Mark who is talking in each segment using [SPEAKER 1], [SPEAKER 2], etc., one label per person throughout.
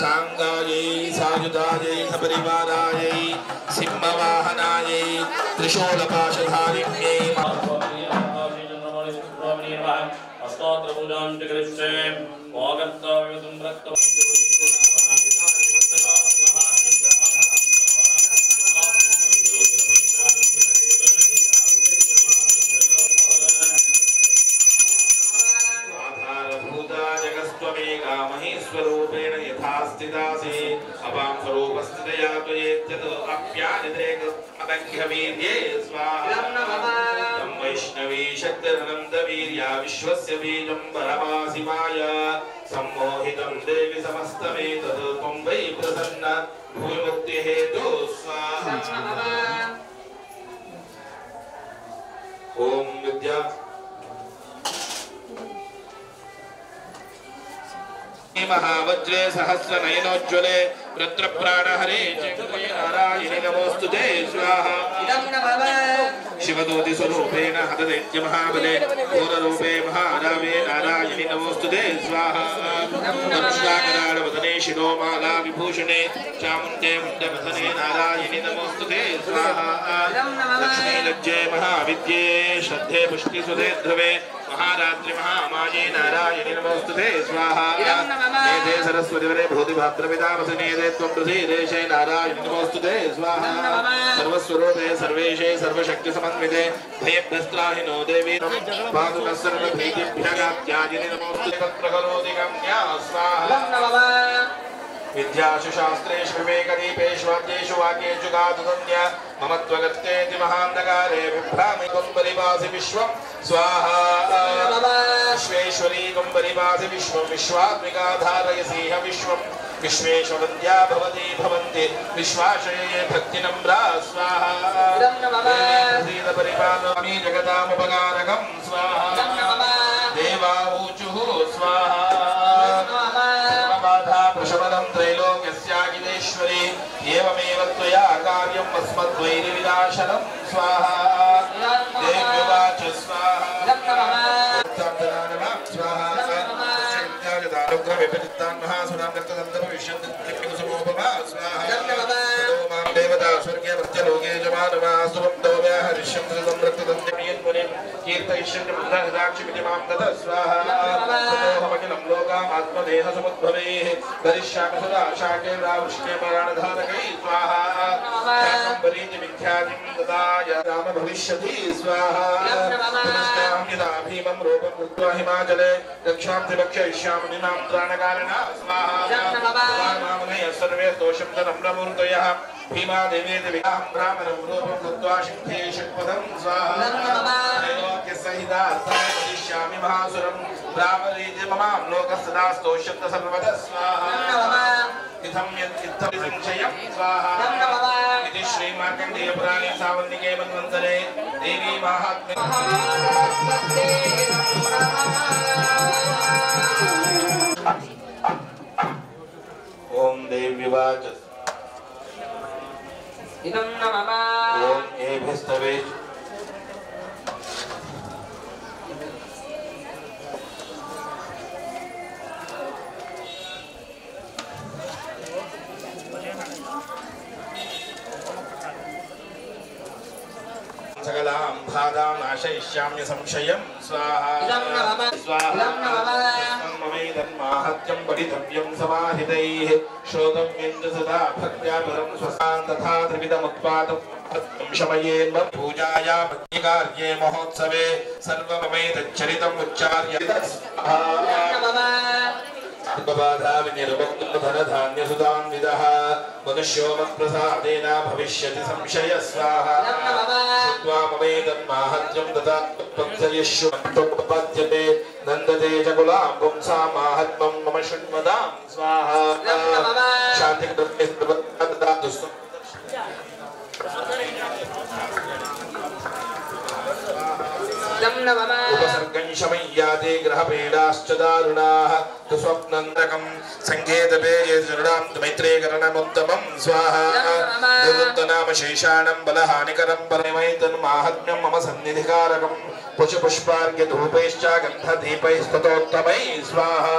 [SPEAKER 1] सांगायै सायुधायै सपरिवारायै सिंहवाहनायै त्रिशूलपाशधारिण्यै स्वरूपेण यथा स्थितासि अपां स्वरूपस्थितया त्वयेत्यत् अप्यानिदेक अबङ्घ्यवीर्ये स्वाहा तं वैष्णवी शक्तिरनन्तवीर्या विश्वस्य बीजं परमासि माया सम्मोहितं देवि समस्तमेतत् त्वं वै प्रसन्न भूमुक्तिहेतु स्वाहा ॐ विद्या महावज्रे सहस्रनयनोज्ज्वले रुद्रप्राणहरे नारायणे नमोस्तुते स्वाहा शिवदूति स्वरूपेण हतदैत्यमहाबले घोररूपे महारावे नारायणे नमोस्तुते स्वाहा दंशाकराळवदने शिरोमाला विभूषणे चामुण्डे मुण्डवदने नारायणे नमोस्तुते स्वाहा लक्ष्मी लज्जे महाविद्ये श्रद्धे पुष्टिसुधे ध्रुवे महारात्रि महामाये नारायणे नमोस्तुते स्वाहा नेते सरस्वती वरे भूति भाद्रपितामसि नेते त्वं प्रसीदेशे नारायणे नमोस्तुते स्वाहा सर्वस्वरूपे सर्वेशे सर्वशक्ति समन्विते भयभ्यस्त्राहिनो देवी पातु नः सर्वभीतिभ्यगात्याजिने नमोस्तुते तत्र करोति गम्या स्वाहा विद्यासु शास्त्रेषु विवेकदीपेष्वाद्येषु वाक्येषु गातुधन्य ममत्वगत्येति महान्धकारे बिभ्रामि त्वं परिभासि विश्वं स्वाहा विश्वेश्वरी त्वं परिभासि विश्वं विश्वात्मिका धारयसीह विश्वं विश्वेश्वरद्या भवति भवन्ति विश्वाशये भक्तिनम्रा स्वाहा परिपालयामि जगतामुपकारकं स्वाहा देवाऊचुः स्वाहा प्रशमनं त्रैलोक्यस्याखिलेश्वरी एवमेव त्वया कार्यम् अस्मद्वैरिविनाशनं स्वाहा देव्युवाच स्वाहा देवता स्वर्गे मर्त्यलोके जमानवा सुवन्दोव्या हरिश्चन्द्र संरक्तदन्त्यमुनिं कीर्तयिष्यन्ति मुद्राक्षिमिति मां ततः स्वाहा ततोऽहमखिलं लोकाम् आत्मदेहसमुद्भवैः करिष्यामि सदा शाके रावृष्टे पराणधारकैः स्वाहा शाकम्भरीति विख्यातिं ददाय राम भविष्यति स्वाहा पुनश्चाहं यदा भीमं रूपं कृत्वा हिमाचले रक्षांसि भक्षयिष्यामि निनां त्राणकारिणा स्वाहा मामुनयः सर्वे दोषं तनम्रमूर्तयः भीमा देवेति विहां ब्राह्मणं रूपं कृत्वा शिक्षे षट्पदं स्वाहा त्रैलोक्यसहितार्थं वदिष्यामि महासुरं ब्राह्मणेति ममां लोकसदा स्तोष्यन्त सर्वदा स्वाहा इत्थं यत्चित्तं संशयं स्वाहा इति श्रीमार्कण्डेयपुराणे सावन्तिके मन्वन्तरे देवी माहात्म्ये ॐ देव्युवाच इदं नमः ॐ एभिस्तवे सकलां बाधां नाशयिष्यामि संशयं स्वाहा स्वाहा ममेदन्माहात्म्यं पठितव्यं समाहितैः श्रोतव्यं च सदा भक्त्या परं स्वसां तथा त्रिविधमुत्पादं शमयेन्म पूजाया भक्तिकार्ये महोत्सवे सर्वममेतच्चरितम् उच्चार्य बाधा विनिर्मुक्तधनधान्यसुधान्वितः मनुष्यो मत्प्रसादेन भविष्यति संशय स्वाहा श्रुत्वा ममेतन्माहात्म्यं तथा त्वत्पद्यते नन्दते च कुलां पुंसां माहात्म्यं मम शृण्वतां स्वाहा शान्तिं शमय्याते ग्रहपीडाश्च दारुणाः स्वप्नन्दकं सङ्केतपे यजुर्णां मैत्रेकरणमुत्तमं स्वाहा देवोत्तनाम शेषाणं बलहानिकरं परमैतन्माहात्म्यं मम सन्निधिकारकं पुष्पपुष्पार्घ्यधूपैश्च गन्धदीपैस्ततोत्तमैः स्वाहा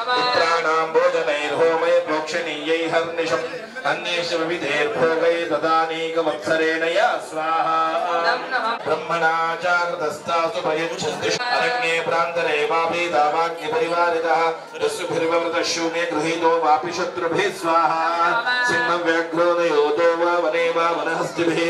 [SPEAKER 1] पुत्राणां भोजनैर्होमैर्मोक्षणीयैर्हर्निशम् अन्येष विविधैर्भोगैः तदानीकवत्सरेण या स्वाहा ब्रह्मणा जागृतस्तासु भयच्छन्ति अरण्ये प्रान्तरे वापि दावाग्निपरिवारितः दस्युभिर्वृतशून्ये गृहीतो वापि शत्रुभिः स्वाहा सिंहव्याघ्रोदयोतो वा वने वा वनहस्तिभिः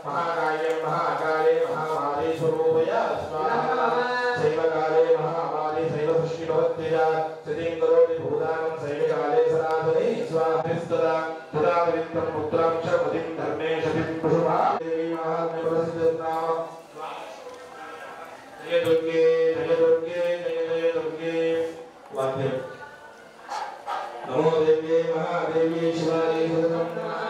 [SPEAKER 1] महाकाये महाकाले महामारी स्वरूपया स्वाहा शैवकाले महामारी शैव सृष्टि भवत्यजा सिद्धिं करोति भूतानं शैवकाले सनातने स्वाहा पुरावित्रं पुत्रां च पतिं धर्मे शतिं पुरुषा देवी महात्म्यप्रसिद्धनाम जय दुर्गे जय दुर्गे जय जय दुर्गे वाक्य नमो देव्ये महादेव्ये शिवाय शरणं नमः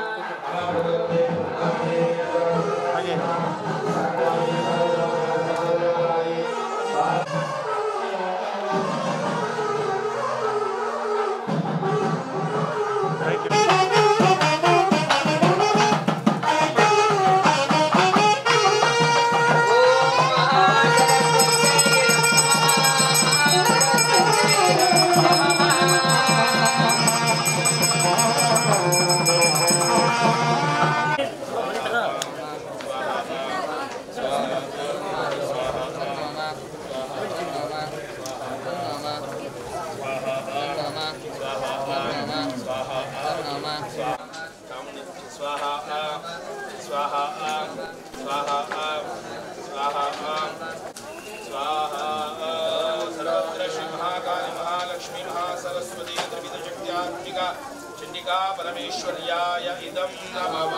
[SPEAKER 1] चंडिका परमेश्वर्याय इदं नमः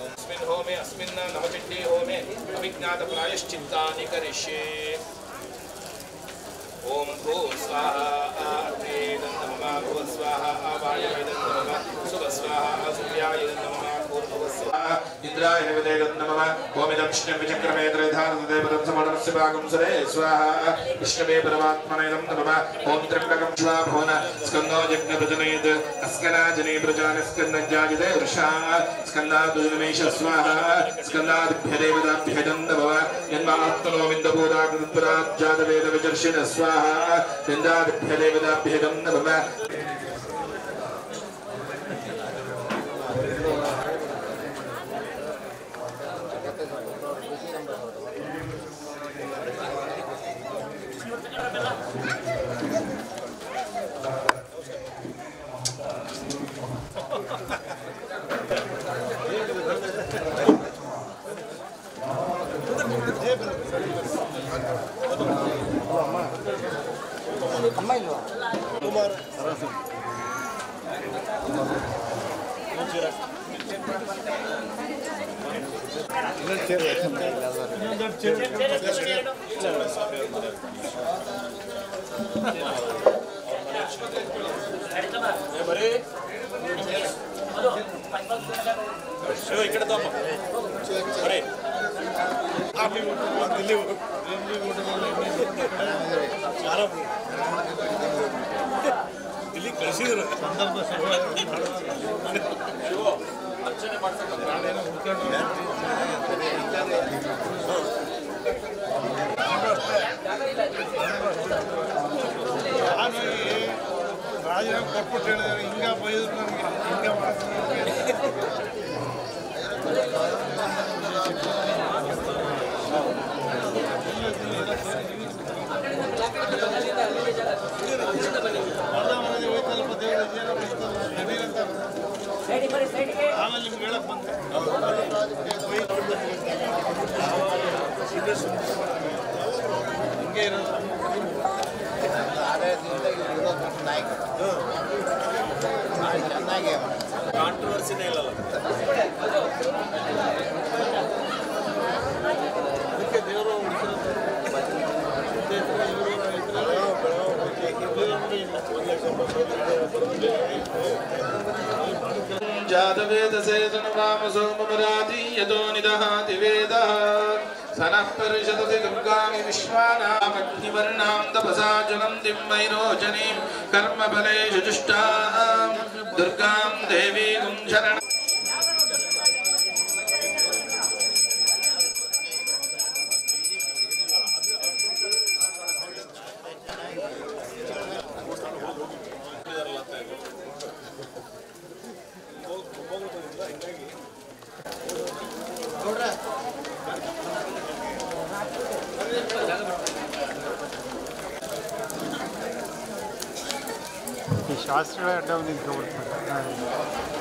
[SPEAKER 1] अस्मिन् होमे अस्मिन् नवचण्डी होमे अभिज्ञात प्रायश्चित्तानि करिष्ये ओम भू स्वाहा अग्नेदं नमः भू स्वाहा वायुवेदं नमः सुभ स्वाहा सूर्याय नमः इंद्राय नमः नमः ओम इदं विष्णु विचक्रमे त्रयधारदेवतं समणस्य भागं सरे स्वाहा विष्णवे परमात्मने नमः ओम त्र्यंबकं शिवाभवन स्कंदो यज्ञप्रजनयेत् अस्कनाजने प्रजान स्कन्दजायते वृषा स्कन्दादुजनमेष स्वाहा स्कन्दादिभ्यदेवताभ्यदं नमः यन्मात्मनो विन्दभूताकृतपुराज्जातवेदविचर्षिण स्वाहा यन्दादिभ्यदेवताभ्यदं नमः ಇಲ್ಲಿ ಕಳಿಸಿದ್ರು ಸಂದರ್ಭ ಅರ್ಚನೆ ರಾಜೀನಾಮೆ ಕೊಟ್ಬಿಟ್ಟು ಹೇಳಿದಾರೆ ಹಿಂಗ ಬೈದ್ರು ನಮಗೆ ಹಿಂಗ ಮಾಡ್ತಾರೆ ಆಮೇಲೆ ನಿಮ್ಗೆ ಹೇಳಕ್ ಬಂದೆ
[SPEAKER 2] ಕಾಂಟ್ರವರ್ಸಿನೇ ಇಲ್ಲಲ್ಲ ಅದಕ್ಕೆ ದೇವರು
[SPEAKER 1] जातवेदसे तनुवामसो ममराति यतो निदहाति वेदः सनः परिषदति दुर्गामि विश्वानामग्निवर्णां तपसा ज्वलन्तीं वैरोचनीं कर्मफलेषु जुष्टां दुर्गां देवीं शरणं
[SPEAKER 3] ಶಾಸ್ತ್ರ ಅಡ್ಡ ನಿಂತ್ಕೊಬಿಡ್ತಾರೆ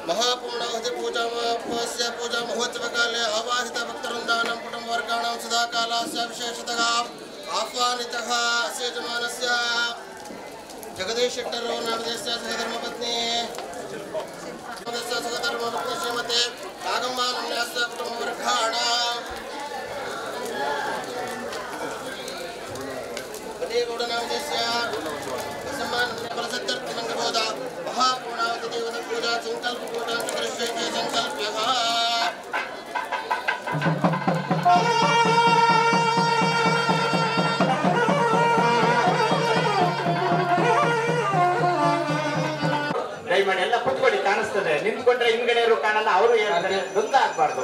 [SPEAKER 2] महापूर्णाहुति पूजा महोत्सव काले आवाहित भक्तवृन्दानां कुटुम्बवर्गाणां सदा कालस्य विशेषतः आह्वानितः अस्य यजमानस्य जगदीश शेट्टरो नामधेयस्य सहधर्मपत्नी श्रीमते नागम्मानन्यस्य कुटुम्बवर्गाणां बलेगौड नामधेयस्य सम्मानफलसिद्ध्यर्थमङ्गलबोध महापूर्णाहुति देवता पूजा संकल्प पूजा दृश्यते संकल्प्यः
[SPEAKER 4] ದಯಮಾಡಿ ಎಲ್ಲ ಕುತ್ಕೊಳ್ಳಿ, ಕಾಣಿಸ್ತದೆ. ನಿಂತ್ಕೊಂಡ್ರೆ ಹಿಂದ್ಗಡೆಯವರು ಕಾಣಲ್ಲ, ಅವರು ಹೇಳ್ತಾರೆ. ಗೊಂದಲ ಆಗ್ಬಾರ್ದು.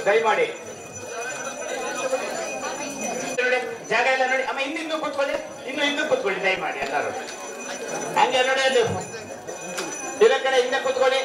[SPEAKER 4] ದಯಮಾಡಿ ನೋಡಿ, ಜಾಗ ಎಲ್ಲ ನೋಡಿ. ಅಮ್ಮ ಹಿಂದಿಂದು ಕೂತ್ಕೊಳ್ಳಿ, ಇನ್ನು ಹಿಂದೆ ಕೂತ್ಕೊಳ್ಳಿ ದಯಮಾಡಿ ಎಲ್ಲರೂ. ಹಂಗೆ ನೋಡಿ, ಅಲ್ಲಿ ಇರೋ ಕಡೆ ಹಿಂದೆ ಕೂತ್ಕೊಳ್ಳಿ.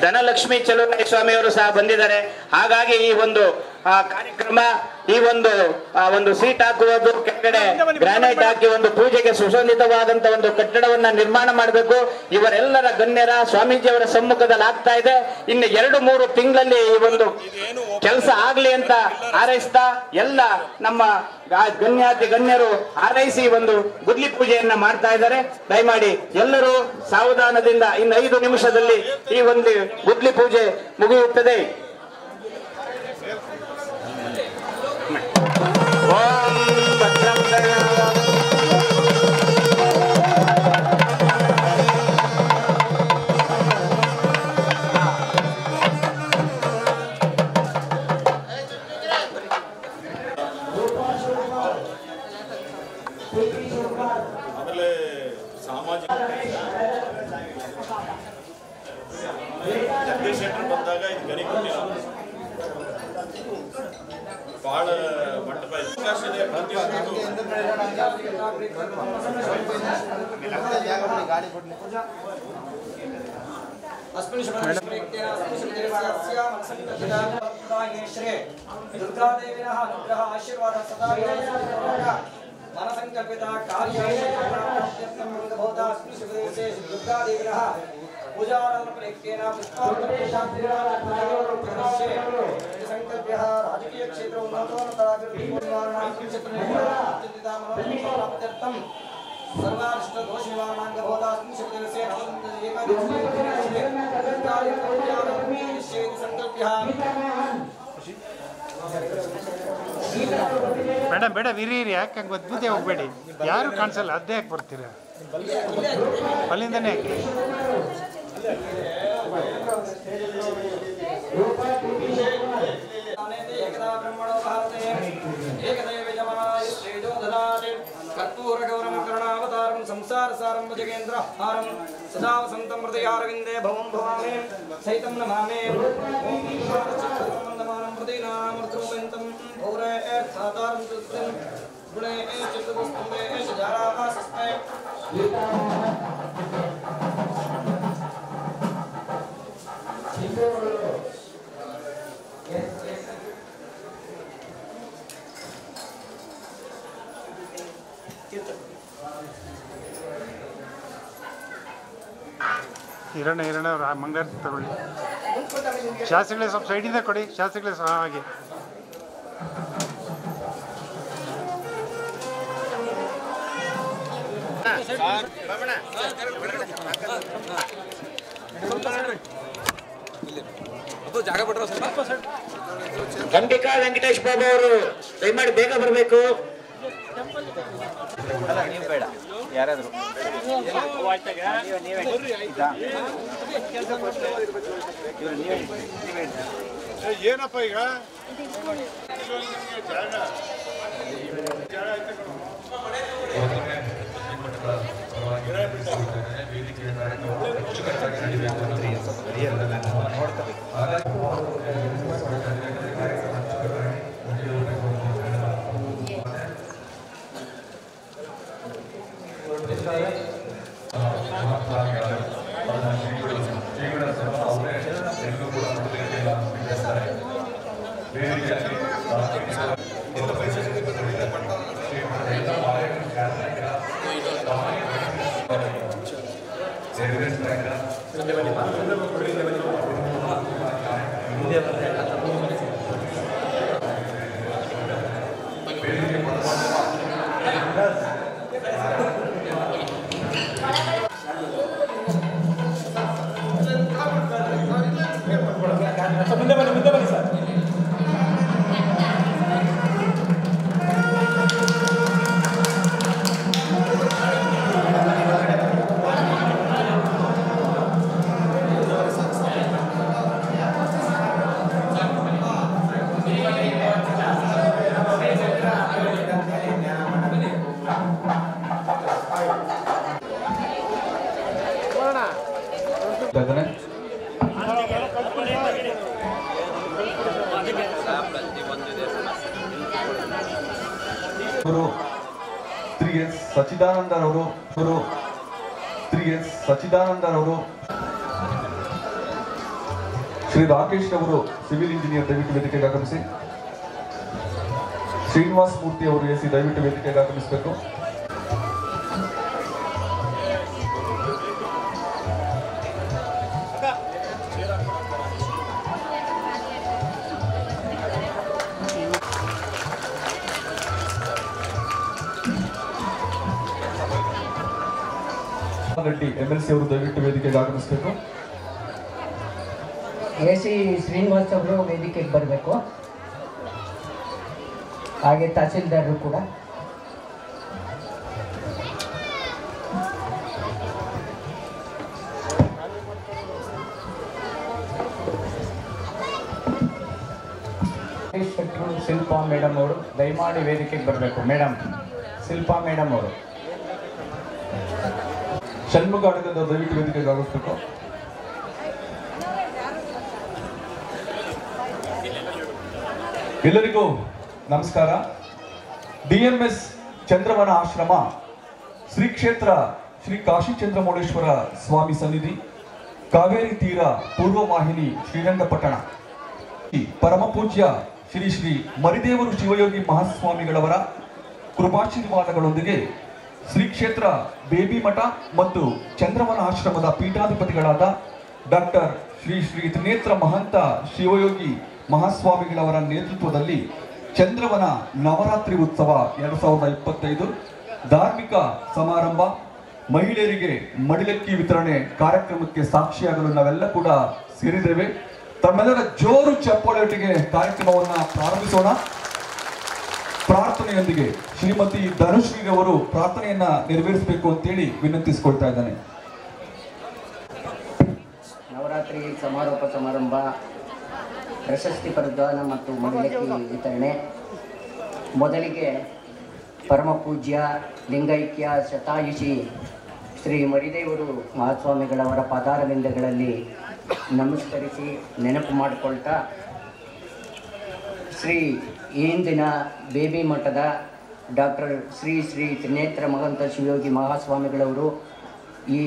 [SPEAKER 4] ಧನಲಕ್ಷ್ಮಿ ಚಲುವರಾಯ ಸ್ವಾಮಿಯವರು ಸಹ ಬಂದಿದ್ದಾರೆ. ಹಾಗಾಗಿ ಈ ಒಂದು ಕಾರ್ಯಕ್ರಮ, ಈ ಒಂದು ಸೀಟ್ ಹಾಕುವುದು, ಕೆಳಗಡೆ ಗ್ರಾನೈಟ್ ಹಾಕಿ ಒಂದು ಪೂಜೆಗೆ ಸುಸಂದಿತವಾದಂತ ಒಂದು ಕಟ್ಟಡವನ್ನ ನಿರ್ಮಾಣ ಮಾಡಬೇಕು. ಇವರೆಲ್ಲರ ಗಣ್ಯರ ಸ್ವಾಮೀಜಿಯವರ ಸಮ್ಮುಖದಲ್ಲಿ ಆಗ್ತಾ ಇದೆ. ಇನ್ನು 2-3 ತಿಂಗಳಲ್ಲಿ ಈ ಒಂದು ಕೆಲಸ ಆಗ್ಲಿ ಅಂತ ಹಾರೈಸ್ತಾ ಎಲ್ಲ ನಮ್ಮ ಗಣ್ಯರು ಹಾರೈಸಿ ಒಂದು ಗುದ್ಲಿ ಪೂಜೆಯನ್ನ ಮಾಡ್ತಾ ಇದ್ದಾರೆ. ದಯಮಾಡಿ ಎಲ್ಲರೂ ಸಾವಧಾನದಿಂದ ಇನ್ನು 5 ನಿಮಿಷದಲ್ಲಿ ಈ ಒಂದು ಗುದ್ಲಿ ಪೂಜೆ ಮುಗಿಯುತ್ತದೆ. ಓಂ ಭದ್ರಂ
[SPEAKER 5] ಆಮೇಲೆ ಸಾಮಾಜಿಕ ಜಗದೀಶ್ ಶೆಟ್ಟರ್ ಬಂದಾಗ ಇದು ಗಣಿ ಕೊಟ್ಟಿಲ್ಲ, ಬಹಳ ಮಂಟಪ ಅವಕಾಶ ಇದೆ. ಪ್ರತಿಯೊಂದು
[SPEAKER 6] ದುರ್ಗಾದೇವಿನ ಅನುಗ್ರಹ ಆಶೀರ್ವಾದ ಸದಾ मनसंकल्पिता दुर्गादेविनः पूजारम्भेन संकल्प्यः राजकीय क्षेत्र उन्नतोन्नताभिवृद्धिं सर्वारिष्ट दोष निवारणाङ्गभूतास्मिन् शिवदेवस्य संकल्प्यः
[SPEAKER 3] ಮೇಡಮ್ ಬೇಡ ವಿರೀರಿ, ಯಾಕೆ ಹಂಗೆ ಅದ್ಭುತ ಹೋಗ್ಬೇಡಿ, ಯಾರು ಕಾಣಿಸಲ್ಲ, ಅದೇ ಯಾಕೆ ಬರ್ತೀರಾ? ಅಲ್ಲಿಂದನೇ ಯಾಕೆ
[SPEAKER 6] संसार सारं भजगेन्द्र हारं सदा वसन्तं हृदयारविन्दे भवं भवामि सहितं नमामि ओम नमानं हृदयनामृतरूपन्तं भौरे सातारं तुस्तं गुणे चित्तवस्तुमे सजाराः सस्मै
[SPEAKER 3] ಹಿರಣ್ಣ ಮಂಗಳಾರತಿ ತಗೊಳ್ಳಿ. ಶಾಸ್ತ್ರಿಗಳೇ ಸ್ವಲ್ಪ ಸೈಡಿಂದ ಕೊಡಿ, ಶಾಸ್ತ್ರಿಗಳೇ ಹಾಗೆ.
[SPEAKER 4] ಅಂಬಿಕಾ ವೆಂಕಟೇಶ್ ಬಾಬು ಅವರು ದಯಮಾಡಿ ಬೇಗ ಬರಬೇಕು.
[SPEAKER 7] ನೀವು ಬೇಡ, ಯಾರಾದರೂ
[SPEAKER 3] ಏನಪ್ಪ ಈಗ
[SPEAKER 8] ಶ್ರೀ ಎಸ್ ಸಚ್ಚಿದಾನಂದರವರು ಶ್ರೀ ರಾಕೇಶ್ ಅವರು ಸಿವಿಲ್ ಇಂಜಿನಿಯರ್ ದಯವಿಟ್ಟು ವೇದಿಕೆಗೆ ಆಗಮಿಸಿ. ಶ್ರೀನಿವಾಸ್ ಮೂರ್ತಿ ಅವರು ಎಸಿ ದಯವಿಟ್ಟು ವೇದಿಕೆಗೆ ಆಗಮಿಸಬೇಕು. ರೆಡ್ಡಿ MLC ಅವರು ದಯವಿಟ್ಟು ವೇದಿಕೆಗೆ ಆಗಮಿಸಬೇಕು.
[SPEAKER 9] AC ಶ್ರೀನಿವಾಸ್ ಅವರು ವೇದಿಕೆಗೆ ಬರಬೇಕು. ಹಾಗೆ ತಹಸೀಲ್ದಾರರು ಕೂಡ.
[SPEAKER 7] ಶಿಲ್ಪಾ ಮೇಡಮ್ ಅವರು ದಯಮಾಡಿ ವೇದಿಕೆಗೆ ಬರಬೇಕು. ಮೇಡಮ್ ಶಿಲ್ಪಾ ಮೇಡಮ್ ಅವರು.
[SPEAKER 8] ಷಣ್ಮುಖ ಅಡಗದ ದಯವಿಟ್ಟು ವೇದಿಕೆಗೆ ಆಗಮಿಸಬೇಕು. ಎಲ್ಲರಿಗೂ ನಮಸ್ಕಾರ. DMS ಚಂದ್ರವನ ಆಶ್ರಮ ಶ್ರೀ ಕ್ಷೇತ್ರ ಶ್ರೀ ಕಾಶಿ ಚಂದ್ರಮೌಳೇಶ್ವರ ಸ್ವಾಮಿ ಸನ್ನಿಧಿ, ಕಾವೇರಿ ತೀರ ಪೂರ್ವವಾಹಿನಿ, ಶ್ರೀರಂಗಪಟ್ಟಣ. ಪರಮ ಪೂಜ್ಯ ಶ್ರೀ ಶ್ರೀ ಮರಿದೇವರು ಶಿವಯೋಗಿ ಮಹಾಸ್ವಾಮಿಗಳವರ ಕೃಪಾಶೀರ್ವಾದಗಳೊಂದಿಗೆ ಶ್ರೀ ಕ್ಷೇತ್ರ ಬೇಬಿ ಮಠ ಮತ್ತು ಚಂದ್ರವನ ಆಶ್ರಮದ ಪೀಠಾಧಿಪತಿಗಳಾದ ಡಾಕ್ಟರ್ ಶ್ರೀ ಶ್ರೀ ತ್ರಿನೇತ್ರ ಮಹಂತ ಶಿವಯೋಗಿ ಮಹಾಸ್ವಾಮಿಗಳವರ ನೇತೃತ್ವದಲ್ಲಿ ಚಂದ್ರವನ ನವರಾತ್ರಿ ಉತ್ಸವ 2025 ಧಾರ್ಮಿಕ ಸಮಾರಂಭ, ಮಹಿಳೆಯರಿಗೆ ಮಡಿಲಕ್ಕಿ ವಿತರಣೆ ಕಾರ್ಯಕ್ರಮಕ್ಕೆ ಸಾಕ್ಷಿಯಾಗಲು ನಾವೆಲ್ಲ ಕೂಡ ಸೇರಿದ್ದೇವೆ. ತಮ್ಮೆಲ್ಲರ ಜೋರು ಚಪ್ಪಾಳೆಯೊಟ್ಟಿಗೆ ಕಾರ್ಯಕ್ರಮವನ್ನು ಪ್ರಾರಂಭಿಸೋಣ. ಪ್ರಾರ್ಥನೆಯೊಂದಿಗೆ ಶ್ರೀಮತಿ ಧನುಶ್ರೀ ಅವರು ಪ್ರಾರ್ಥನೆಯನ್ನ ನೆರವೇರಿಸಬೇಕು ಅಂತೇಳಿ ವಿನಂತಿಸಿಕೊಳ್ತಾ ಇದ್ದಾನೆ.
[SPEAKER 9] ನವರಾತ್ರಿ ಸಮಾರೋಪ ಸಮಾರಂಭ, ಪ್ರಶಸ್ತಿ ಪ್ರದಾನ ಮತ್ತು ಮಡಿಲಕ್ಕಿ ವಿತರಣೆ. ಮೊದಲಿಗೆ ಪರಮ ಪೂಜ್ಯ ಲಿಂಗೈಕ್ಯ ಶತಾಯುಷಿ ಶ್ರೀ ಮರಿದೇವರು ಮಹಾಸ್ವಾಮಿಗಳವರ ಪಾದಾರವಿಂದಗಳಲ್ಲಿ ನಮಸ್ಕರಿಸಿ ನೆನಪು ಮಾಡಿಕೊಳ್ತಾ, ಶ್ರೀ ಇಂದಿನ ಬೇಬಿ ಮಠದ ಡಾಕ್ಟರ್ ಶ್ರೀ ಶ್ರೀ ತ್ರಿನೇತ್ರ ಮಹಂತ ಶಿವಯೋಗಿ ಮಹಾಸ್ವಾಮಿಗಳವರು ಈ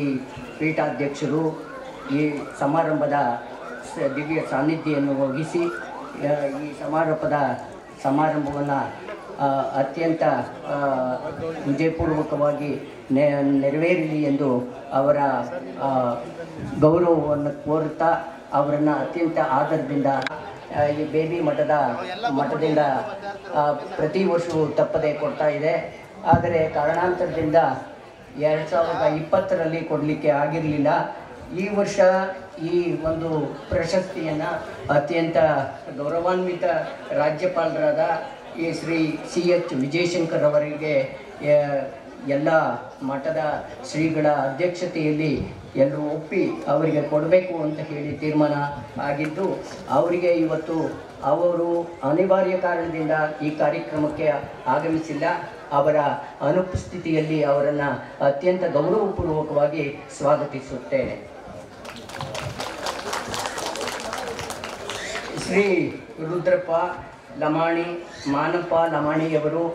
[SPEAKER 9] ಪೀಠಾಧ್ಯಕ್ಷರು ಈ ಸಮಾರಂಭದ ದಿವ್ಯ ಸಾನ್ನಿಧ್ಯವನ್ನು ವಹಿಸಿ ಈ ಸಮಾರಂಭವನ್ನು ಅತ್ಯಂತ ವಿಜಯಪೂರ್ವಕವಾಗಿ ನೆರವೇರಲಿ ಎಂದು ಅವರ ಗೌರವವನ್ನು ಕೋರುತ್ತಾ ಅವರನ್ನು ಅತ್ಯಂತ ಆದರದಿಂದ ಈ ಬೇಬಿ ಮಠದಿಂದ ಪ್ರತಿ ವರ್ಷವೂ ತಪ್ಪದೆ ಕೊಡ್ತಾ ಇದೆ. ಆದರೆ ಕಾರಣಾಂತರದಿಂದ 2020ರಲ್ಲಿ ಕೊಡಲಿಕ್ಕೆ ಆಗಿರಲಿಲ್ಲ. ಈ ವರ್ಷ ಈ ಒಂದು ಪ್ರಶಸ್ತಿಯನ್ನು ಅತ್ಯಂತ ಗೌರವಾನ್ವಿತ ರಾಜ್ಯಪಾಲರಾದ ಈ ಶ್ರೀ CH ವಿಜಯಶಂಕರ್ ಅವರಿಗೆ ಎಲ್ಲ ಮಠದ ಶ್ರೀಗಳ ಅಧ್ಯಕ್ಷತೆಯಲ್ಲಿ ಎಲ್ಲರೂ ಒಪ್ಪಿ ಅವರಿಗೆ ಕೊಡಬೇಕು ಅಂತ ಹೇಳಿ ತೀರ್ಮಾನ ಆಗಿದ್ದು, ಅವರಿಗೆ ಇವತ್ತು ಅವರು ಅನಿವಾರ್ಯ ಕಾರಣದಿಂದ ಈ ಕಾರ್ಯಕ್ರಮಕ್ಕೆ ಆಗಮಿಸಿಲ್ಲ. ಅವರ ಅನುಪಸ್ಥಿತಿಯಲ್ಲಿ ಅವರನ್ನು ಅತ್ಯಂತ ಗೌರವಪೂರ್ವಕವಾಗಿ ಸ್ವಾಗತಿಸುತ್ತೇನೆ. ಶ್ರೀ ರುದ್ರಪ್ಪ ಲಮಾಣಿ, ಮಾನಪ್ಪ ಲಮಾಣಿಯವರು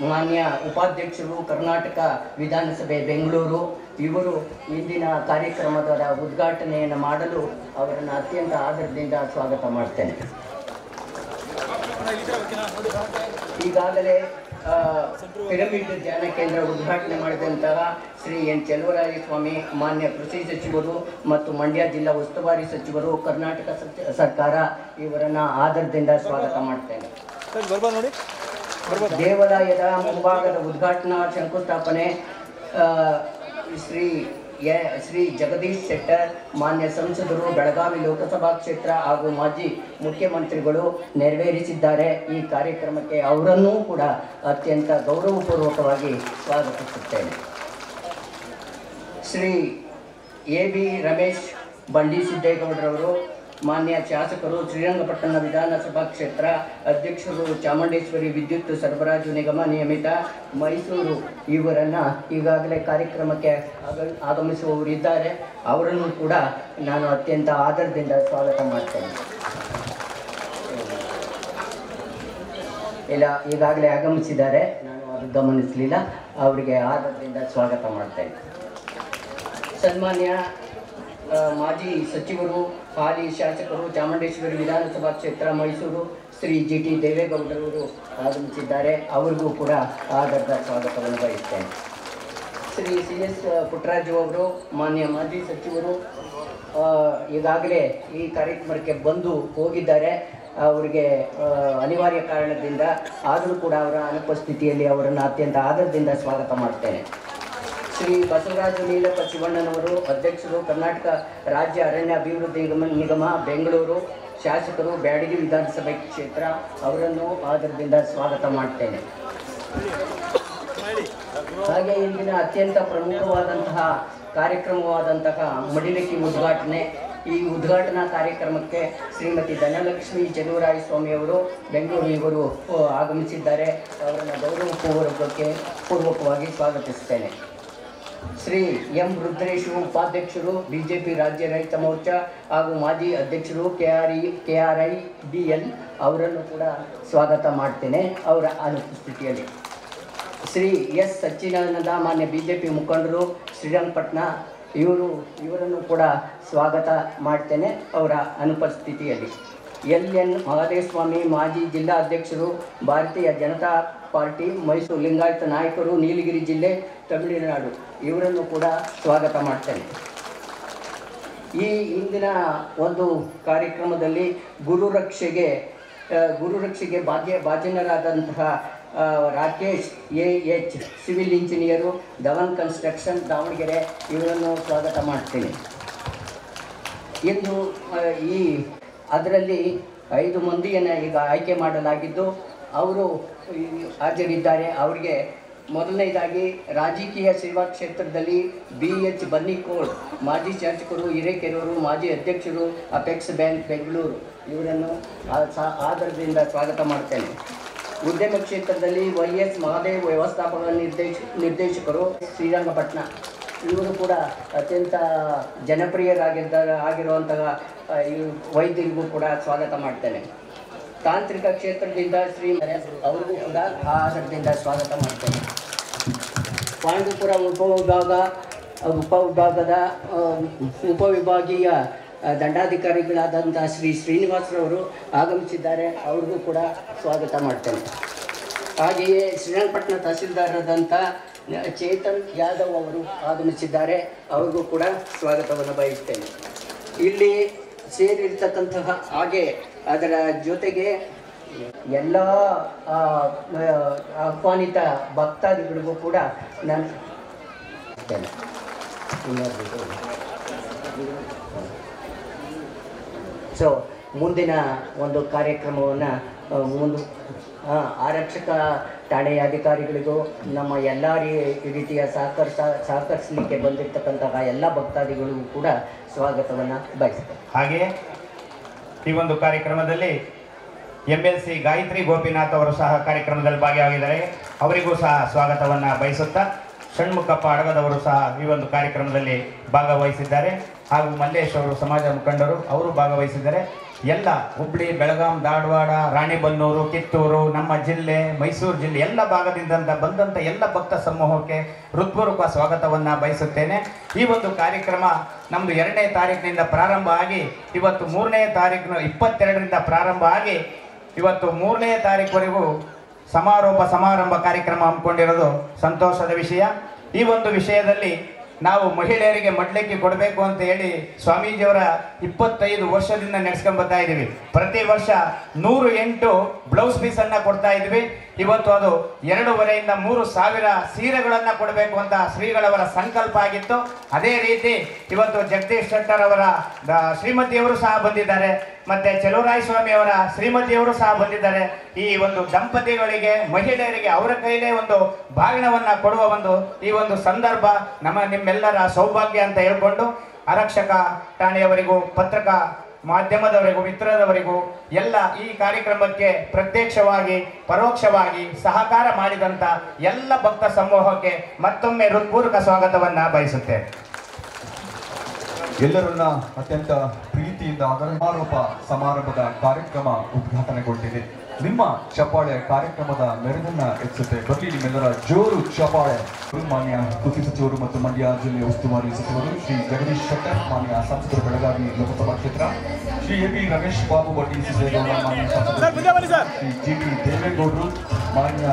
[SPEAKER 9] ಮಾನ್ಯ ಉಪಾಧ್ಯಕ್ಷರು, ಕರ್ನಾಟಕ ವಿಧಾನಸಭೆ ಬೆಂಗಳೂರು. ಇವರು ಇಂದಿನ ಕಾರ್ಯಕ್ರಮದ ಉದ್ಘಾಟನೆಯನ್ನು ಮಾಡಲು ಅವರನ್ನು ಅತ್ಯಂತ ಆದರದಿಂದ ಸ್ವಾಗತ ಮಾಡ್ತೇನೆ. ಈಗಾಗಲೇ ಪಿರಮಿಡ್ ಧ್ಯಾನ ಕೇಂದ್ರ ಉದ್ಘಾಟನೆ ಮಾಡಿದಂತಹ ಶ್ರೀ ಎನ್ ಚೆಲುವರಾಯಸ್ವಾಮಿ ಮಾನ್ಯ ಕೃಷಿ ಸಚಿವರು ಮತ್ತು ಮಂಡ್ಯ ಜಿಲ್ಲಾ ಉಸ್ತುವಾರಿ ಸಚಿವರು, ಕರ್ನಾಟಕ ಸರ್ಕಾರ ಇವರನ್ನು ಆದರದಿಂದ ಸ್ವಾಗತ ಮಾಡ್ತೇನೆ. ದೇವಾಲಯದ ಮುಂಭಾಗದ ಉದ್ಘಾಟನಾ ಶಂಕುಸ್ಥಾಪನೆ ಶ್ರೀ ಜಗದೀಶ್ ಶೆಟ್ಟರ್ ಮಾನ್ಯ ಸಂಸದರು, ಬೆಳಗಾವಿ ಲೋಕಸಭಾ ಕ್ಷೇತ್ರ ಹಾಗೂ ಮಾಜಿ ಮುಖ್ಯಮಂತ್ರಿಗಳು ನೆರವೇರಿಸಿದ್ದಾರೆ. ಈ ಕಾರ್ಯಕ್ರಮಕ್ಕೆ ಅವರನ್ನೂ ಕೂಡ ಅತ್ಯಂತ ಗೌರವಪೂರ್ವಕವಾಗಿ ಸ್ವಾಗತಿಸುತ್ತೇನೆ. ಶ್ರೀ AB ರಮೇಶ್ ಬಂಡಿ ಸಿದ್ದೇಗೌಡರವರು ಮಾನ್ಯ ಶಾಸಕರು, ಶ್ರೀರಂಗಪಟ್ಟಣ ವಿಧಾನಸಭಾ ಕ್ಷೇತ್ರ ಅಧ್ಯಕ್ಷರು, ಚಾಮುಂಡೇಶ್ವರಿ ವಿದ್ಯುತ್ ಸರಬರಾಜು ನಿಗಮ ನಿಯಮಿತ ಮೈಸೂರು, ಇವರನ್ನು ಈಗಾಗಲೇ ಕಾರ್ಯಕ್ರಮಕ್ಕೆ ಆಗಮಿಸುವವರಿದ್ದಾರೆ. ಅವರನ್ನು ಕೂಡ ನಾನು ಅತ್ಯಂತ ಆದರದಿಂದ ಸ್ವಾಗತ ಮಾಡ್ತೇನೆ. ಈಗಾಗಲೇ ಆಗಮಿಸಿದ್ದಾರೆ, ನಾನು ಗಮನಿಸಲಿಲ್ಲ. ಅವರಿಗೆ ಆದರದಿಂದ ಸ್ವಾಗತ ಮಾಡ್ತೇನೆ. ಸನ್ಮಾನ್ಯ ಮಾಜಿ ಸಚಿವರು, ಹಾಲಿ ಶಾಸಕರು, ಚಾಮುಂಡೇಶ್ವರಿ ವಿಧಾನಸಭಾ ಕ್ಷೇತ್ರ ಮೈಸೂರು, ಶ್ರೀ GT ದೇವೇಗೌಡರವರು ಆಗಮಿಸಿದ್ದಾರೆ. ಅವರಿಗೂ ಕೂಡ ಆದರದ ಸ್ವಾಗತವನ್ನು ಬಯಸ್ತೇನೆ. ಶ್ರೀ CS ಪುಟ್ಟರಾಜು ಅವರು, ಮಾನ್ಯ ಮಾಜಿ ಸಚಿವರು, ಈಗಾಗಲೇ ಈ ಕಾರ್ಯಕ್ರಮಕ್ಕೆ ಬಂದು ಹೋಗಿದ್ದಾರೆ. ಅವರಿಗೆ ಅನಿವಾರ್ಯ ಕಾರಣದಿಂದ ಆದರೂ ಕೂಡ ಅವರ ಅನುಪಸ್ಥಿತಿಯಲ್ಲಿ ಅವರನ್ನು ಅತ್ಯಂತ ಆದರದಿಂದ ಸ್ವಾಗತ ಮಾಡ್ತೇನೆ. ಶ್ರೀ ಬಸವರಾಜ ನೀಲಪ್ಪ ಶಿವಣ್ಣನವರು, ಅಧ್ಯಕ್ಷರು, ಕರ್ನಾಟಕ ರಾಜ್ಯ ಅರಣ್ಯ ಅಭಿವೃದ್ಧಿ ನಿಗಮ ಬೆಂಗಳೂರು, ಶಾಸಕರು, ಬ್ಯಾಡಗಿ ವಿಧಾನಸಭೆ ಕ್ಷೇತ್ರ, ಅವರನ್ನು ಆದರದಿಂದ ಸ್ವಾಗತ ಮಾಡ್ತೇನೆ. ಹಾಗೆ ಇಂದಿನ ಅತ್ಯಂತ ಪ್ರಮುಖವಾದಂತಹ ಕಾರ್ಯಕ್ರಮವಾದಂತಹ ಮಡಿಲಕ್ಕಿ ಉದ್ಘಾಟನೆ. ಈ ಉದ್ಘಾಟನಾ ಕಾರ್ಯಕ್ರಮಕ್ಕೆ ಶ್ರೀಮತಿ ಧನಲಕ್ಷ್ಮಿ ಚೆಲುವರಾಯ ಸ್ವಾಮಿಯವರು ಬೆಂಗಳೂರು ಇವರು ಆಗಮಿಸಿದ್ದಾರೆ. ಅವರನ್ನು ಗೌರವಪೂರ್ವಕವಾಗಿ ಸ್ವಾಗತಿಸುತ್ತೇನೆ. ಶ್ರೀ M ರುದ್ರೇಶ್ ಉಪಾಧ್ಯಕ್ಷರು, BJP ರಾಜ್ಯ ರೈತ ಮೋರ್ಚಾ ಹಾಗೂ ಮಾಜಿ ಅಧ್ಯಕ್ಷರು, KRIBL ಅವರನ್ನು ಕೂಡ ಸ್ವಾಗತ ಮಾಡ್ತೇನೆ ಅವರ ಅನುಪಸ್ಥಿತಿಯಲ್ಲಿ. ಶ್ರೀ S ಸಚ್ಚಿದಾನಂದ, ಮಾನ್ಯ BJP ಮುಖಂಡರು, ಶ್ರೀರಂಗಪಟ್ಟಣ, ಇವರನ್ನು ಕೂಡ ಸ್ವಾಗತ ಮಾಡ್ತೇನೆ ಅವರ ಅನುಪಸ್ಥಿತಿಯಲ್ಲಿ. LN ಮಹದೇವಸ್ವಾಮಿ, ಮಾಜಿ ಜಿಲ್ಲಾ ಅಧ್ಯಕ್ಷರು, ಭಾರತೀಯ ಜನತಾ ಪಾರ್ಟಿ, ಮೈಸೂರು ಲಿಂಗಾಯತ ನಾಯಕರು, ನೀಲಗಿರಿ ಜಿಲ್ಲೆ, ತಮಿಳುನಾಡು, ಇವರನ್ನು ಕೂಡ ಸ್ವಾಗತ ಮಾಡ್ತೇನೆ. ಈ ಇಂದಿನ ಒಂದು ಕಾರ್ಯಕ್ರಮದಲ್ಲಿ ಗುರುರಕ್ಷೆಗೆ ಭಾಜನರಾದಂತಹ Rakesh AH civil engineer, Dhawan construction Davangere, ಇವರನ್ನು ಸ್ವಾಗತ ಮಾಡ್ತೀನಿ. ಇಂದು ಅದರಲ್ಲಿ 5 ಮಂದಿಯನ್ನು ಈಗ ಆಯ್ಕೆ ಮಾಡಲಾಗಿದ್ದು ಅವರು ಹಾಜರಿದ್ದಾರೆ. ಅವರಿಗೆ ಮೊದಲನೇದಾಗಿ ರಾಜಕೀಯ ಸೇವಾ ಕ್ಷೇತ್ರದಲ್ಲಿ BH ಬನ್ನಿಕೋಡ್, ಮಾಜಿ ಶಾಸಕರು, ಹಿರೇಕೆರೂರು, ಮಾಜಿ ಅಧ್ಯಕ್ಷರು, ಅಪೆಕ್ಸ್ ಬ್ಯಾಂಕ್ ಬೆಂಗಳೂರು, ಇವರನ್ನು ಆದರದಿಂದ ಸ್ವಾಗತ ಮಾಡ್ತೇನೆ. ಉದ್ಯಮ ಕ್ಷೇತ್ರದಲ್ಲಿ YS ಮಹಾದೇವ್, ವ್ಯವಸ್ಥಾಪಕ ನಿರ್ದೇಶಕರು, ಶ್ರೀರಂಗಪಟ್ಟಣ, ಇವರು ಕೂಡ ಅತ್ಯಂತ ಆಗಿರುವಂತಹ ವೈದ್ಯರಿಗೂ ಕೂಡ ಸ್ವಾಗತ ಮಾಡ್ತೇನೆ. ತಾಂತ್ರಿಕ ಕ್ಷೇತ್ರದಿಂದ ಶ್ರೀ ಅವರಿಗೂ ಕೂಡ ಆದರದಿಂದ ಸ್ವಾಗತ ಮಾಡ್ತೇನೆ. ಪಾಂಡುಪುರ ಉಪವಿಭಾಗೀಯ ದಂಡಾಧಿಕಾರಿಗಳಾದಂಥ ಶ್ರೀ ಶ್ರೀನಿವಾಸರವರು ಆಗಮಿಸಿದ್ದಾರೆ. ಅವ್ರಿಗೂ ಕೂಡ ಸ್ವಾಗತ ಮಾಡ್ತೇನೆ. ಹಾಗೆಯೇ ಶ್ರೀರಂಗಪಟ್ಟಣ ತಹಸೀಲ್ದಾರರಾದಂಥ ಚೇತನ್ ಯಾದವ್ ಅವರು ಆಗಮಿಸಿದ್ದಾರೆ. ಅವ್ರಿಗೂ ಕೂಡ ಸ್ವಾಗತವನ್ನು ಬಯಸ್ತೇನೆ. ಇಲ್ಲಿ ಸೇರಿರ್ತಕ್ಕಂತಹ ಹಾಗೆ ಅದರ ಜೊತೆಗೆ ಎಲ್ಲ ಆಹ್ವಾನಿತ ಭಕ್ತಾದಿಗಳಿಗೂ ಕೂಡ ನಾನು ಸೊ ಮುಂದಿನ ಒಂದು ಕಾರ್ಯಕ್ರಮವನ್ನು ಆರಕ್ಷಕ ಠಾಣೆಯ ಅಧಿಕಾರಿಗಳಿಗೂ ನಮ್ಮ ಎಲ್ಲ ರೀತಿಯ ಸಹಕರಿಸಲಿಕ್ಕೆ ಬಂದಿರತಕ್ಕಂತಹ ಎಲ್ಲ ಭಕ್ತಾದಿಗಳಿಗೂ ಕೂಡ ಸ್ವಾಗತವನ್ನು ಬಯಸ್ತೇನೆ.
[SPEAKER 10] ಹಾಗೆಯೇ ಈ ಒಂದು ಕಾರ್ಯಕ್ರಮದಲ್ಲಿ MLC ಗಾಯತ್ರಿ ಗೋಪಿನಾಥ್ ಅವರು ಸಹ ಕಾರ್ಯಕ್ರಮದಲ್ಲಿ ಭಾಗಿಯಾಗಿದ್ದಾರೆ. ಅವರಿಗೂ ಸಹ ಸ್ವಾಗತವನ್ನು ಬಯಸುತ್ತಾ ಷಣ್ಮುಖಪ್ಪ ಅಡಗದವರು ಸಹ ಈ ಒಂದು ಕಾರ್ಯಕ್ರಮದಲ್ಲಿ ಭಾಗವಹಿಸಿದ್ದಾರೆ. ಹಾಗೂ ಮಲ್ಲೇಶ್ ಅವರು ಸಮಾಜ ಮುಖಂಡರು, ಅವರು ಭಾಗವಹಿಸಿದ್ದಾರೆ. ಎಲ್ಲ ಹುಬ್ಳಿ, ಬೆಳಗಾಂ, ಧಾರವಾಡ, ರಾಣಿಬೆನ್ನೂರು, ಕಿತ್ತೂರು, ನಮ್ಮ ಜಿಲ್ಲೆ, ಮೈಸೂರು ಜಿಲ್ಲೆ ಎಲ್ಲ ಭಾಗದಿಂದ ಬಂದಂಥ ಎಲ್ಲ ಭಕ್ತ ಸಮೂಹಕ್ಕೆ ಹೃತ್ಪೂರ್ವಕ ಸ್ವಾಗತವನ್ನು ಬಯಸುತ್ತೇನೆ. ಈ ಒಂದು ಕಾರ್ಯಕ್ರಮ ನಮ್ಮದು 2ನೇ ತಾರೀಕಿನಿಂದ ಪ್ರಾರಂಭ ಆಗಿ ಇವತ್ತು 3ನೇ ತಾರೀಕಿನ 22ರಿಂದ ಪ್ರಾರಂಭ ಆಗಿ ಇವತ್ತು 3ನೇ ತಾರೀಕುವರೆಗೂ ಸಮಾರಂಭ ಕಾರ್ಯಕ್ರಮ ಹಮ್ಮಿಕೊಂಡಿರೋದು ಸಂತೋಷದ ವಿಷಯ. ಈ ಒಂದು ವಿಷಯದಲ್ಲಿ ನಾವು ಮಹಿಳೆಯರಿಗೆ ಮಡ್ಲಿಕ್ಕೆ ಕೊಡಬೇಕು ಅಂತ ಹೇಳಿ ಸ್ವಾಮೀಜಿಯವರ 25 ವರ್ಷದಿಂದ ನಡೆಸ್ಕೊಂಡು ಬರ್ತಾ ಇದ್ದೀವಿ. ಪ್ರತಿ ವರ್ಷ 108 ಬ್ಲೌಸ್ ಪೀಸನ್ನು ಕೊಡ್ತಾ ಇದ್ವಿ. ಇವತ್ತು ಅದು 2,500ರಿಂದ 3,000 ಸೀರೆಗಳನ್ನು ಕೊಡಬೇಕು ಅಂತ ಶ್ರೀಗಳವರ ಸಂಕಲ್ಪ ಆಗಿತ್ತು. ಅದೇ ರೀತಿ ಇವತ್ತು ಜಗದೀಶ್ ಶೆಟ್ಟರ್ ಅವರ ಶ್ರೀಮತಿಯವರು ಸಹ ಬಂದಿದ್ದಾರೆ, ಮತ್ತೆ ಚೆಲುವರಾಯ ಸ್ವಾಮಿ ಅವರ ಶ್ರೀಮತಿಯವರು ಸಹ ಬಂದಿದ್ದಾರೆ. ಈ ಒಂದು ದಂಪತಿಗಳಿಗೆ, ಮಹಿಳೆಯರಿಗೆ ಅವರ ಕೈಲೇ ಒಂದು ಬಾಗಿಣವನ್ನು ಕೊಡುವ ಈ ಒಂದು ಸಂದರ್ಭ ನಿಮ್ಮೆಲ್ಲರ ಸೌಭಾಗ್ಯ ಅಂತ ಹೇಳ್ಕೊಂಡು ಆರಕ್ಷಕ ಠಾಣೆಯವರಿಗೂ, ಪತ್ರಿಕಾ ಮಾಧ್ಯಮದವರಿಗೂ, ಮಿತ್ರದವರಿಗೂ ಎಲ್ಲ ಈ ಕಾರ್ಯಕ್ರಮಕ್ಕೆ ಪ್ರತ್ಯಕ್ಷವಾಗಿ ಪರೋಕ್ಷವಾಗಿ ಸಹಕಾರ ಮಾಡಿದಂಥ ಎಲ್ಲ ಭಕ್ತ ಸಮೂಹಕ್ಕೆ ಮತ್ತೊಮ್ಮೆ ಹೃತ್ಪೂರ್ವಕ ಸ್ವಾಗತವನ್ನು ಬಯಸುತ್ತೇನೆ.
[SPEAKER 8] ಎಲ್ಲರನ್ನ ಅತ್ಯಂತ ಪ್ರೀತಿಯಿಂದ ಸಮಾರಂಭದ ಕಾರ್ಯಕ್ರಮ ಉದ್ಘಾಟನೆಗೊಂಡಿದೆ. ನಿಮ್ಮ ಚಪ್ಪಾಳೆ ಕಾರ್ಯಕ್ರಮದ ಮೆರುಗನ್ನ ಹೆಚ್ಚುತ್ತೆ. ಬರಲಿ ನಿಮ್ಮೆಲ್ಲರ ಜೋರು ಚಪ್ಪಾಳೆ. ಮಾನ್ಯ ಕೃಷಿ ಸಚಿವರು ಮತ್ತು ಮಂಡ್ಯ ಜಿಲ್ಲೆಯ ಉಸ್ತುವಾರಿ ಸಚಿವರು ಶ್ರೀ ಜಗದೀಶ್ ಶೆಟ್ಟರ್, ಮಾನ್ಯ ಸಂಸದರು ಬೆಳಗಾವಿ ಲೋಕಸಭಾ ಕ್ಷೇತ್ರ, ಶ್ರೀ ಎ ಬಿ ರಮೇಶ್ ಬಾಬು ವಡ್ಡಿ ಸಿದ್ದೇಗೌಡ, ಮಾನ್ಯ ಶ್ರೀ ಜಿ ಟಿ ದೇವೇಗೌಡರು, ಮಾನ್ಯ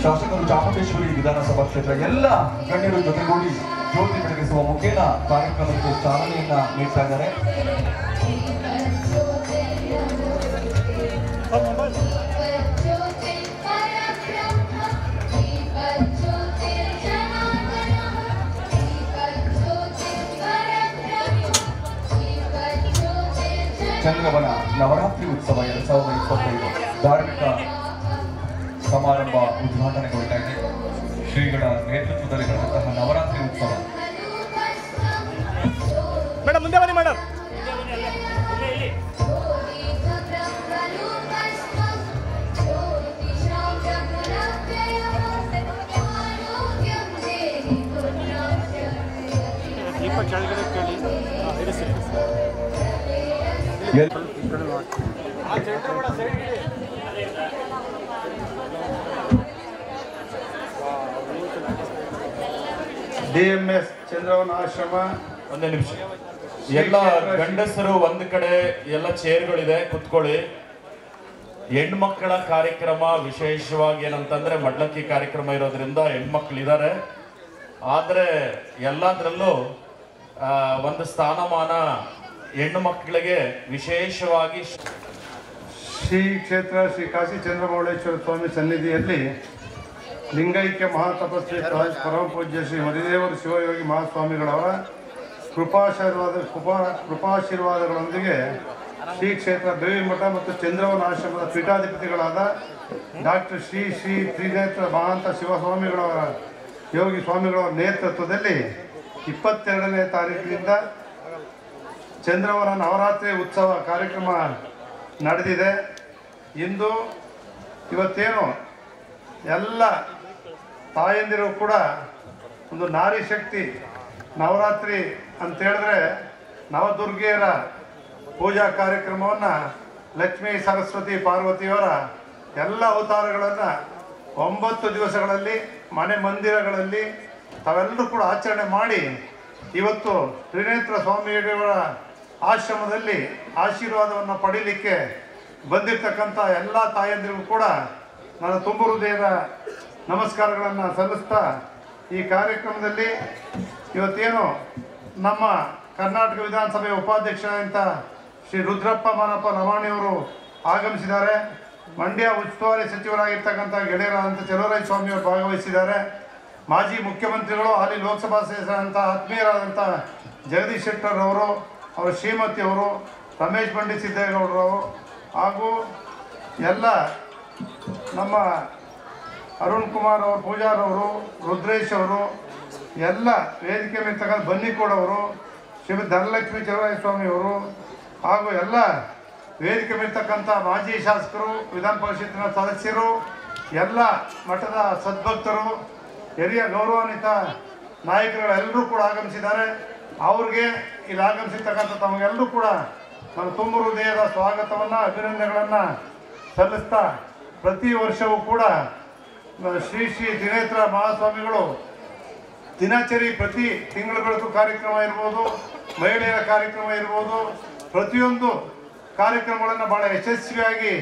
[SPEAKER 8] ಶಾಸಕರು ಚಾಮುಂಡೇಶ್ವರಿ ವಿಧಾನಸಭಾ ಕ್ಷೇತ್ರ, ಎಲ್ಲ ಗಣ್ಯರು ಜೊತೆಗೂಡಿ ಜ್ಯೋತಿ ಬೆಳಗಿಸುವ ಮುಖೇನ ಕಾರ್ಯಕ್ರಮಕ್ಕೆ ಚಾಲನೆಯನ್ನ ನೀಡ್ತಾ ಇದ್ದಾರೆ. ಚಂದ್ರವನ ನವರಾತ್ರಿ ಉತ್ಸವ 2025 ಧಾರ್ಮಿಕ ಸಮಾರಂಭ ಉದ್ಘಾಟನೆಗೊಳ್ತಾ ಇದೆ. ಶ್ರೀಗಳ ನೇತೃತ್ವದಲ್ಲಿ ನಡೆದಂತಹ ನವರಾತ್ರಿ ಉತ್ಸವ.
[SPEAKER 11] ಮೇಡಮ್ ಮುಂದೆ ಬನ್ನಿ ಮೇಡಮ್.
[SPEAKER 3] ದೀಪ ಕೆಳಗಡೆ ಕೇಳಿ
[SPEAKER 11] DMS ಚಂದ್ರವನ ಆಶ್ರಮ.
[SPEAKER 5] ಒಂದೇ ನಿಮಿಷ, ಎಲ್ಲ ಗಂಡಸರು ಒಂದು ಕಡೆ, ಎಲ್ಲ ಚೇರ್ಗಳಿದೆ, ಕುತ್ಕೊಳ್ಳಿ. ಹೆಣ್ಮಕ್ಕಳ ಕಾರ್ಯಕ್ರಮ ವಿಶೇಷವಾಗಿ ಏನಂತಂದ್ರೆ ಮಡ್ಲಕ್ಕಿ ಕಾರ್ಯಕ್ರಮ ಇರೋದ್ರಿಂದ ಹೆಣ್ಮಕ್ಳಿದ್ದಾರೆ. ಆದರೆ ಎಲ್ಲದರಲ್ಲೂ ಒಂದು ಸ್ಥಾನಮಾನ ಹೆಣ್ಣು ಮಕ್ಕಳಿಗೆ ವಿಶೇಷವಾಗಿ
[SPEAKER 11] ಶ್ರೀ ಕ್ಷೇತ್ರ ಶ್ರೀ ಕಾಶಿ ಚಂದ್ರಮೌಳೇಶ್ವರ ಸ್ವಾಮಿ ಸನ್ನಿಧಿಯಲ್ಲಿ ಲಿಂಗೈಕ್ಯ ಮಹಾತಪಸ್ವಿ ಪರಮ ಪೂಜ್ಯ ಶ್ರೀ ಮರಿದೇವರು ಶಿವಯೋಗಿ ಮಹಾಸ್ವಾಮಿಗಳವರ ಕೃಪಾಶೀರ್ವಾದಗಳೊಂದಿಗೆ ಶ್ರೀ ಕ್ಷೇತ್ರ ದೇವಿಮಠ ಮತ್ತು ಚಂದ್ರವನ ಆಶ್ರಮದ ಪೀಠಾಧಿಪತಿಗಳಾದ ಡಾಕ್ಟರ್ ಶ್ರೀ ಶ್ರೀ ತ್ರಿನೇತ್ರ ಮಹಾಂತ ಶಿವಸ್ವಾಮಿಗಳವರ ಯೋಗಿ ಸ್ವಾಮಿಗಳವರ ನೇತೃತ್ವದಲ್ಲಿ 22ನೇ ತಾರೀಕಿನಿಂದ ಚಂದ್ರವನ ನವರಾತ್ರಿ ಉತ್ಸವ ಕಾರ್ಯಕ್ರಮ ನಡೆದಿದೆ. ಇವತ್ತೇನು ಎಲ್ಲ ತಾಯಂದಿರು ಕೂಡ ಒಂದು ನಾರಿ ಶಕ್ತಿ ನವರಾತ್ರಿ ಅಂತೇಳಿದ್ರೆ ನವದುರ್ಗೆಯರ ಪೂಜಾ ಕಾರ್ಯಕ್ರಮವನ್ನು ಲಕ್ಷ್ಮೀ ಸರಸ್ವತಿ ಪಾರ್ವತಿಯವರ ಎಲ್ಲ ಅವತಾರಗಳನ್ನು 9 ದಿವಸಗಳಲ್ಲಿ ಮನೆ ಮಂದಿರಗಳಲ್ಲಿ ತಾವೆಲ್ಲರೂ ಕೂಡ ಆಚರಣೆ ಮಾಡಿ ಇವತ್ತು ತ್ರಿನೇತ್ರ ಸ್ವಾಮಿಯವರ ಆಶ್ರಮದಲ್ಲಿ ಆಶೀರ್ವಾದವನ್ನು ಪಡೀಲಿಕ್ಕೆ ಬಂದಿರತಕ್ಕಂಥ ಎಲ್ಲ ತಾಯಂದಿರಿಗೂ ಕೂಡ ನಾನು ತುಂಬ ಹೃದಯದ ನಮಸ್ಕಾರಗಳನ್ನು ಸಲ್ಲಿಸ್ತಾ ಈ ಕಾರ್ಯಕ್ರಮದಲ್ಲಿ ಇವತ್ತೇನು ನಮ್ಮ ಕರ್ನಾಟಕ ವಿಧಾನಸಭೆಯ ಉಪಾಧ್ಯಕ್ಷರಾದಂಥ ಶ್ರೀ ರುದ್ರಪ್ಪ ಮಾನಪ್ಪ ಲಮಾಣಿಯವರು ಆಗಮಿಸಿದ್ದಾರೆ. ಮಂಡ್ಯ ಉಸ್ತುವಾರಿ ಸಚಿವರಾಗಿರ್ತಕ್ಕಂಥ ಗೆಳೆಯರಾದಂಥ ಚಲುವರಾಯ ಸ್ವಾಮಿಯವರು ಭಾಗವಹಿಸಿದ್ದಾರೆ. ಮಾಜಿ ಮುಖ್ಯಮಂತ್ರಿಗಳು ಹಾಲಿ ಲೋಕಸಭಾ ಸದಸ್ಯರಾದಂಥ ಆತ್ಮೀಯರಾದಂಥ ಜಗದೀಶ್ ಶೆಟ್ಟರ್ ಅವರು, ಅವರ ಶ್ರೀಮತಿಯವರು, ರಮೇಶ್ ಬಂಡಿ ಸಿದ್ದೇಗೌಡರವರು ಹಾಗೂ ಎಲ್ಲ ನಮ್ಮ ಅರುಣ್ ಕುಮಾರ್ ಅವರು, ಪೂಜಾರವರು, ರುದ್ರೇಶ್ ಅವರು, ಎಲ್ಲ ವೇದಿಕೆ ಮೇಲಿರ್ತಕ್ಕಂಥ ಬನ್ನಿಕೋಡವರು, ಶ್ರೀಮತಿ ಧನಲಕ್ಷ್ಮೀ ಚಲುವರಾಯ ಸ್ವಾಮಿಯವರು ಹಾಗೂ ಎಲ್ಲ ವೇದಿಕೆ ಮೇಲಿರ್ತಕ್ಕಂಥ ಮಾಜಿ ಶಾಸಕರು, ವಿಧಾನ ಪರಿಷತ್ತಿನ ಸದಸ್ಯರು, ಎಲ್ಲ ಮಠದ ಸದ್ಭಕ್ತರು, ಹಿರಿಯ ಗೌರವಾನ್ವಿತ ನಾಯಕರುಗಳೆಲ್ಲರೂ ಕೂಡ ಆಗಮಿಸಿದ್ದಾರೆ. ಅವ್ರಿಗೆ ಇಲ್ಲಿ ಆಗಮಿಸಿರ್ತಕ್ಕಂಥ ತಮಗೆಲ್ಲರೂ ಕೂಡ ನಾನು ತುಂಬ ಹೃದಯದ ಸ್ವಾಗತವನ್ನು ಅಭಿನಂದನೆಗಳನ್ನು ಸಲ್ಲಿಸ್ತಾ ಪ್ರತಿ ವರ್ಷವೂ ಕೂಡ ಶ್ರೀ ಶ್ರೀ ತ್ರಿನೇತ್ರ ಮಹಾಸ್ವಾಮಿಗಳು ದಿನಚರಿ ಪ್ರತಿ ತಿಂಗಳ ಬೆಳಕು ಕಾರ್ಯಕ್ರಮ ಇರ್ಬೋದು, ಮಹಿಳೆಯರ ಕಾರ್ಯಕ್ರಮ ಇರ್ಬೋದು, ಪ್ರತಿಯೊಂದು ಕಾರ್ಯಕ್ರಮಗಳನ್ನು ಭಾಳ ಯಶಸ್ವಿಯಾಗಿ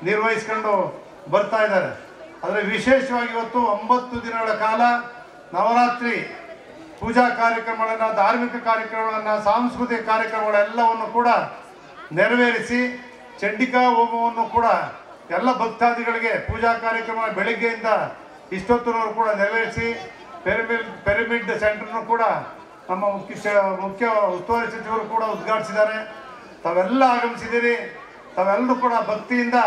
[SPEAKER 11] ನಿರ್ವಹಿಸ್ಕೊಂಡು ಬರ್ತಾ ಇದ್ದಾರೆ. ಆದರೆ ವಿಶೇಷವಾಗಿ ಇವತ್ತು 9 ದಿನಗಳ ಕಾಲ ನವರಾತ್ರಿ ಪೂಜಾ ಕಾರ್ಯಕ್ರಮಗಳನ್ನು, ಧಾರ್ಮಿಕ ಕಾರ್ಯಕ್ರಮಗಳನ್ನು, ಸಾಂಸ್ಕೃತಿಕ ಕಾರ್ಯಕ್ರಮಗಳೆಲ್ಲವನ್ನು ಕೂಡ ನೆರವೇರಿಸಿ ಚಂಡಿಕಾ ಹೋಮವನ್ನು ಕೂಡ ಎಲ್ಲ ಭಕ್ತಾದಿಗಳಿಗೆ ಪೂಜಾ ಕಾರ್ಯಕ್ರಮ ಬೆಳಗ್ಗೆಯಿಂದ ಇಷ್ಟೊತ್ತಿನವರು ಕೂಡ ನೆರವೇರಿಸಿ ಪಿರಮಿಡ್ ಸೆಂಟರ್ನು ಕೂಡ ನಮ್ಮ ಮುಖ್ಯ ಉಸ್ತುವಾರಿ ಸಚಿವರು ಕೂಡ ಉದ್ಘಾಟಿಸಿದ್ದಾರೆ. ತಾವೆಲ್ಲ ಆಗಮಿಸಿದ್ದೀರಿ. ತಾವೆಲ್ಲರೂ ಕೂಡ ಭಕ್ತಿಯಿಂದ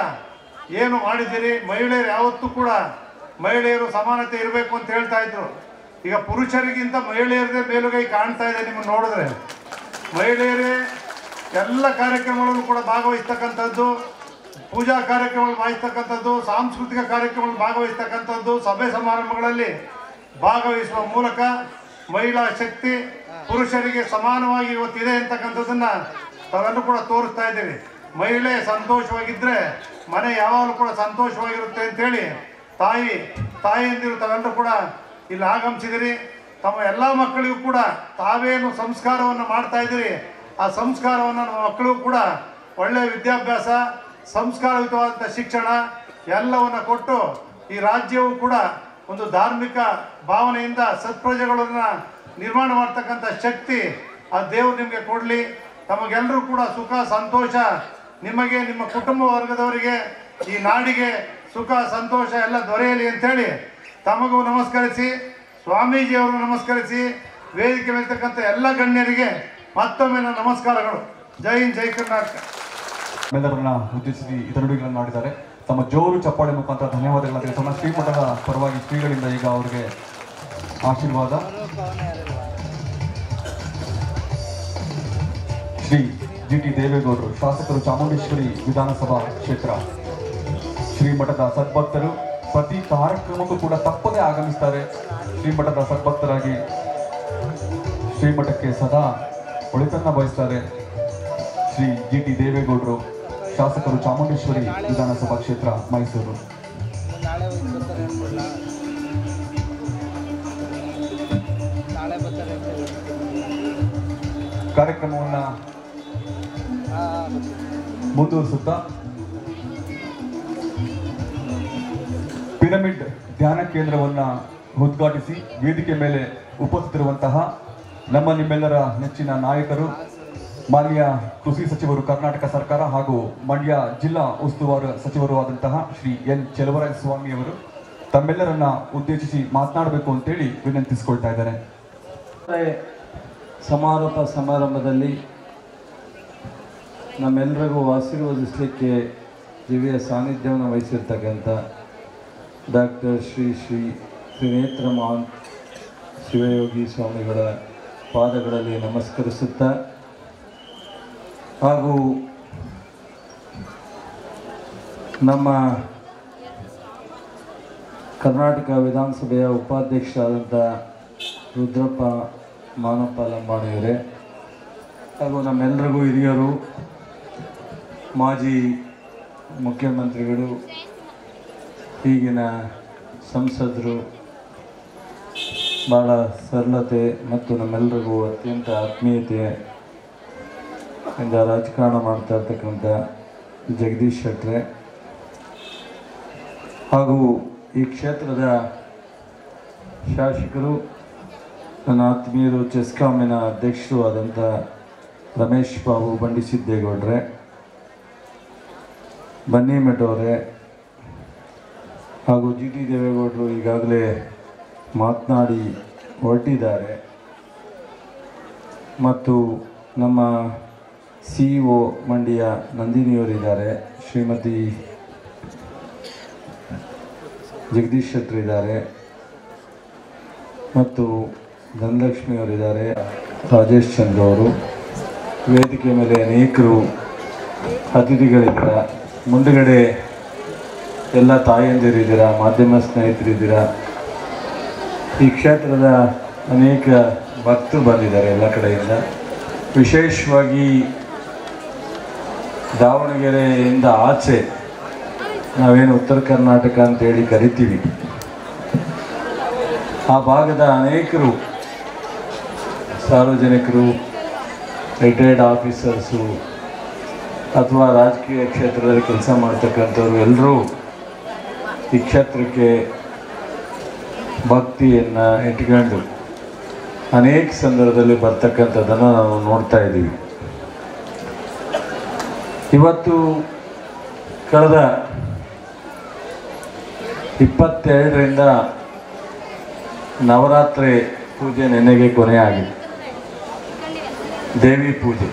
[SPEAKER 11] ಏನು ಮಾಡಿದ್ದೀರಿ. ಮಹಿಳೆಯರು ಯಾವತ್ತೂ ಕೂಡ ಮಹಿಳೆಯರು ಸಮಾನತೆ ಇರಬೇಕು ಅಂತ ಹೇಳ್ತಾ ಇದ್ರು. ಈಗ ಪುರುಷರಿಗಿಂತ ಮಹಿಳೆಯರದೇ ಮೇಲುಗೈ ಕಾಣ್ತಾ ಇದೆ. ನಿಮ್ಮನ್ನು ನೋಡಿದ್ರೆ ಮಹಿಳೆಯರೇ ಎಲ್ಲ ಕಾರ್ಯಕ್ರಮಗಳಲ್ಲೂ ಕೂಡ ಭಾಗವಹಿಸ್ತಕ್ಕಂಥದ್ದು, ಪೂಜಾ ಕಾರ್ಯಕ್ರಮಗಳು ಭಾಗವಹಿಸ್ತಕ್ಕಂಥದ್ದು, ಸಾಂಸ್ಕೃತಿಕ ಕಾರ್ಯಕ್ರಮಗಳು ಭಾಗವಹಿಸ್ತಕ್ಕಂಥದ್ದು, ಸಭೆ ಸಮಾರಂಭಗಳಲ್ಲಿ ಭಾಗವಹಿಸುವ ಮೂಲಕ ಮಹಿಳಾ ಶಕ್ತಿ ಪುರುಷರಿಗೆ ಸಮಾನವಾಗಿ ಇವತ್ತಿದೆ ಅಂತಕ್ಕಂಥದ್ದನ್ನು ತಾವೆಲ್ಲರೂ ಕೂಡ ತೋರಿಸ್ತಾ ಇದ್ದೀವಿ. ಮಹಿಳೆ ಸಂತೋಷವಾಗಿದ್ದರೆ ಮನೆ ಯಾವಾಗಲೂ ಕೂಡ ಸಂತೋಷವಾಗಿರುತ್ತೆ ಅಂತೇಳಿ ತಾಯಿಯಂದಿರು ತಾವೆಲ್ಲರೂ ಕೂಡ ಇಲ್ಲಿ ಆಗಮಿಸಿದಿರಿ. ತಮ್ಮ ಎಲ್ಲ ಮಕ್ಕಳಿಗೂ ಕೂಡ ತಾವೇನು ಸಂಸ್ಕಾರವನ್ನು ಮಾಡ್ತಾ ಇದ್ದೀರಿ ಆ ಸಂಸ್ಕಾರವನ್ನು ನಮ್ಮ ಮಕ್ಕಳಿಗೂ ಕೂಡ ಒಳ್ಳೆಯ ವಿದ್ಯಾಭ್ಯಾಸ, ಸಂಸ್ಕಾರಯುತವಾದಂಥ ಶಿಕ್ಷಣ ಎಲ್ಲವನ್ನು ಕೊಟ್ಟು ಈ ರಾಜ್ಯವು ಕೂಡ ಒಂದು ಧಾರ್ಮಿಕ ಭಾವನೆಯಿಂದ ಸತ್ಪ್ರಜೆಗಳನ್ನು ನಿರ್ಮಾಣ ಮಾಡ್ತಕ್ಕಂಥ ಶಕ್ತಿ ಆ ದೇವರು ನಿಮಗೆ ಕೊಡಲಿ. ತಮಗೆಲ್ಲರೂ ಕೂಡ ಸುಖ ಸಂತೋಷ, ನಿಮಗೆ ನಿಮ್ಮ ಕುಟುಂಬ ವರ್ಗದವರಿಗೆ ಈ ನಾಡಿಗೆ ಸುಖ ಸಂತೋಷ ಎಲ್ಲ ದೊರೆಯಲಿ ಅಂತೇಳಿ ತಮಗೂ ನಮಸ್ಕರಿಸಿ, ಸ್ವಾಮೀಜಿಯವರು ನಮಸ್ಕರಿಸಿ, ವೇದಿಕೆ ಮೇಲ್ತಕ್ಕಂಥ ಎಲ್ಲ ಗಣ್ಯರಿಗೆ ಮತ್ತೊಮ್ಮೆ ನನ್ನ ನಮಸ್ಕಾರಗಳು. ಜೈ ಹಿಂದ್, ಜೈ ಕರ್ನಾಟಕ.
[SPEAKER 8] ಎಲ್ಲರನ್ನ ಉದ್ದೇಶಿಸಿ ಇತರುಗಳನ್ನು ಮಾಡಿದ್ದಾರೆ. ತಮ್ಮ ಜೋರು ಚಪ್ಪಾಳೆ ಮುಖಾಂತರ ಧನ್ಯವಾದಗಳನ್ನು ತಿಳಿಸೋಣ. ಶ್ರೀಮಠದ ಪರವಾಗಿ ಶ್ರೀಗಳಿಂದ ಈಗ ಅವರಿಗೆ ಆಶೀರ್ವಾದ. ಶ್ರೀ GT ದೇವೇಗೌಡರು, ಶಾಸಕರು, ಚಾಮುಂಡೇಶ್ವರಿ ವಿಧಾನಸಭಾ ಕ್ಷೇತ್ರ. ಶ್ರೀಮಠದ ಸದ್ಭಕ್ತರು ಪ್ರತಿ ಕಾರ್ಯಕ್ರಮಕ್ಕೂ ಕೂಡ ತಪ್ಪದೇ ಆಗಮಿಸ್ತಾರೆ. ಶ್ರೀಮಠದ ಸದ್ಭಕ್ತರಾಗಿ ಶ್ರೀಮಠಕ್ಕೆ ಸದಾ ಒಳಿತನ್ನ ಬಯಸ್ತಾರೆ. ಶ್ರೀ GT ದೇವೇಗೌಡರು, ಶಾಸಕರು, ಚಾಮುಂಡೇಶ್ವರಿ ವಿಧಾನಸಭಾ ಕ್ಷೇತ್ರ, ಮೈಸೂರು. ಕಾರ್ಯಕ್ರಮವನ್ನು ಮುಂದುವರಿಸುತ್ತಾ ಪಿರಮಿಡ್ ಧ್ಯಾನ ಕೇಂದ್ರವನ್ನು ಉದ್ಘಾಟಿಸಿ ವೇದಿಕೆ ಮೇಲೆ ಉಪಸ್ಥಿತರಿರುವಂತಹ ನಮ್ಮ ನಿಮ್ಮೆಲ್ಲರ ನೆಚ್ಚಿನ ನಾಯಕರು, ಮಾನ್ಯ ಕೃಷಿ ಸಚಿವರು ಕರ್ನಾಟಕ ಸರ್ಕಾರ ಹಾಗೂ ಮಂಡ್ಯ ಜಿಲ್ಲಾ ಉಸ್ತುವಾರಿ ಸಚಿವರು ಆದಂತಹ ಶ್ರೀ N. ಚೆಲುವರಾಯಸ್ವಾಮಿಯವರು ತಮ್ಮೆಲ್ಲರನ್ನ ಉದ್ದೇಶಿಸಿ ಮಾತನಾಡಬೇಕು ಅಂತೇಳಿ ವಿನಂತಿಸಿಕೊಳ್ತಾ ಇದ್ದಾರೆ.
[SPEAKER 12] ಸಮಾರೋಪ ಸಮಾರಂಭದಲ್ಲಿ ನಮ್ಮೆಲ್ಲರಿಗೂ ಆಶೀರ್ವದಿಸಲಿಕ್ಕೆ ದಿವ್ಯ ಸಾನ್ನಿಧ್ಯವನ್ನು ವಹಿಸಿರ್ತಕ್ಕಂಥ ಡಾಕ್ಟರ್ ಶ್ರೀ ತ್ರಿನೇತ್ರ ಮಹಾಂತ ಶಿವಯೋಗಿ ಸ್ವಾಮಿಗಳ ಪಾದಗಳಲ್ಲಿ ನಮಸ್ಕರಿಸುತ್ತಾ ಹಾಗೂ ನಮ್ಮ ಕರ್ನಾಟಕ ವಿಧಾನಸಭೆಯ ಉಪಾಧ್ಯಕ್ಷರಾದಂಥ ರುದ್ರಪ್ಪ ಮಾನಪ್ಪ ಲಂಬಾಣಿಯವರೇ ಹಾಗೂ ನಮ್ಮೆಲ್ಲರಿಗೂ ಹಿರಿಯರು, ಮಾಜಿ ಮುಖ್ಯಮಂತ್ರಿಗಳು, ಈಗಿನ ಸಂಸದರು, ಭಾಳ ಸರಳತೆ ಮತ್ತು ನಮ್ಮೆಲ್ಲರಿಗೂ ಅತ್ಯಂತ ಆತ್ಮೀಯತೆಯಿಂದ ರಾಜಕಾರಣ ಮಾಡ್ತಾ ಇರ್ತಕ್ಕಂಥ ಜಗದೀಶ್ ಶೆಟ್ಟರೆ ಹಾಗೂ ಈ ಕ್ಷೇತ್ರದ ಶಾಸಕರು, ನನ್ನ ಆತ್ಮೀಯರು, ಚೆಸ್ಕಾಮಿನ ಅಧ್ಯಕ್ಷರು ಆದಂಥ ರಮೇಶ್ ಬಾಬು ಬಂಡಿಸಿದ್ದೇಗೌಡ್ರೆ, ಬನ್ನಿಮಠವರೇ ಹಾಗೂ GT ದೇವೇಗೌಡರು ಈಗಾಗಲೇ ಮಾತನಾಡಿ ಹೊರಟಿದ್ದಾರೆ ಮತ್ತು ನಮ್ಮ CEO ಮಂಡ್ಯ ನಂದಿನಿಯವರಿದ್ದಾರೆ, ಶ್ರೀಮತಿ ಜಗದೀಶ್ ಶೆಟ್ಟರ್ ಇದ್ದಾರೆ ಮತ್ತು ಧನಲಕ್ಷ್ಮಿಯವರಿದ್ದಾರೆ, ರಾಜೇಶ್ ಚಂದ್ರ ಅವರು, ವೇದಿಕೆ ಮೇಲೆ ಅನೇಕರು ಅತಿಥಿಗಳಿದ್ದೀರ, ಮುಂದುಗಡೆ ಎಲ್ಲ ತಾಯಂದಿರಿದ್ದೀರ, ಮಾಧ್ಯಮ ಸ್ನೇಹಿತರಿದ್ದೀರ, ಈ ಕ್ಷೇತ್ರದ ಅನೇಕ ಭಕ್ತರು ಬಂದಿದ್ದಾರೆ ಎಲ್ಲ ಕಡೆಯಿಂದ. ವಿಶೇಷವಾಗಿ ದಾವಣಗೆರೆಯಿಂದ ಆಚೆ ನಾವೇನು ಉತ್ತರ ಕರ್ನಾಟಕ ಅಂತೇಳಿ ಕರಿತೀವಿ, ಆ ಭಾಗದ ಅನೇಕರು ಸಾರ್ವಜನಿಕರು, ರಿಟೈರ್ಡ್ ಆಫೀಸರ್ಸು ಅಥವಾ ರಾಜಕೀಯ ಕ್ಷೇತ್ರದಲ್ಲಿ ಕೆಲಸ ಮಾಡ್ತಕ್ಕಂಥವ್ರು ಎಲ್ಲರೂ ಈ ಕ್ಷೇತ್ರಕ್ಕೆ ಭಕ್ತಿಯನ್ನು ಇಟ್ಕೊಂಡು ಅನೇಕ ಸಂದರ್ಭದಲ್ಲಿ ಬರ್ತಕ್ಕಂಥದ್ದನ್ನು ನಾವು ನೋಡ್ತಾ ಇದ್ದೀವಿ. ಇವತ್ತು ಕಳೆದ 22ರಿಂದ ನವರಾತ್ರಿ ಪೂಜೆ ನೆನ್ನೆಗೆ ಕೊನೆಯಾಗಿದೆ. ದೇವಿ ಪೂಜೆ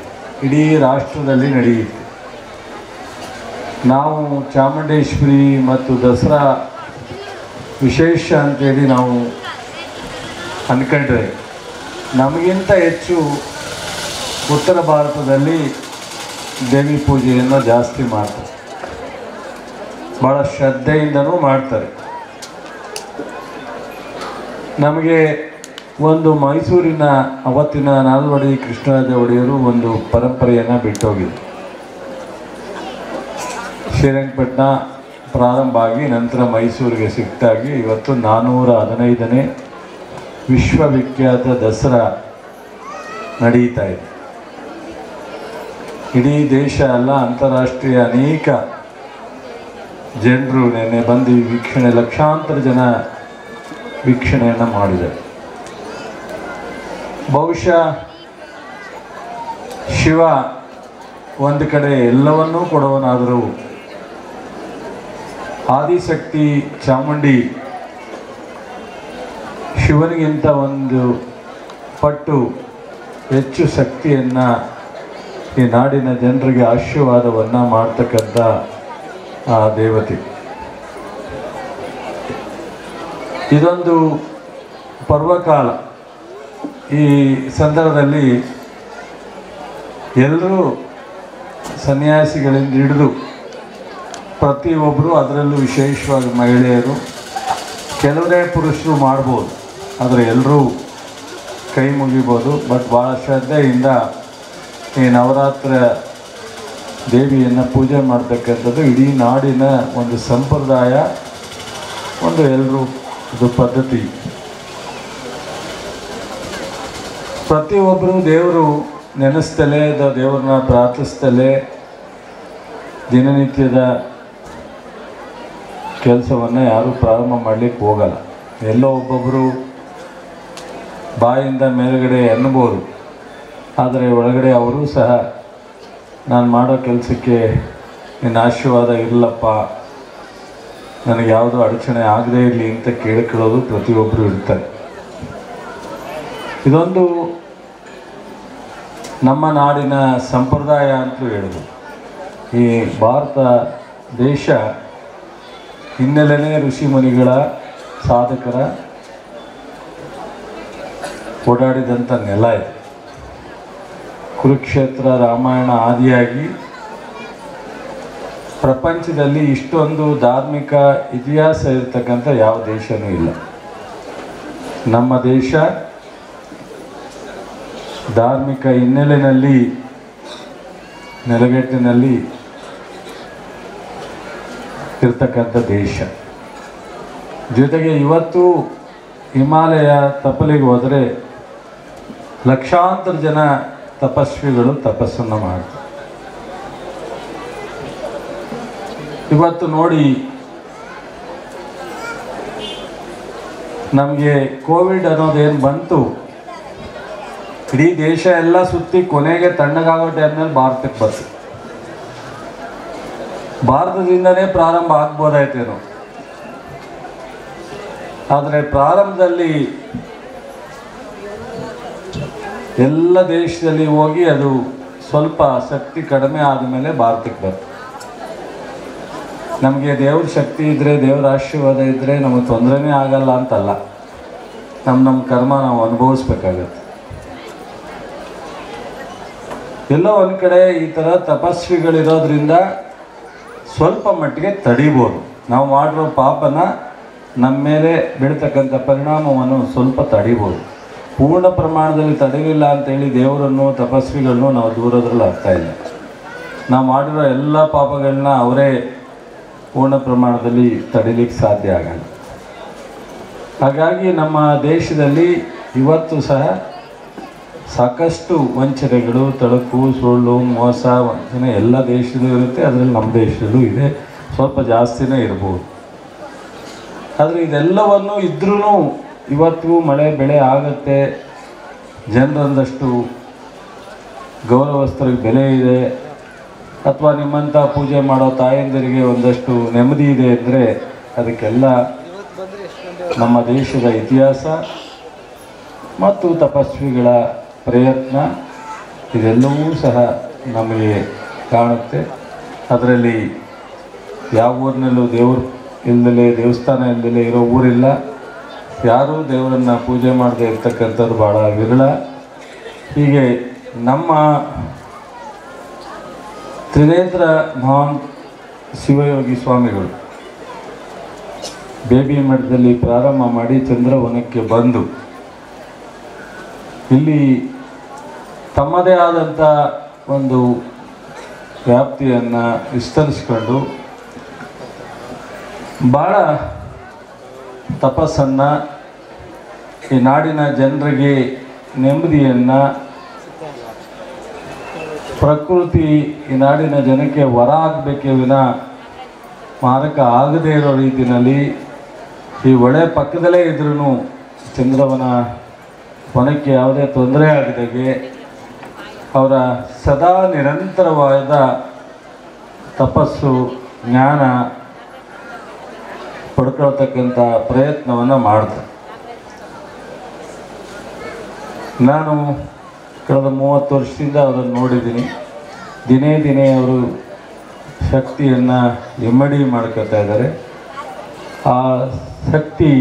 [SPEAKER 12] ಇಡೀ ರಾಷ್ಟ್ರದಲ್ಲಿ ನಡೆಯಿತು. ನಾವು ಚಾಮುಂಡೇಶ್ವರಿ ಮತ್ತು ದಸರಾ ವಿಶೇಷ ಅಂತೇಳಿ ನಾವು ಅಂದ್ಕೊಂಡ್ರೆ, ನಮಗಿಂತ ಹೆಚ್ಚು ಉತ್ತರ ಭಾರತದಲ್ಲಿ ದೇವಿ ಪೂಜೆಯನ್ನು ಜಾಸ್ತಿ ಮಾಡ್ತಾರೆ, ಭಾಳ ಶ್ರದ್ಧೆಯಿಂದನೂ ಮಾಡ್ತಾರೆ. ನಮಗೆ ಒಂದು ಮೈಸೂರಿನ ಅವತ್ತಿನ ನಾಲ್ವಡಿ ಕೃಷ್ಣರಾಜ ಒಡೆಯರು ಒಂದು ಪರಂಪರೆಯನ್ನು ಬಿಟ್ಟೋಗಿದ್ರು. ಶ್ರೀರಂಗಪಟ್ಟಣ ಪ್ರಾರಂಭ ಆಗಿ ನಂತರ ಮೈಸೂರಿಗೆ ಶಿಫ್ಟ್ ಆಗಿ ಇವತ್ತು 415ನೇ ವಿಶ್ವವಿಖ್ಯಾತ ದಸರಾ ನಡೀತಾ ಇದೆ. ಇಡೀ ದೇಶ ಅಲ್ಲ, ಅಂತಾರಾಷ್ಟ್ರೀಯ ಅನೇಕ ಜನರು ನೆನ್ನೆ ಬಂದು ವೀಕ್ಷಣೆ, ಲಕ್ಷಾಂತರ ಜನ ವೀಕ್ಷಣೆಯನ್ನು ಮಾಡಿದ್ದಾರೆ. ಬಹುಶಃ ಶಿವ ಒಂದು ಕಡೆ ಎಲ್ಲವನ್ನೂ ಕೊಡುವನಾದರೂ ಆದಿಶಕ್ತಿ ಚಾಮುಂಡಿ ಶಿವನಿಗಿಂತ ಒಂದು ಪಟ್ಟು ಹೆಚ್ಚು ಶಕ್ತಿಯನ್ನು ಈ ನಾಡಿನ ಜನರಿಗೆ ಆಶೀರ್ವಾದವನ್ನು ಮಾಡ್ತಕ್ಕಂಥ ಆ ದೇವತೆ. ಇದೊಂದು ಪರ್ವಕಾಲ. ಈ ಸಂದರ್ಭದಲ್ಲಿ ಎಲ್ಲರೂ ಸನ್ಯಾಸಿಗಳಿಂದ ಹಿಡಿದು ಪ್ರತಿಯೊಬ್ಬರು, ಅದರಲ್ಲೂ ವಿಶೇಷವಾಗಿ ಮಹಿಳೆಯರು, ಕೆಲವರೇ ಪುರುಷರು ಮಾಡ್ಬೋದು, ಆದರೆ ಎಲ್ಲರೂ ಕೈ ಮುಗಿಬೋದು. ಬಟ್ ಭಾಳ ಶ್ರದ್ಧೆಯಿಂದ ಈ ನವರಾತ್ರ ದೇವಿಯನ್ನು ಪೂಜೆ ಮಾಡ್ತಕ್ಕಂಥದ್ದು ಇಡೀ ನಾಡಿನ ಒಂದು ಸಂಪ್ರದಾಯ, ಒಂದು ಎಲ್ಲರೂ ಇದು ಪದ್ಧತಿ. ಪ್ರತಿಯೊಬ್ಬರು ದೇವರು ನೆನೆಸ್ತಲೇ, ದೇವ್ರನ್ನ ಪ್ರಾರ್ಥಿಸ್ತಲೇ ದಿನನಿತ್ಯದ ಕೆಲಸವನ್ನು ಯಾರೂ ಪ್ರಾರಂಭ ಮಾಡಲಿಕ್ಕೆ ಹೋಗಲ್ಲ. ಎಲ್ಲೋ ಒಬ್ಬೊಬ್ಬರು ಬಾಯಿಂದ ಮೇಲ್ಗಡೆ ಅನ್ನಬೋದು, ಆದರೆ ಒಳಗಡೆ ಅವರೂ ಸಹ ನಾನು ಮಾಡೋ ಕೆಲಸಕ್ಕೆ ನಿನ್ನ ಆಶೀರ್ವಾದ ಇರಲಪ್ಪ, ನನಗೆ ಯಾವುದೋ ಅಡಚಣೆ ಆಗದೇ ಇರಲಿ ಅಂತ ಕೇಳ್ಕೊಳ್ಳೋದು ಪ್ರತಿಯೊಬ್ಬರು ಇರ್ತಾರೆ. ಇದೊಂದು ನಮ್ಮ ನಾಡಿನ ಸಂಪ್ರದಾಯ ಅಂತಲೂ ಹೇಳೋದು. ಈ ಭಾರತ ದೇಶ ಹಿನ್ನೆಲೆನೇ ಋಷಿಮುನಿಗಳ, ಸಾಧಕರ ಓಡಾಡಿದಂಥ ನೆಲ ಇದೆ. ಕುರುಕ್ಷೇತ್ರ, ರಾಮಾಯಣ ಆದಿಯಾಗಿ ಪ್ರಪಂಚದಲ್ಲಿ ಇಷ್ಟೊಂದು ಧಾರ್ಮಿಕ ಇತಿಹಾಸ ಇರತಕ್ಕಂಥ ಯಾವ ದೇಶನೂ ಇಲ್ಲ. ನಮ್ಮ ದೇಶ ಧಾರ್ಮಿಕ ಹಿನ್ನೆಲೆಯಲ್ಲಿ, ನೆಲೆಗಟ್ಟಿನಲ್ಲಿ ಇರ್ತಕ್ಕಂಥ ದೇಶ. ಜೊತೆಗೆ ಇವತ್ತು ಹಿಮಾಲಯ ತಪ್ಪಲಿಗೆ ಹೋದರೆ ಲಕ್ಷಾಂತರ ಜನ ತಪಸ್ವಿಗಳು ತಪಸ್ಸನ್ನು ಮಾಡ್ತಾರೆ. ಇವತ್ತು ನೋಡಿ, ನಮಗೆ ಕೋವಿಡ್ ಅನ್ನೋದೇನು ಬಂತು, ಇಡೀ ದೇಶ ಎಲ್ಲ ಸುತ್ತಿ ಕೊನೆಗೆ ತಣ್ಣಗಾಗೋ ಟೈಮ್ನಲ್ಲಿ ಭಾರತಕ್ಕೆ ಬಂತು. ಭಾರತದಿಂದನೇ ಪ್ರಾರಂಭ ಆಗ್ಬೋದಾಯ್ತೇನೋ, ಆದರೆ ಪ್ರಾರಂಭದಲ್ಲಿ ಎಲ್ಲ ದೇಶದಲ್ಲಿ ಹೋಗಿ ಅದು ಸ್ವಲ್ಪ ಶಕ್ತಿ ಕಡಿಮೆ ಆದಮೇಲೆ ಭಾರತಕ್ಕೆ ಬಂತು. ನಮಗೆ ದೇವ್ರ ಶಕ್ತಿ ಇದ್ದರೆ, ದೇವ್ರ ಆಶೀರ್ವಾದ ಇದ್ದರೆ ನಮಗೆ ತೊಂದರೆನೇ ಆಗಲ್ಲ ಅಂತಲ್ಲ, ನಮ್ಮ ಕರ್ಮ ನಾವು ಅನುಭವಿಸ್ಬೇಕಾಗತ್ತೆ. ಎಲ್ಲೋ ಒಂದು ಕಡೆ ಈ ಥರ ತಪಸ್ವಿಗಳಿರೋದ್ರಿಂದ ಸ್ವಲ್ಪ ಮಟ್ಟಿಗೆ ತಡಿಬೋದು. ನಾವು ಮಾಡಿರೋ ಪಾಪನ ನಮ್ಮ ಮೇಲೆ ಬೀಳ್ತಕ್ಕಂಥ ಪರಿಣಾಮವನ್ನು ಸ್ವಲ್ಪ ತಡಿಬೋದು. ಪೂರ್ಣ ಪ್ರಮಾಣದಲ್ಲಿ ತಡೆಯಲಿಲ್ಲ ಅಂತೇಳಿ ದೇವರನ್ನು, ತಪಸ್ವಿಗಳನ್ನು ನಾವು ದೂರೋದ್ರಲ್ಲಿ ಅರ್ಥ ಇಲ್ಲ. ನಾವು ಮಾಡಿರೋ ಎಲ್ಲ ಪಾಪಗಳನ್ನ ಅವರೇ ಪೂರ್ಣ ಪ್ರಮಾಣದಲ್ಲಿ ತಡಿಲಿಕ್ಕೆ ಸಾಧ್ಯ ಆಗಲ್ಲ. ಹಾಗಾಗಿ ನಮ್ಮ ದೇಶದಲ್ಲಿ ಇವತ್ತು ಸಹ ಸಾಕಷ್ಟು ವಂಚನೆಗಳು, ತಳಕು, ಸುಳ್ಳು, ಮೋಸ, ವಂಚನೆ ಎಲ್ಲ ದೇಶದಲ್ಲೂ ಇರುತ್ತೆ. ಅದರಲ್ಲಿ ನಮ್ಮ ದೇಶದಲ್ಲೂ ಇದೆ, ಸ್ವಲ್ಪ ಜಾಸ್ತಿನೇ ಇರ್ಬೋದು. ಆದರೆ ಇದೆಲ್ಲವನ್ನು ಇದ್ರೂ ಇವತ್ತು ಮಳೆ ಬೆಳೆ ಆಗುತ್ತೆ, ಜನರೊಂದಷ್ಟು ಗೌರವಸ್ಥರಿಗೆ ಬೆಲೆ ಇದೆ, ಅಥವಾ ನಿಮ್ಮಂಥ ಪೂಜೆ ಮಾಡೋ ತಾಯಂದಿರಿಗೆ ಒಂದಷ್ಟು ನೆಮ್ಮದಿ ಇದೆ ಅಂದರೆ ಅದಕ್ಕೆಲ್ಲ ನಮ್ಮ ದೇಶದ ಇತಿಹಾಸ ಮತ್ತು ತಪಸ್ವಿಗಳ ಪ್ರಯತ್ನ ಇದೆಲ್ಲವೂ ಸಹ ನಮಗೆ ಕಾಣುತ್ತೆ. ಅದರಲ್ಲಿ ಯಾವ ಊರಿನಲ್ಲೂ ದೇವರು ಇಲ್ಲದಲೇ, ದೇವಸ್ಥಾನ ಇಲ್ಲದಲೇ ಇರೋ ಊರಿಲ್ಲ. ಯಾರೂ ದೇವರನ್ನು ಪೂಜೆ ಮಾಡದೇ ಇರ್ತಕ್ಕಂಥದ್ದು ಭಾಳ ವಿರಳ. ಹೀಗೆ ನಮ್ಮ ತ್ರಿನೇತ್ರ ಮಹಾನ್ ಶಿವಯೋಗಿ ಸ್ವಾಮಿಗಳು ಬೇಬಿ ಮಠದಲ್ಲಿ ಪ್ರಾರಂಭ ಮಾಡಿ ಚಂದ್ರವನಕ್ಕೆ ಬಂದು ಇಲ್ಲಿ ತಮ್ಮದೇ ಆದಂಥ ಒಂದು ವ್ಯಾಪ್ತಿಯನ್ನು ವಿಸ್ತರಿಸಿಕೊಂಡು ಭಾಳ ತಪಸ್ಸನ್ನು, ಈ ನಾಡಿನ ಜನರಿಗೆ ನೆಮ್ಮದಿಯನ್ನು, ಪ್ರಕೃತಿ ಈ ನಾಡಿನ ಜನಕ್ಕೆ ವರ ಆಗಬೇಕೇ ವಿನ ಮಾರಕ ಆಗದೇ ಇರೋ ರೀತಿಯಲ್ಲಿ ಈ ಹೊಳೆ ಪಕ್ಕದಲ್ಲೇ ಇದ್ರೂ ಚಂದ್ರವನ ವನಕ್ಕೆ ಯಾವುದೇ ತೊಂದರೆ ಆಗದಾಗೆ ಅವರ ಸದಾ ನಿರಂತರವಾದ ತಪಸ್ಸು, ಜ್ಞಾನ ಪಡ್ಕೊಳ್ತಕ್ಕಂಥ ಪ್ರಯತ್ನವನ್ನು ಮಾಡ್ತಾರೆ. ನಾನು ಕಳೆದ 30 ವರ್ಷದಿಂದ ಅವರನ್ನು ನೋಡಿದ್ದೀನಿ. ದಿನೇ ದಿನೇ ಅವರು ಶಕ್ತಿಯನ್ನು ಇಮ್ಮಡಿ ಮಾಡ್ಕೊತಾ ಇದ್ದಾರೆ. ಆ ಶಕ್ತಿ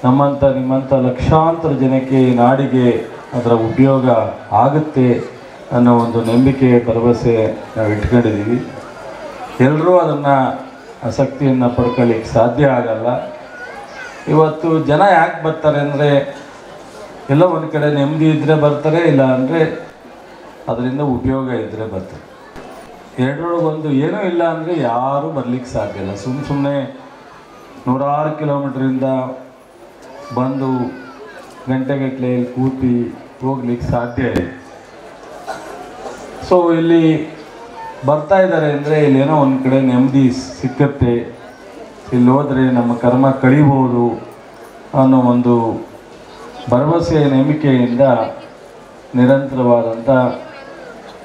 [SPEAKER 12] ನಮ್ಮಂಥ ನಿಮ್ಮಂಥ ಲಕ್ಷಾಂತರ ಜನಕ್ಕೆ, ನಾಡಿಗೆ ಅದರ ಉಪಯೋಗ ಆಗುತ್ತೆ ಅನ್ನೋ ಒಂದು ನಂಬಿಕೆ, ಭರವಸೆ ನಾವು ಇಟ್ಕೊಂಡಿದ್ದೀವಿ. ಎಲ್ಲರೂ ಅದನ್ನು ಆ ಶಕ್ತಿಯನ್ನು ಪಡ್ಕೊಳ್ಳಿಕ್ಕೆ ಸಾಧ್ಯ ಆಗಲ್ಲ. ಇವತ್ತು ಜನ ಯಾಕೆ ಬರ್ತಾರೆ ಅಂದರೆ, ಎಲ್ಲ ಒಂದು ಕಡೆ ನೆಮ್ಮದಿ ಇದ್ದರೆ ಬರ್ತಾರೆ, ಇಲ್ಲ ಅಂದರೆ ಅದರಿಂದ ಉಪಯೋಗ ಇದ್ದರೆ ಬರ್ತಾರೆ. ಎರಡರೊಳಗೊಂದು ಏನೂ ಇಲ್ಲ ಅಂದರೆ ಯಾರೂ ಬರಲಿಕ್ಕೆ ಸಾಧ್ಯ ಇಲ್ಲ. ಸುಮ್ಮನೆ 100 ಕಿಲೋಮೀಟ್ರಿಂದ ಬಂದು ಗಂಟೆಗಟ್ಟಲೆ ಕೂತಿ ಹೋಗ್ಲಿಕ್ಕೆ ಸಾಧ್ಯ ಇಲ್ಲ. ಸೊ ಇಲ್ಲಿ ಬರ್ತಾ ಇದ್ದಾರೆ ಅಂದರೆ ಇಲ್ಲೇನೋ ಒಂದು ಕಡೆ ನೆಮ್ಮದಿ ಸಿಕ್ಕತ್ತೆ, ಇಲ್ಲಿ ಹೋದರೆ ನಮ್ಮ ಕರ್ಮ ಕಳಿಬೋದು ಅನ್ನೋ ಒಂದು ಭರವಸೆ, ನಂಬಿಕೆಯಿಂದ ನಿರಂತರವಾದಂಥ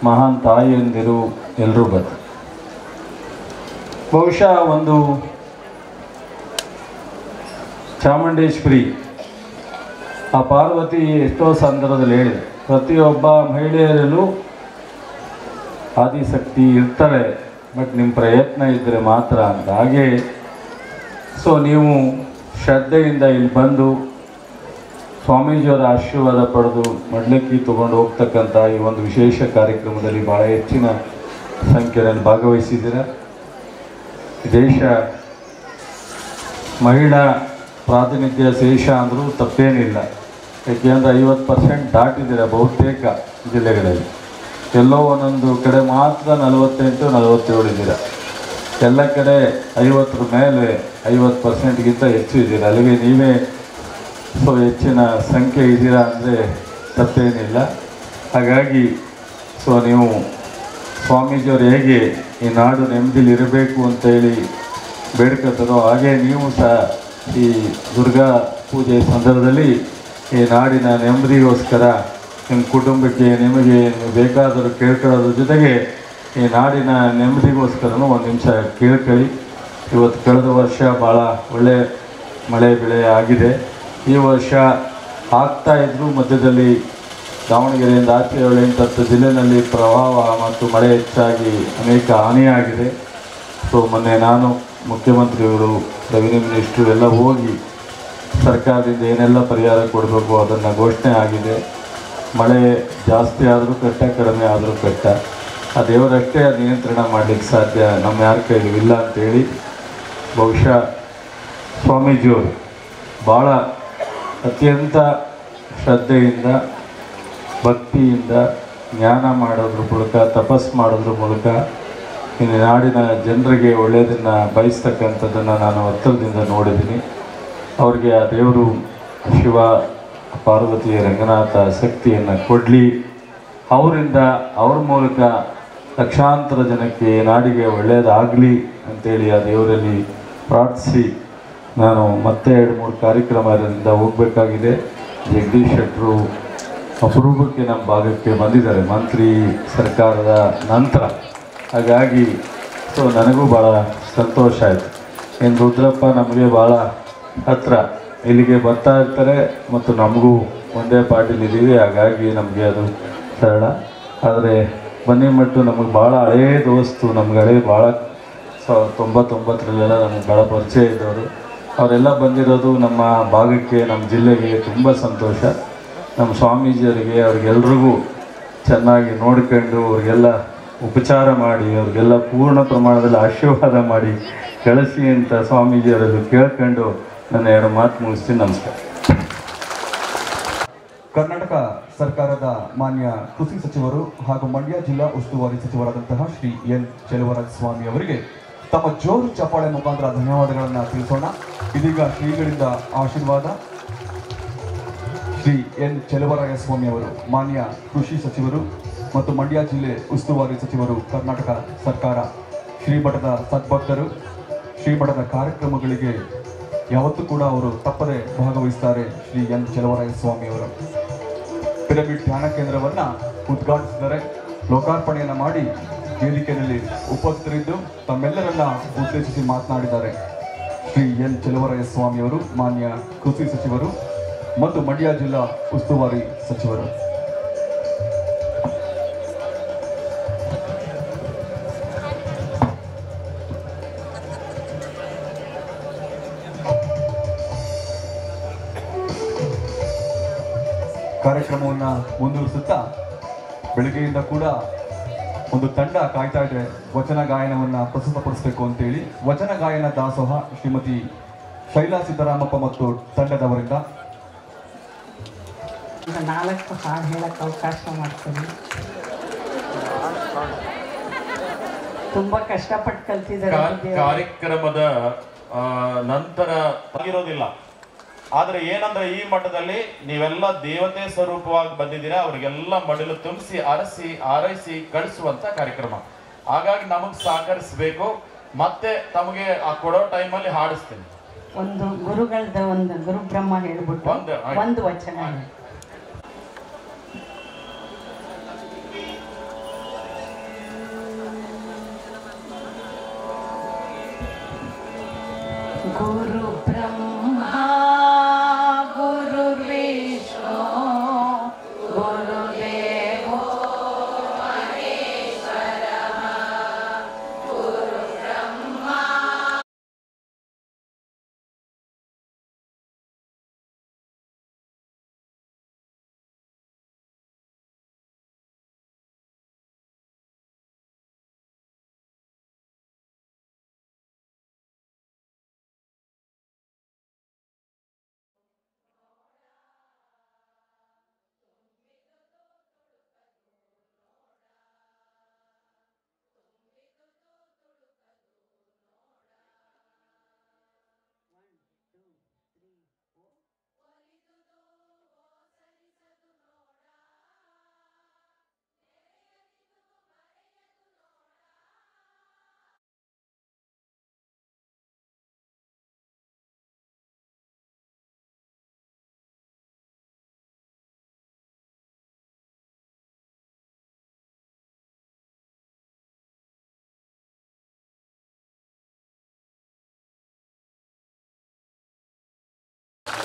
[SPEAKER 12] ಮಹಾನ್ ತಾಯಿಯಂದಿರು ಎಲ್ಲರೂ ಬರ್ತಾರೆ. ಬಹುಶಃ ಒಂದು ಚಾಮುಂಡೇಶ್ವರಿ, ಆ ಪಾರ್ವತಿ ಎಷ್ಟೋ ಸಂದರ್ಭದಲ್ಲಿ ಹೇಳಿದೆ, ಪ್ರತಿಯೊಬ್ಬ ಮಹಿಳೆಯರಲ್ಲೂ ಆದಿಶಕ್ತಿ ಇರ್ತಾಳೆ, ಬಟ್ ನಿಮ್ಮ ಪ್ರಯತ್ನ ಇದ್ದರೆ ಮಾತ್ರ ಅಂತ. ಹಾಗೆ ಸೊ ನೀವು ಶ್ರದ್ಧೆಯಿಂದ ಇಲ್ಲಿ ಬಂದು ಸ್ವಾಮೀಜಿಯವರ ಆಶೀರ್ವಾದ ಪಡೆದು ಮಡ್ಲಕ್ಕಿ ತೊಗೊಂಡು ಹೋಗ್ತಕ್ಕಂಥ ಈ ಒಂದು ವಿಶೇಷ ಕಾರ್ಯಕ್ರಮದಲ್ಲಿ ಭಾಳ ಹೆಚ್ಚಿನ ಸಂಖ್ಯೆಯಲ್ಲಿ ಭಾಗವಹಿಸಿದ್ದೀರ. ದೇಶ ಮಹಿಳಾ ಪ್ರಾತಿನಿಧ್ಯ ಶೇಷ ಅಂದರೂ ತಪ್ಪೇನಿಲ್ಲ. ಏಕೆಂದರೆ 50% ದಾಟಿದ್ದೀರ ಬಹುತೇಕ ಜಿಲ್ಲೆಗಳಲ್ಲಿ. ಎಲ್ಲೋ ಒಂದೊಂದು ಕಡೆ ಮಾತ್ರ 48-47 ಇದ್ದೀರ. ಎಲ್ಲ ಕಡೆ 50 ಮೇಲೆ 50%ಗಿಂತ ಹೆಚ್ಚು ಇದ್ದೀರ. ಅಲ್ಲಿಗೆ ನೀವೇ ಸೊ ಹೆಚ್ಚಿನ ಸಂಖ್ಯೆ ಇದ್ದೀರಾ ಅಂದರೆ ತಪ್ಪೇನಿಲ್ಲ. ಹಾಗಾಗಿ ಸೊ ನೀವು ಸ್ವಾಮೀಜಿಯವರು ಹೇಗೆ ಈ ನಾಡು ನೆಮ್ಮದಿಲಿರಬೇಕು ಅಂತೇಳಿ ಬೇಡ್ಕೊತಾರೋ ಹಾಗೆ ನೀವು ಸಹ ಈ ದುರ್ಗಾ ಪೂಜೆ ಸಂದರ್ಭದಲ್ಲಿ ಈ ನಾಡಿನ ನೆಮ್ಮದಿಗೋಸ್ಕರ ನಿಮ್ಮ ಕುಟುಂಬಕ್ಕೆ, ನಿಮಗೆ ಬೇಕಾದರೂ ಕೇಳ್ಕೊಳ್ಳೋದ್ರ ಜೊತೆಗೆ ಈ ನಾಡಿನ ನೆಮ್ಮದಿಗೋಸ್ಕರನೂ ಒಂದು ನಿಮಿಷ ಕೇಳ್ಕೊಳ್ಳಿ. ಇವತ್ತು ಕಳೆದ ವರ್ಷ ಭಾಳ ಒಳ್ಳೆ ಮಳೆ ಬೆಳೆ ಆಗಿದೆ. ಈ ವರ್ಷ ಆಗ್ತಾಯಿದ್ರು ಮಧ್ಯದಲ್ಲಿ ದಾವಣಗೆರೆಯಿಂದ ಆಚೆ 7-8 ಜಿಲ್ಲೆಯಲ್ಲಿ ಪ್ರವಾಹ ಮತ್ತು ಮಳೆ ಹೆಚ್ಚಾಗಿ ಅನೇಕ ಹಾನಿಯಾಗಿದೆ. ಸೊ ಮೊನ್ನೆ ನಾನು, ಮುಖ್ಯಮಂತ್ರಿಗಳು, ರೆವಿನ್ಯೂ ಮಿನಿಸ್ಟ್ರು ಎಲ್ಲ ಹೋಗಿ ಸರ್ಕಾರದಿಂದ ಏನೆಲ್ಲ ಪರಿಹಾರ ಕೊಡಬೇಕು ಅದನ್ನು ಘೋಷಣೆ ಆಗಿದೆ. ಮಳೆ ಜಾಸ್ತಿ ಆದರೂ ಕಷ್ಟ, ಕಡಿಮೆ ಆದರೂ ಕಷ್ಟ. ಆ ದೇವರಷ್ಟೇ ನಿಯಂತ್ರಣ ಮಾಡಲಿಕ್ಕೆ ಸಾಧ್ಯ, ನಮ್ಮ ಯಾರ ಕೈಲೂ ಇಲ್ಲ ಅಂತೇಳಿ ಬಹುಶಃ ಸ್ವಾಮೀಜಿಯವರು ಭಾಳ ಅತ್ಯಂತ ಶ್ರದ್ಧೆಯಿಂದ, ಭಕ್ತಿಯಿಂದ, ಜ್ಞಾನ ಮಾಡೋದ್ರ ಮೂಲಕ, ತಪಸ್ಸು ಮಾಡೋದ್ರ ಮೂಲಕ ಈ ನಾಡಿನ ಜನರಿಗೆ ಒಳ್ಳೆಯದನ್ನು ಬಯಸ್ತಕ್ಕಂಥದ್ದನ್ನು ನಾನು ಹತ್ತಿರದಿಂದ ನೋಡಿದ್ದೀನಿ. ಅವ್ರಿಗೆ ಆ ದೇವರು ಶಿವ, ಪಾರ್ವತಿ, ರಂಗನಾಥ ಶಕ್ತಿಯನ್ನು ಕೊಡಲಿ. ಅವರಿಂದ, ಅವ್ರ ಮೂಲಕ ಲಕ್ಷಾಂತರ ಜನಕ್ಕೆ, ನಾಡಿಗೆ ಒಳ್ಳೆಯದಾಗಲಿ ಅಂತೇಳಿ ಆ ದೇವರಲ್ಲಿ ಪ್ರಾರ್ಥಿಸಿ ನಾನು ಮತ್ತೆ 2-3 ಕಾರ್ಯಕ್ರಮದಿಂದ ಹೋಗಬೇಕಾಗಿದೆ. ಜಗದೀಶ್ ಶೆಟ್ಟರು ಅಪರೂಪಕ್ಕೆ ನಮ್ಮ ಭಾಗಕ್ಕೆ ಬಂದಿದ್ದಾರೆ ಮಂತ್ರಿ ಸರ್ಕಾರದ ನಂತರ. ಹಾಗಾಗಿ ಸೊ ನನಗೂ ಭಾಳ ಸಂತೋಷ ಆಯಿತು. ಇನ್ನು ರುದ್ರಪ್ಪ ನಮಗೆ ಭಾಳ ಹತ್ತಿರ, ಇಲ್ಲಿಗೆ ಬರ್ತಾ ಇರ್ತಾರೆ ಮತ್ತು ನಮಗೂ ಒಂದೇ ಪಾರ್ಟಿಲಿದ್ದೀವಿ. ಹಾಗಾಗಿ ನಮಗೆ ಅದು ಸರಳ. ಆದರೆ ಬನ್ನಿಮಟ್ಟು ನಮಗೆ ಭಾಳ ಹಳೇ ದೋಸ್ತು, ನಮ್ಗೆ ಹಳೇ ಭಾಳ 99ರಲ್ಲೆಲ್ಲ ನಮಗೆ ಭಾಳ ಪರಿಚಯ ಇದ್ದವರು. ಅವರೆಲ್ಲ ಬಂದಿರೋದು ನಮ್ಮ ಭಾಗಕ್ಕೆ, ನಮ್ಮ ಜಿಲ್ಲೆಗೆ ತುಂಬ ಸಂತೋಷ. ನಮ್ಮ ಸ್ವಾಮೀಜಿಯವರಿಗೆ, ಅವ್ರಿಗೆಲ್ರಿಗೂ ಚೆನ್ನಾಗಿ ನೋಡ್ಕೊಂಡು ಅವ್ರಿಗೆಲ್ಲ ಉಪಚಾರ ಮಾಡಿ, ಅವ್ರಿಗೆಲ್ಲ ಪೂರ್ಣ ಪ್ರಮಾಣದಲ್ಲಿ ಆಶೀರ್ವಾದ ಮಾಡಿ ಕಳಿಸಿ ಅಂತ ಸ್ವಾಮೀಜಿಯವರಲ್ಲಿ ಕೇಳ್ಕೊಂಡು ನನ್ನ 2 ಮಾತು ಮುಗಿಸ್ತೀನಿ. ನಮಸ್ಕಾರ.
[SPEAKER 8] ಕರ್ನಾಟಕ ಸರ್ಕಾರದ ಮಾನ್ಯ ಕೃಷಿ ಸಚಿವರು ಹಾಗೂ ಮಂಡ್ಯ ಜಿಲ್ಲಾ ಉಸ್ತುವಾರಿ ಸಚಿವರಾದಂತಹ ಶ್ರೀ ಎನ್ ಚೆಲುವರಾಜ ಸ್ವಾಮಿ ಅವರಿಗೆ ತಮ್ಮ ಜೋರು ಚಪ್ಪಾಳೆ ಮುಖಾಂತರ ಧನ್ಯವಾದಗಳನ್ನು ತಿಳಿಸೋಣ. ಇದೀಗ ಶ್ರೀಗಳಿಂದ ಆಶೀರ್ವಾದ. ಶ್ರೀ ಎನ್ ಚೆಲುವರಾಯಸ್ವಾಮಿ ಅವರು, ಮಾನ್ಯ ಕೃಷಿ ಸಚಿವರು ಮತ್ತು ಮಂಡ್ಯ ಜಿಲ್ಲೆ ಉಸ್ತುವಾರಿ ಸಚಿವರು, ಕರ್ನಾಟಕ ಸರ್ಕಾರ, ಶ್ರೀಮಠದ ಸದ್ಭಕ್ತರು. ಶ್ರೀಮಠದ ಕಾರ್ಯಕ್ರಮಗಳಿಗೆ ಯಾವತ್ತೂ ಕೂಡ ಅವರು ತಪ್ಪದೆ ಭಾಗವಹಿಸ್ತಾರೆ. ಶ್ರೀ ಎನ್ ಚೆಲುವರಾಯಸ್ವಾಮಿ ಅವರು ಪಿರಮಿಡ್ ಧ್ಯಾನ ಕೇಂದ್ರವನ್ನು ಉದ್ಘಾಟಿಸಿದರೆ, ಲೋಕಾರ್ಪಣೆಯನ್ನು ಮಾಡಿ ವೇದಿಕೆಯಲ್ಲಿ ಉಪಸ್ಥಿತರಿದ್ದು ತಮ್ಮೆಲ್ಲರನ್ನ ಉದ್ದೇಶಿಸಿ ಮಾತನಾಡಿದ್ದಾರೆ. ಶ್ರೀ ಎನ್ ಚೆಲುವರಾಯಸ್ವಾಮಿ ಅವರು, ಮಾನ್ಯ ಕೃಷಿ ಸಚಿವರು ಮತ್ತು ಮಂಡ್ಯ ಜಿಲ್ಲಾ ಉಸ್ತುವಾರಿ ಸಚಿವರು. ಕಾರ್ಯಕ್ರಮವನ್ನು ಮುಂದುವರಿಸುತ್ತಾ ಬೆಳಗ್ಗೆಯಿಂದ ಕೂಡ ಒಂದು ತಂಡ ಕಾಯ್ತಾ ಇದೆ ವಚನ ಗಾಯನವನ್ನು ಪ್ರಸ್ತುತಪಡಿಸಬೇಕು ಅಂತೇಳಿ. ವಚನ ಗಾಯನ ದಾಸೋಹ ಶ್ರೀಮತಿ ಶೈಲಾ ಸಿದ್ದರಾಮಪ್ಪ ಮತ್ತು ತಂಡದವರಿಂದ
[SPEAKER 13] 4 ಹಾಡು ಹೇಳಕ್ಕೆ ಅವಕಾಶ ಮಾಡ್ತೀನಿ. ತುಂಬಾ ಕಷ್ಟಪಟ್ಟು ಕಲ್ತಿದ್ದಾರೆ.
[SPEAKER 5] ಕಾರ್ಯಕ್ರಮದ ನಂತರ ಆಗಿರೋದಿಲ್ಲ. ಆದ್ರೆ ಏನಂದ್ರೆ ಈ ಮಠದಲ್ಲಿ ನೀವೆಲ್ಲ ದೇವತೆ ಸ್ವರೂಪವಾಗಿ ಬಂದಿದ್ದೀರಾ. ಅವರಿಗೆಲ್ಲ ಮಡಿಲು ತುಂಬಿಸಿ ಅರಸಿ ಆರೈಸಿ ಕಳಿಸುವಂತ ಕಾರ್ಯಕ್ರಮ. ಹಾಗಾಗಿ ನಮಗ್ ಸಹಕರಿಸಬೇಕು. ಮತ್ತೆ ತಮಗೆ ಆ ಕೊಡೋ ಟೈಮಲ್ಲಿ ಹಾಡಿಸ್ತೀನಿ.
[SPEAKER 13] ಒಂದು ಗುರುಗಳದ ಒಂದು ಗುರು ಬ್ರಹ್ಮ ಹೇಳ್ಬಿಟ್ಟು ಒಂದು ವಚನ ಗುರು ಬ್ರಹ್ಮ ಗುರು ವಿಷ್ಣು ಗುರುದೇವೋ ಮಹೇಶ್ವರ ಗುರು ಬ್ರಹ್ಮ.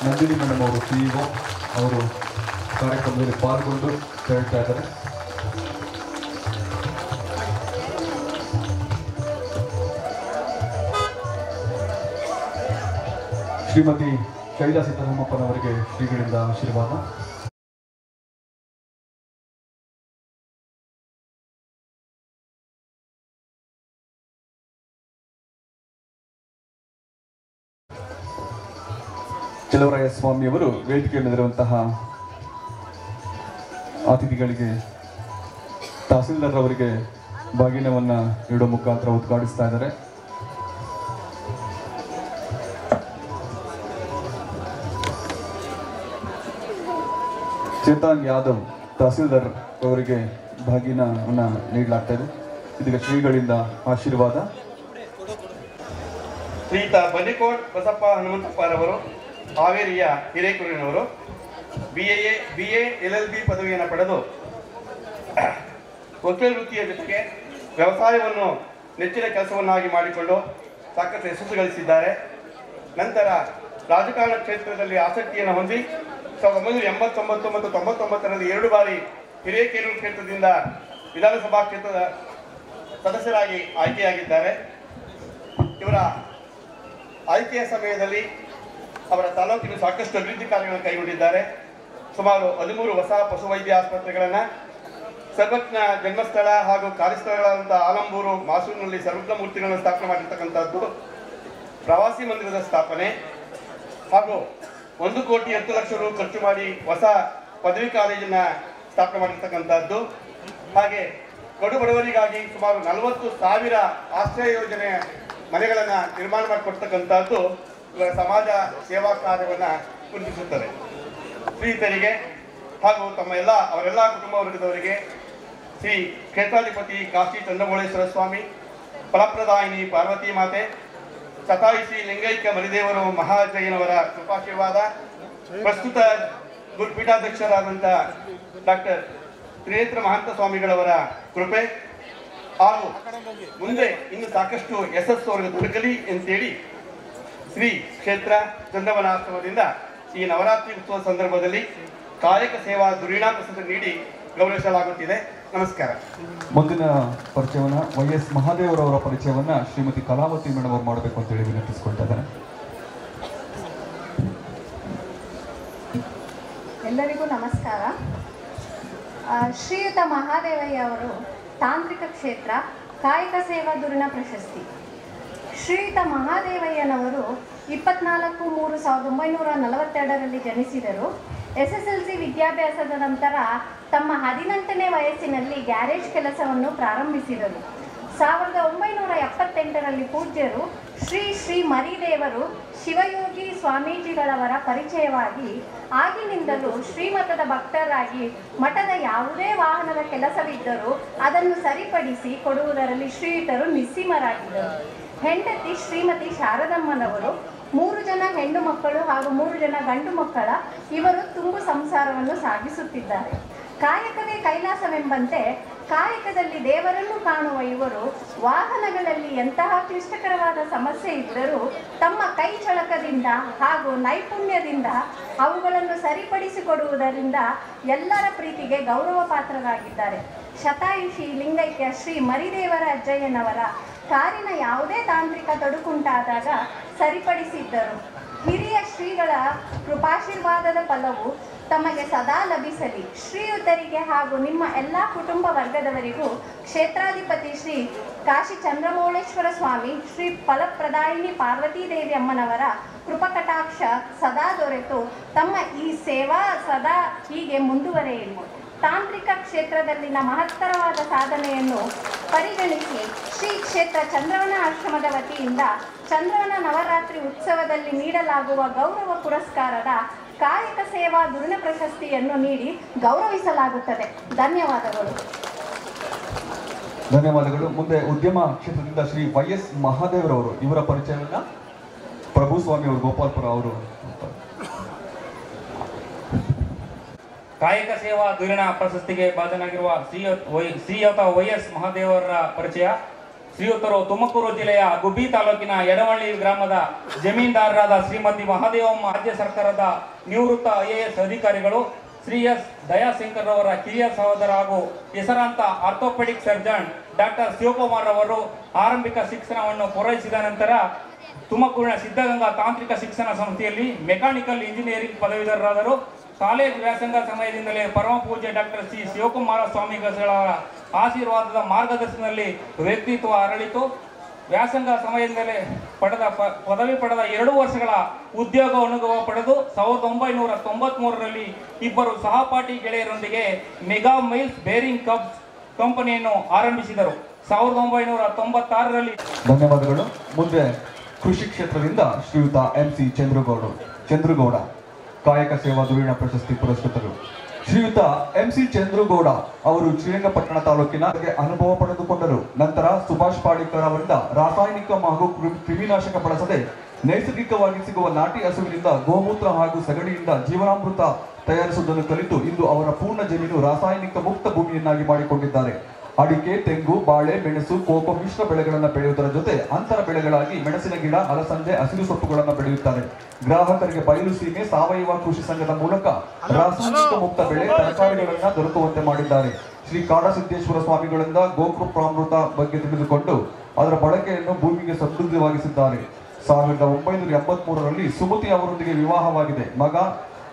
[SPEAKER 8] ನಂದಿನಿ ಮೇಡಮ್ ಅವರು CEO ಅವರು ಕಾರ್ಯಕ್ರಮದಲ್ಲಿ ಪಾಲ್ಗೊಂಡು ಹೇಳ್ತಾ ಇದ್ದಾರೆ. ಶ್ರೀಮತಿ ಶೈಲಾ ಸಿದ್ದರಾಮಪ್ಪನವರಿಗೆ ಶ್ರೀಗಳಿಂದ ಆಶೀರ್ವಾದ. ಚೆಲುವರಾಯಸ್ವಾಮಿಯವರು ವೇದಿಕೆಯಲ್ಲಿರುವಂತಹ ಅತಿಥಿಗಳಿಗೆ ತಹಸೀಲ್ದಾರ್ ಅವರಿಗೆ ಬಾಗಿನವನ್ನು ನೀಡುವ ಮುಖಾಂತರ ಉದ್ಘಾಟಿಸ್ತಾ ಇದ್ದಾರೆ. ಚೇತನ್ ಯಾದವ್ ತಹಸೀಲ್ದಾರ್ ಅವರಿಗೆ ಬಾಗಿನವನ್ನು ನೀಡಲಾಗ್ತಾ ಇದೆ. ಇದೀಗ ಶ್ರೀಗಳಿಂದ ಆಶೀರ್ವಾದ.
[SPEAKER 14] ಶ್ರೀಯುತ ಬನ್ನಿಕೋಟ್ ಬಸಪ್ಪ ಹನುಮಂತಪ್ಪರವರು ಹಾವೇರಿಯ ಹಿರೇಕೂರಿನವರು BA LLB ಪದವಿಯನ್ನು ಪಡೆದು ವಕೀಲ ವೃತ್ತಿಯ ಜೊತೆಗೆ ವ್ಯವಸಾಯವನ್ನು ನೆಚ್ಚಿನ ಕೆಲಸವನ್ನಾಗಿ ಮಾಡಿಕೊಂಡು ಸಾಕಷ್ಟು ಯಶಸ್ಸು ಗಳಿಸಿದ್ದಾರೆ. ನಂತರ ರಾಜಕಾರಣ ಕ್ಷೇತ್ರದಲ್ಲಿ ಆಸಕ್ತಿಯನ್ನು ಹೊಂದಿ 1989 ಮತ್ತು 99ರಲ್ಲಿ 2 ಬಾರಿ ಹಿರೇಕೆರೂರು ಕ್ಷೇತ್ರದಿಂದ ವಿಧಾನಸಭಾ ಕ್ಷೇತ್ರದ ಸದಸ್ಯರಾಗಿ ಆಯ್ಕೆಯಾಗಿದ್ದಾರೆ. ಇವರ ಆಯ್ಕೆಯ ಸಮಯದಲ್ಲಿ ಅವರ ತಾಲೂಕಿನ ಸಾಕಷ್ಟು ಅಭಿವೃದ್ಧಿ ಕಾರ್ಯಗಳನ್ನು ಕೈಗೊಂಡಿದ್ದಾರೆ. ಸುಮಾರು 13 ಹೊಸ ಪಶುವೈದ್ಯ ಆಸ್ಪತ್ರೆಗಳನ್ನು, ಸರ್ವಜ್ಞ ಜನ್ಮಸ್ಥಳ ಹಾಗೂ ಕಾರ್ಯಸ್ಥಳಗಳಾದಂಥ ಆಲಂಬೂರು, ಮಾಸೂರಿನಲ್ಲಿ ಸರ್ವಜ್ಞ ಮೂರ್ತಿಗಳನ್ನು ಸ್ಥಾಪನೆ ಮಾಡಿರ್ತಕ್ಕಂಥದ್ದು, ಪ್ರವಾಸಿ ಮಂದಿರದ ಸ್ಥಾಪನೆ ಹಾಗೂ 1,10,00,000 ರು ಖರ್ಚು ಮಾಡಿ ಹೊಸ ಪದವಿ ಕಾಲೇಜನ್ನು ಸ್ಥಾಪನೆ ಮಾಡಿರ್ತಕ್ಕಂಥದ್ದು. ಹಾಗೆ ಕಡು ಬಡವರಿಗಾಗಿ ಸುಮಾರು 40,000 ಆಶ್ರಯ ಯೋಜನೆ ಮನೆಗಳನ್ನು ನಿರ್ಮಾಣ ಮಾಡಿಕೊಡ್ತಕ್ಕಂಥದ್ದು ಇವರ ಸಮಾಜ ಸೇವಾ ಕಾರ್ಯವನ್ನು ಕುಂದಿಸುತ್ತದೆ. ಶ್ರೀಯುತರಿಗೆ ಹಾಗೂ ಅವರೆಲ್ಲ ಕುಟುಂಬ ವರ್ಗದವರಿಗೆ ಶ್ರೀ ಕ್ಷೇತ್ರಾಧಿಪತಿ ಕಾಶಿ ಚಂದ್ರಮೌಳೇಶ್ವರ ಸ್ವಾಮಿ, ಫಲಪ್ರದಾಯಿನಿ ಪಾರ್ವತಿ ಮಾತೆ, ಶತಾಯುಷಿ ಲಿಂಗೈಕ್ಯ ಮರಿದೇವರು ಮಹಾಜಯ್ಯನವರ ಕೃಪಾಶೀರ್ವಾದ, ಪ್ರಸ್ತುತ ಗುರುಪೀಠಾಧ್ಯಕ್ಷರಾದಂಥ ಡಾಕ್ಟರ್ ತ್ರಿನೇತ್ರ ಮಹಂತ ಸ್ವಾಮಿಗಳವರ ಕೃಪೆ ಹಾಗೂ ಮುಂದೆ ಇನ್ನು ಸಾಕಷ್ಟು ಯಶಸ್ಸು ಅವರಿಗೆ ದೊರಕಲಿ ಅಂತೇಳಿ ಶ್ರೀ ಕ್ಷೇತ್ರ ಚಂದವನಾಶ್ರಮದಿಂದ ಈ ನವರಾತ್ರಿ ಉತ್ಸವ ಸಂದರ್ಭದಲ್ಲಿ ಕಾಯಕ ಸೇವಾ ಧುರೀಣ ಪ್ರಶಸ್ತಿ ನೀಡಿ ಗೌರವಿಸಲಾಗುತ್ತಿದೆ. ನಮಸ್ಕಾರ.
[SPEAKER 8] ಮುಂದಿನ ಪರಿಚಯವನ್ನ ವೈಎಸ್ ಮಹಾದೇವರವರ ಪರಿಚಯವನ್ನ ಶ್ರೀಮತಿ ಕಲಾವತಿ ಮೇಡಮ್ ಅವರು ಮಾಡಬೇಕು ಅಂತ ಹೇಳಿ ವಿನಂತಿಸಿಕೊಳ್ತಾ ಇದ್ದಾರೆ.
[SPEAKER 15] ಎಲ್ಲರಿಗೂ ನಮಸ್ಕಾರ. ಶ್ರೀಯುತ ಮಹಾದೇವಯ್ಯ ಅವರು ತಾಂತ್ರಿಕ ಕ್ಷೇತ್ರ ಕಾಯಕ ಸೇವಾ ಧುರೀಣ ಪ್ರಶಸ್ತಿ. ಶ್ರೀಯುತ ಮಹಾದೇವಯ್ಯನವರು 24/3/1942ರಲ್ಲಿ ಜನಿಸಿದರು. SSLC ವಿದ್ಯಾಭ್ಯಾಸದ ನಂತರ ತಮ್ಮ 18ನೇ ವಯಸ್ಸಿನಲ್ಲಿ ಗ್ಯಾರೇಜ್ ಕೆಲಸವನ್ನು ಪ್ರಾರಂಭಿಸಿದರು. 1978ರಲ್ಲಿ ಪೂಜ್ಯರು ಶ್ರೀ ಮರಿದೇವರು ಶಿವಯೋಗಿ ಸ್ವಾಮೀಜಿಗಳವರ ಪರಿಚಯವಾಗಿ ಆಗಿನಿಂದಲೂ ಶ್ರೀಮಠದ ಭಕ್ತರಾಗಿ ಮಠದ ಯಾವುದೇ ವಾಹನದ ಕೆಲಸವಿದ್ದರೂ ಅದನ್ನು ಸರಿಪಡಿಸಿ ಕೊಡುವುದರಲ್ಲಿ ಶ್ರೀಯುತರು ನಿಸ್ಸೀಮರಾಗಿದ್ದರು. ಹೆಂಡತಿ ಶ್ರೀಮತಿ ಶಾರದಮ್ಮನವರು 3 ಜನ ಹೆಣ್ಣು ಮಕ್ಕಳು ಹಾಗೂ 3 ಜನ ಗಂಡು ಮಕ್ಕಳ ಇವರು ತುಂಬು ಸಂಸಾರವನ್ನು ಸಾಗಿಸುತ್ತಿದ್ದಾರೆ. ಕಾಯಕವೇ ಕೈಲಾಸವೆಂಬಂತೆ ಕಾಯಕದಲ್ಲಿ ದೇವರನ್ನು ಕಾಣುವ ಇವರು ವಾಹನಗಳಲ್ಲಿ ಎಂತಹ ಕ್ಲಿಷ್ಟಕರವಾದ ಸಮಸ್ಯೆ ಇದ್ದರೂ ತಮ್ಮ ಕೈ ಚಳಕದಿಂದ ಹಾಗೂ ನೈಪುಣ್ಯದಿಂದ ಅವುಗಳನ್ನು ಸರಿಪಡಿಸಿಕೊಡುವುದರಿಂದ ಎಲ್ಲರ ಪ್ರೀತಿಗೆ ಗೌರವ ಪಾತ್ರರಾಗಿದ್ದಾರೆ. ಶತಾಯುಷಿ ಲಿಂಗೈಕ್ಯ ಶ್ರೀ ಮರಿದೇವರ ಅಜ್ಜಯ್ಯನವರ ಕಾರಿನ ಯಾವುದೇ ತಾಂತ್ರಿಕ ತೊಡಕುಂಟಾದಾಗ ಸರಿಪಡಿಸಿದ್ದರು. ಹಿರಿಯ ಶ್ರೀಗಳ ಕೃಪಾಶೀರ್ವಾದದ ಫಲವು ತಮಗೆ ಸದಾ ಲಭಿಸಲಿ. ಶ್ರೀಯುತರಿಗೆ ಹಾಗೂ ನಿಮ್ಮ ಎಲ್ಲ ಕುಟುಂಬ ವರ್ಗದವರಿಗೂ ಕ್ಷೇತ್ರಾಧಿಪತಿ ಶ್ರೀ ಕಾಶಿ ಚಂದ್ರಮೌಳೇಶ್ವರ ಸ್ವಾಮಿ, ಶ್ರೀ ಫಲಪ್ರದಾಯಿನಿ ಪಾರ್ವತೀದೇವಿ ಅಮ್ಮನವರ ಕೃಪಕಟಾಕ್ಷ ಸದಾ ದೊರೆತು ತಮ್ಮ ಈ ಸೇವಾ ಸದಾ ಹೀಗೆ ಮುಂದುವರೆಯಲಿ. ತಾಂತ್ರಿಕ ಕ್ಷೇತ್ರದಲ್ಲಿನ ಮಹತ್ತರವಾದ ಸಾಧನೆಯನ್ನು ಪರಿಗಣಿಸಿ ಶ್ರೀ ಕ್ಷೇತ್ರ ಚಂದ್ರವನ ಆಶ್ರಮದ ವತಿಯಿಂದ ಚಂದ್ರವನ ನವರಾತ್ರಿ ಉತ್ಸವದಲ್ಲಿ ನೀಡಲಾಗುವ ಗೌರವ ಪುರಸ್ಕಾರದ ಕಾಯಕ ಸೇವಾ ಧುರೀಣ ಪ್ರಶಸ್ತಿಯನ್ನು ನೀಡಿ ಗೌರವಿಸಲಾಗುತ್ತದೆ. ಧನ್ಯವಾದಗಳು.
[SPEAKER 8] ಧನ್ಯವಾದಗಳು. ಮುಂದೆ ಉದ್ಯಮ ಕ್ಷೇತ್ರದಿಂದ ಶ್ರೀ ವೈಎಸ್ ಮಹಾದೇವರವರು ಇವರ ಪರಿಚಯವನ್ನ ಪ್ರಭು ಸ್ವಾಮಿ ಅವರು ಗೋಪಾಲ್ಪುರ ಅವರು.
[SPEAKER 16] ಕಾಯಕ ಸೇವಾ ಧುರೀಣ ಪ್ರಶಸ್ತಿಗೆ ಭಾಜನರಾಗಿರುವ ಶ್ರೀಯುತ ವೈಎಸ್ ಮಹಾದೇವರ ಪರಿಚಯ. ಶ್ರೀಯುತರು ತುಮಕೂರು ಜಿಲ್ಲೆಯ ಗುಬ್ಬಿ ತಾಲೂಕಿನ ಯಡವಳ್ಳಿ ಗ್ರಾಮದ ಜಮೀನ್ದಾರರಾದ ಶ್ರೀಮತಿ ಮಹಾದೇವಮ್ಮ ರಾಜ್ಯ ಸರ್ಕಾರದ ನಿವೃತ್ತ IAS ಅಧಿಕಾರಿಗಳು. ಶ್ರೀ ಎಸ್ ದಯಾಶಂಕರ್ ಅವರ ಕಿರಿಯ ಸಹೋದರ ಹಾಗೂ ಹೆಸರಾಂತ ಆರ್ಥೋಪೆಡಿಕ್ ಸರ್ಜನ್ ಡಾಕ್ಟರ್ ಶಿವಕುಮಾರ್ ಅವರು ಆರಂಭಿಕ ಶಿಕ್ಷಣವನ್ನು ಪೂರೈಸಿದ ನಂತರ ತುಮಕೂರಿನ ಸಿದ್ಧಗಂಗಾ ತಾಂತ್ರಿಕ ಶಿಕ್ಷಣ ಸಂಸ್ಥೆಯಲ್ಲಿ ಮೆಕ್ಯಾನಿಕಲ್ ಇಂಜಿನಿಯರಿಂಗ್ ಪದವೀಧರರಾದರು. ಕಾಲೇಜು ವ್ಯಾಸಂಗ ಸಮಯದಿಂದಲೇ ಪರಮ ಪೂಜ್ಯ ಡಾಕ್ಟರ್ ಶ್ರೀ ಶಿವಕುಮಾರ ಸ್ವಾಮಿಗಳ ಆಶೀರ್ವಾದದ ಮಾರ್ಗದರ್ಶನದಲ್ಲಿ ವ್ಯಕ್ತಿತ್ವ ಅರಳಿತು. ವ್ಯಾಸಂಗ ಸಮಯದಿಂದಲೇ ಪದವಿ ಪಡೆದ 2 ವರ್ಷಗಳ ಉದ್ಯೋಗ ಅನುಭವ ಪಡೆದು 1993ರಲ್ಲಿ ಇಬ್ಬರು ಸಹಪಾಠಿ ಗೆಳೆಯರೊಂದಿಗೆ ಮೆಗಾ ಮೈಲ್ಸ್ ಬೇರಿಂಗ್ ಕಂಪನಿಯನ್ನು ಆರಂಭಿಸಿದರು. 1996ರಲ್ಲಿ.
[SPEAKER 8] ಧನ್ಯವಾದಗಳು. ಮುಂದೆ ಕೃಷಿ ಕ್ಷೇತ್ರದಿಂದ ಶ್ರೀಯುತ MC ಚಂದ್ರಗೌಡ ಕಾಯಕ ಸೇವಾ ಧುರೀಣ ಪ್ರಶಸ್ತಿ ಪುರಸ್ಕೃತರು. ಶ್ರೀಯುತ MC ಚಂದ್ರಗೌಡ ಅವರು ಶ್ರೀರಂಗಪಟ್ಟಣ ತಾಲೂಕಿನ ಅನುಭವ ಪಡೆದುಕೊಂಡರು. ನಂತರ ಸುಭಾಷ್ ಪಾಡಿಕರ್ ಅವರಿಂದ ರಾಸಾಯನಿಕ ಹಾಗೂ ಕ್ರಿಮಿನಾಶಕ ಬಳಸದೆ ನೈಸರ್ಗಿಕವಾಗಿ ಸಿಗುವ ನಾಟಿ ಹಸುವಿನಿಂದ ಗೋಮೂತ್ರ ಹಾಗೂ ಸಗಣಿಯಿಂದ ಜೀವನಾಮೃತ ತಯಾರಿಸುವುದನ್ನು ಕಲಿತು ಇಂದು ಅವರ ಪೂರ್ಣ ಜಮೀನು ರಾಸಾಯನಿಕ ಮುಕ್ತ ಭೂಮಿಯನ್ನಾಗಿ ಮಾಡಿಕೊಂಡಿದ್ದಾರೆ. ಅಡಿಕೆ, ತೆಂಗು, ಬಾಳೆ, ಮೆಣಸು, ಕೋಕೋ ಮಿಶ್ರ ಬೆಳೆಗಳನ್ನು ಬೆಳೆಯುವುದರ ಜೊತೆ ಅಂತರ ಬೆಳೆಗಳಾಗಿ ಮೆಣಸಿನ ಗಿಡ, ಅಲಸಂದೆ, ಹಸಿರು ಸೊಪ್ಪುಗಳನ್ನು ಬೆಳೆಯುತ್ತಾರೆ. ಗ್ರಾಹಕರಿಗೆ ಬಯಲು ಸೀಮೆ ಸಾವಯವ ಕೃಷಿ ಸಂಘದ ಮೂಲಕ ರಾಸಾಯನಿಕ ಮುಕ್ತ ಬೆಳೆ ತರಕಾರಿಗಳನ್ನು ದೊರಕುವಂತೆ ಮಾಡಿದ್ದಾರೆ. ಶ್ರೀ ಕಾಡಸಿದ್ದೇಶ್ವರ ಸ್ವಾಮಿಗಳಿಂದ ಗೋಕೃಪಾಮೃತ ಬಗ್ಗೆ ತಿಳಿದುಕೊಂಡು ಅದರ ಬಳಕೆಯನ್ನು ಭೂಮಿಗೆ ಸಮೃದ್ಧವಾಗಿಸಿದ್ದಾರೆ. 1983ರಲ್ಲಿ ಸುಮತಿ ಅವರೊಂದಿಗೆ ವಿವಾಹವಾಗಿದೆ. ಮಗ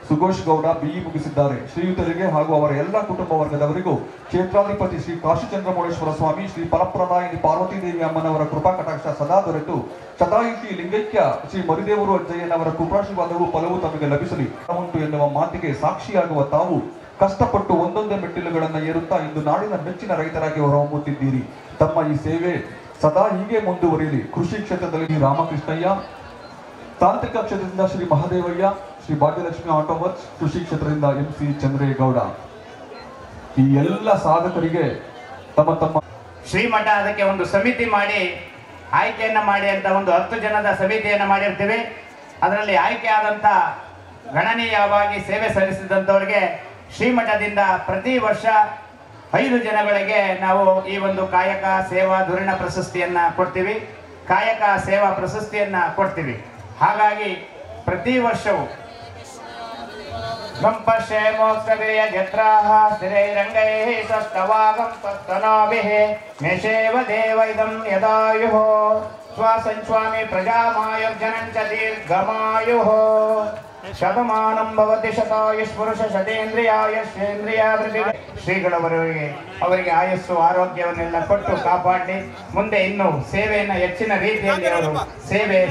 [SPEAKER 8] ಸುಘೋಷ್ ಗೌಡ BE ಮುಗಿಸಿದ್ದಾರೆ. ಶ್ರೀಯುತರಿಗೆ ಹಾಗೂ ಅವರ ಎಲ್ಲ ಕುಟುಂಬ ವರ್ಗದವರಿಗೂ ಕ್ಷೇತ್ರಾಧಿಪತಿ ಶ್ರೀ ಕಾಶಿ ಚಂದ್ರಮೌಳೇಶ್ವರ ಸ್ವಾಮಿ, ಶ್ರೀ ಫಲಪ್ರದಾಯಿನಿ ಪಾರ್ವತೀದೇವಿ ಅಮ್ಮನವರ ಕೃಪಾ ಕಟಾಕ್ಷ ಸದಾ ದೊರೆತು ಶತಾಯುಷಿ ಲಿಂಗೈಕ್ಯ ಶ್ರೀ ಮರಿದೇವರು ಅಜ್ಜಯ್ಯನವರ ಕೃಪಾಶೀರ್ವಾದವು ಫಲವು ತಮಗೆ ಲಭಿಸಲಿ ಉಂಟು ಎನ್ನುವ ಮಾತಿಗೆ ಸಾಕ್ಷಿಯಾಗುವ ತಾವು ಕಷ್ಟಪಟ್ಟು ಒಂದೊಂದೇ ಮೆಟ್ಟಿಲುಗಳನ್ನು ಏರುತ್ತಾ ಇಂದು ನಾಡಿನ ಮೆಚ್ಚಿನ ರೈತರಾಗಿ ಹೊರಹೊಮ್ಮುತ್ತಿದ್ದೀರಿ. ತಮ್ಮ ಈ ಸದಾ ಹೀಗೆ ಮುಂದುವರಿಯಲಿ. ಕೃಷಿ ಕ್ಷೇತ್ರದಲ್ಲಿ ರಾಮಕೃಷ್ಣಯ್ಯ, ತಾಂತ್ರಿಕ ಕ್ಷೇತ್ರದಿಂದ ಶ್ರೀ ಮಹದೇವಯ್ಯ, ಶ್ರೀ ಭಾಗ್ಯಲಕ್ಷ್ಮಿ ಆಟೋಮರ್ಸ್, ಕೃಷಿ ಕ್ಷೇತ್ರದಿಂದ MC ಚಂದ್ರೇಗೌಡ. ಈ ಎಲ್ಲ ಸಾಧಕರಿಗೆ ತಮ್ಮ ತಮ್ಮ
[SPEAKER 10] ಶ್ರೀಮಠ ಅದಕ್ಕೆ ಒಂದು ಸಮಿತಿ ಮಾಡಿ ಆಯ್ಕೆಯನ್ನ ಮಾಡಿ ಅಂತ ಒಂದು 10 ಜನದ ಸಮಿತಿಯನ್ನ ಮಾಡಿರ್ತೀವಿ. ಅದರಲ್ಲಿ ಆಯ್ಕೆ ಆದಂತ ಗಣನೀಯವಾಗಿ ಸೇವೆ ಸಲ್ಲಿಸಿದಂಥವ್ರಿಗೆ ಶ್ರೀಮಠದಿಂದ ಪ್ರತಿ ವರ್ಷ 5 ಜನಗಳಿಗೆ ನಾವು ಈ ಒಂದು ಕಾಯಕ ಸೇವಾ ಧುರೀಣ ಪ್ರಶಸ್ತಿಯನ್ನ ಕೊಡ್ತೀವಿ, ಕಾಯಕ ಸೇವಾ ಪ್ರಶಸ್ತಿಯನ್ನ ಕೊಡ್ತೀವಿ. ಹಾಗಾಗಿ ಪ್ರತಿ ವರ್ಷವೂ ಮೇಷೇವ ದೇವ ಇದಂ ಯದಾಯುಃ ಸ್ವಸಂಸ್ವಾಮಿ ಪ್ರಜಾಮಾಯುರ್ಜನಂಚ ದೀರ್ಘಮಾಯುಃ ಶತಮಾನಂ ಭವತಿ ಶತಾಯುಷ್ ಪುರುಷ ಶತೇಂದ್ರಿಯಾಯುಷೇಂದ್ರಿಯ ಅವರಿಗೆ ಆಯಸ್ಸು ಆರೋಗ್ಯವನ್ನೆಲ್ಲ ಕೊಟ್ಟು ಕಾಪಾಡಿ ಮುಂದೆ ಇನ್ನು ಸೇವೆಯನ್ನ ಹೆಚ್ಚಿನ ರೀತಿಯಲ್ಲಿ ಅವರು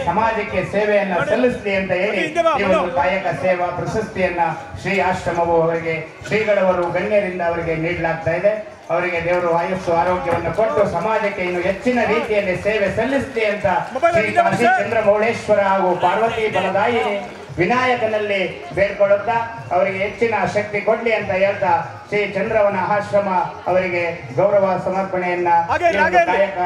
[SPEAKER 10] ಸಮಾಜಕ್ಕೆ ಸೇವೆಯನ್ನ ಸಲ್ಲಿಸಲಿ ಅಂತ ಹೇಳಿ ಈ ಒಂದು ಕಾಯಕ ಸೇವಾ ಪ್ರಶಸ್ತಿಯನ್ನ ಶ್ರೀ ಆಶ್ರಮವು ಅವರಿಗೆ ಶ್ರೀಗಳವರು ಗಣ್ಯರಿಂದ ಅವರಿಗೆ ನೀಡಲಾಗ್ತಾ ಇದೆ. ಅವರಿಗೆ ದೇವರು ಆಯಸ್ಸು ಆರೋಗ್ಯವನ್ನು ಕೊಟ್ಟು ಸಮಾಜಕ್ಕೆ ಇನ್ನು ಹೆಚ್ಚಿನ ರೀತಿಯಲ್ಲಿ ಸೇವೆ ಸಲ್ಲಿಸಲಿ ಅಂತ ಶ್ರೀ ಕಾಶಿ ಚಂದ್ರಮೌಳೇಶ್ವರ ಹಾಗೂ ಪಾರ್ವತಿ ಬಲದಾಯಿನಿ ವಿನಾಯಕನಲ್ಲಿ ಬೇಡ್ಕೊಳ್ಳುತ್ತಾ ಅವರಿಗೆ ಹೆಚ್ಚಿನ ಶಕ್ತಿ ಕೊಡ್ಲಿ ಅಂತ ಹೇಳ್ತಾ ಶ್ರೀ ಚಂದ್ರವನ ಆಶ್ರಮ ಅವರಿಗೆ ಗೌರವ ಸಮರ್ಪಣೆಯನ್ನ ಕಾಯಕ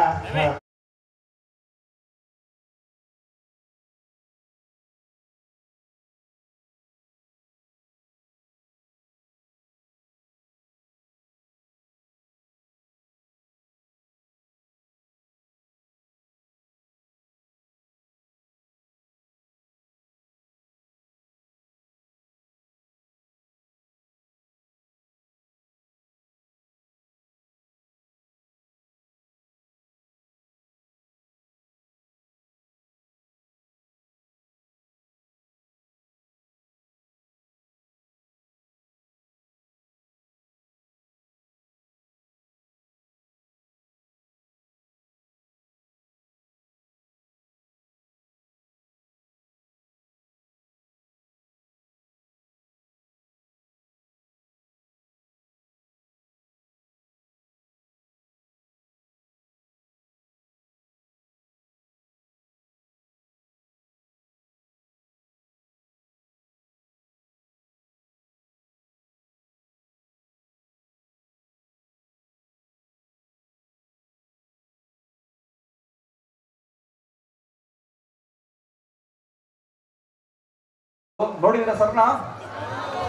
[SPEAKER 8] ನೋಡಿದ್ರ ಸರ್ನ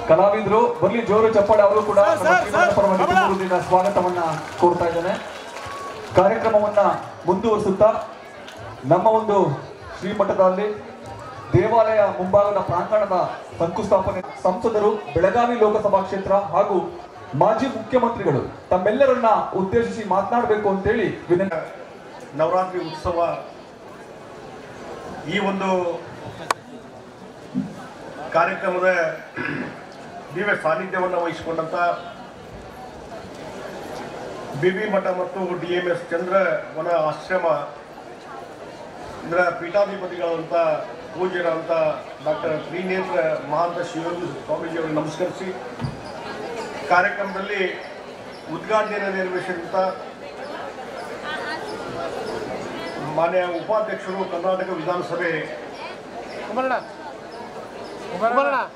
[SPEAKER 8] ಕಲಾವಿದರು ಬರ್ಲಿ, ಜೋರು ಚಪ್ಪಾಳೆ. ಅವರು ಕೂಡ ಸ್ವಾಗತವನ್ನ ಕೋರ್ತಾ ಇದ್ದೇನೆ. ಕಾರ್ಯಕ್ರಮವನ್ನ ಮುಂದುವರಿಸುತ್ತಾ ನಮ್ಮ ಒಂದು ಶ್ರೀಮಠದಲ್ಲಿ ದೇವಾಲಯ ಮುಂಭಾಗದ ಪ್ರಾಂಗಣದ ಶಂಕುಸ್ಥಾಪನೆ ಸಂಸದರು, ಬೆಳಗಾವಿ ಲೋಕಸಭಾ ಕ್ಷೇತ್ರ ಹಾಗೂ ಮಾಜಿ ಮುಖ್ಯಮಂತ್ರಿಗಳು ತಮ್ಮೆಲ್ಲರನ್ನ ಉದ್ದೇಶಿಸಿ ಮಾತನಾಡಬೇಕು ಅಂತೇಳಿ
[SPEAKER 14] ನವರಾತ್ರಿ ಉತ್ಸವ ಈ ಒಂದು ಕಾರ್ಯಕ್ರಮದ ದಿವ್ಯ ಸಾನ್ನಿಧ್ಯವನ್ನು ವಹಿಸಿಕೊಂಡಂತ ಬಿಬಿ ಮಠ ಮತ್ತು DMS ಚಂದ್ರವನ ಆಶ್ರಮ ಇದರ ಪೀಠಾಧಿಪತಿಗಳಂತ ಪೂಜ್ಯರಂತ ಡಾಕ್ಟರ್ ತ್ರಿನೇತ್ರ ಮಹಾಂತ ಶಿವಯೋಗಿ ಸ್ವಾಮೀಜಿಯವರಿಗೆ ನಮಸ್ಕರಿಸಿ ಕಾರ್ಯಕ್ರಮದಲ್ಲಿ ಉದ್ಘಾಟನೆಯನ್ನು ನೆರವೇರಿಸಿದಂಥ ಮಾನ್ಯ ಉಪಾಧ್ಯಕ್ಷರು ಕರ್ನಾಟಕ ವಿಧಾನಸಭೆ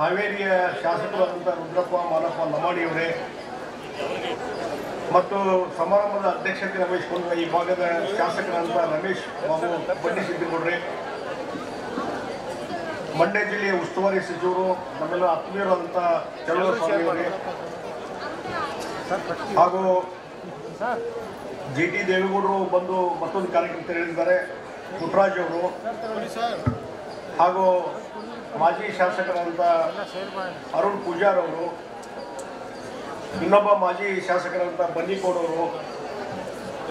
[SPEAKER 14] ಹಾವೇರಿಯ ಶಾಸಕರಾದಂಥ ರುದ್ರಪ್ಪ ಮಾನಪ್ಪ ಲಮಾಣಿಯವರೇ ಮತ್ತು ಸಮಾರಂಭದ ಅಧ್ಯಕ್ಷತೆ ವಹಿಸಿಕೊಂಡ ಈ ಭಾಗದ ಶಾಸಕರಾದಂಥ ರಮೇಶ್ ಬಾಬು ಬಂಡಿಸಿದ್ದೇಗೌಡ್ರೆ, ಮಂಡ್ಯ ಜಿಲ್ಲೆಯ ಉಸ್ತುವಾರಿ ಸಚಿವರು ನಮ್ಮೆಲ್ಲ ಆತ್ಮೀಯರಾದಂಥ ಚಲುವಸ್ವಾಮಿಯವರೇ ಹಾಗೂ JT ದೇವೇಗೌಡರು ಬಂದು ಮತ್ತೊಂದು ಕಾರ್ಯಕ್ರಮ ತೆರೆದಿದ್ದಾರೆ, ಪುಟ್ಟರಾಜ್ ಅವರು ಹಾಗೂ ಮಾಜಿ ಶಾಸಕರಾದಂಥ ಅರುಣ್ ಪೂಜಾರ್ ಅವರು, ಇನ್ನೊಬ್ಬ ಮಾಜಿ ಶಾಸಕರಾದಂಥ ಬನ್ನಿಕೋಡವರು,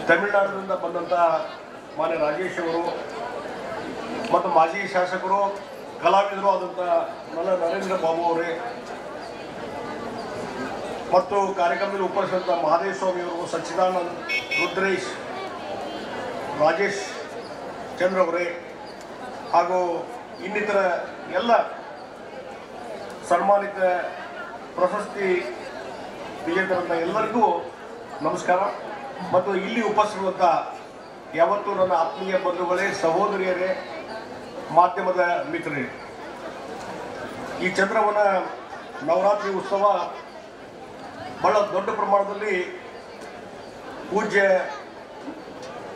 [SPEAKER 14] ತಮಿಳುನಾಡಿನಿಂದ ಬಂದಂಥ ಮಾನ್ಯ ರಾಜೇಶ್ ಅವರು ಮತ್ತು ಮಾಜಿ ಶಾಸಕರು ಕಲಾವಿದರು ಆದಂಥ ನರೇಂದ್ರ ಬಾಬು ಅವರೇ ಮತ್ತು ಕಾರ್ಯಕ್ರಮದಲ್ಲಿ ಉಪಸ್ಥಿತ ಮಹಾದೇವ ಸ್ವಾಮಿಯವರು, ಸಚ್ಚಿದಾನಂದ್, ರುದ್ರೇಶ್, ರಾಜೇಶ್ ಚಂದ್ರ ಅವರೇ ಹಾಗೂ ಇನ್ನಿತರ ಎಲ್ಲ ಸನ್ಮಾನಿತ ಪ್ರಶಸ್ತಿ ವಿಜೇತರಂತ ಎಲ್ಲರಿಗೂ ನಮಸ್ಕಾರ. ಮತ್ತು ಇಲ್ಲಿ ಉಪಸ್ಥಿತರಂಥ ಯಾವತ್ತೂ ನನ್ನ ಆತ್ಮೀಯ ಬಂಧುಗಳೇ, ಸಹೋದರಿಯರೇ, ಮಾಧ್ಯಮದ ಮಿತ್ರರೇ, ಈ ಚಂದ್ರವನ ನವರಾತ್ರಿ ಉತ್ಸವ ಬಹಳ ದೊಡ್ಡ ಪ್ರಮಾಣದಲ್ಲಿ ಪೂಜ್ಯ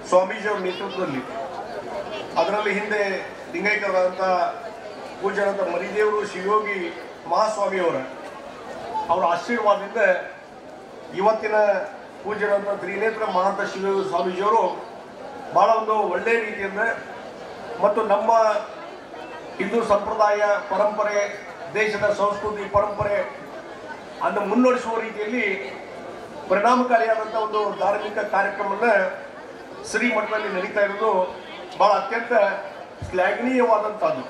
[SPEAKER 14] ಸ್ವಾಮೀಜಿಯವರ ನೇತೃತ್ವದಲ್ಲಿ, ಅದರಲ್ಲಿ ಹಿಂದೆ ಲಿಂಗೈಕ್ಯರಾದಂಥ ಪೂಜ್ಯರಂಥ ಮರಿದೇವರು ಶಿವಯೋಗಿ ಮಹಾಸ್ವಾಮಿಯವರ ಅವರ ಆಶೀರ್ವಾದದಿಂದ ಇವತ್ತಿನ ಪೂಜ್ಯರಂಥ ತ್ರಿನೇತ್ರ ಮಹಾಂತ ಶಿವಯೋಗಿ ಸ್ವಾಮೀಜಿಯವರು ಭಾಳ ಒಂದು ಒಳ್ಳೆಯ ರೀತಿಯಿಂದ ಮತ್ತು ನಮ್ಮ ಹಿಂದೂ ಸಂಪ್ರದಾಯ ಪರಂಪರೆ, ದೇಶದ ಸಂಸ್ಕೃತಿ ಪರಂಪರೆ ಅನ್ನು ಮುನ್ನಡೆಸುವ ರೀತಿಯಲ್ಲಿ ಪರಿಣಾಮಕಾರಿಯಾದಂಥ ಒಂದು ಧಾರ್ಮಿಕ ಕಾರ್ಯಕ್ರಮವನ್ನು ಶ್ರೀಮಠದಲ್ಲಿ ನಡೀತಾ ಇರೋದು ಭಾಳ ಅತ್ಯಂತ ಶ್ಲಾಘನೀಯವಾದಂಥದ್ದು.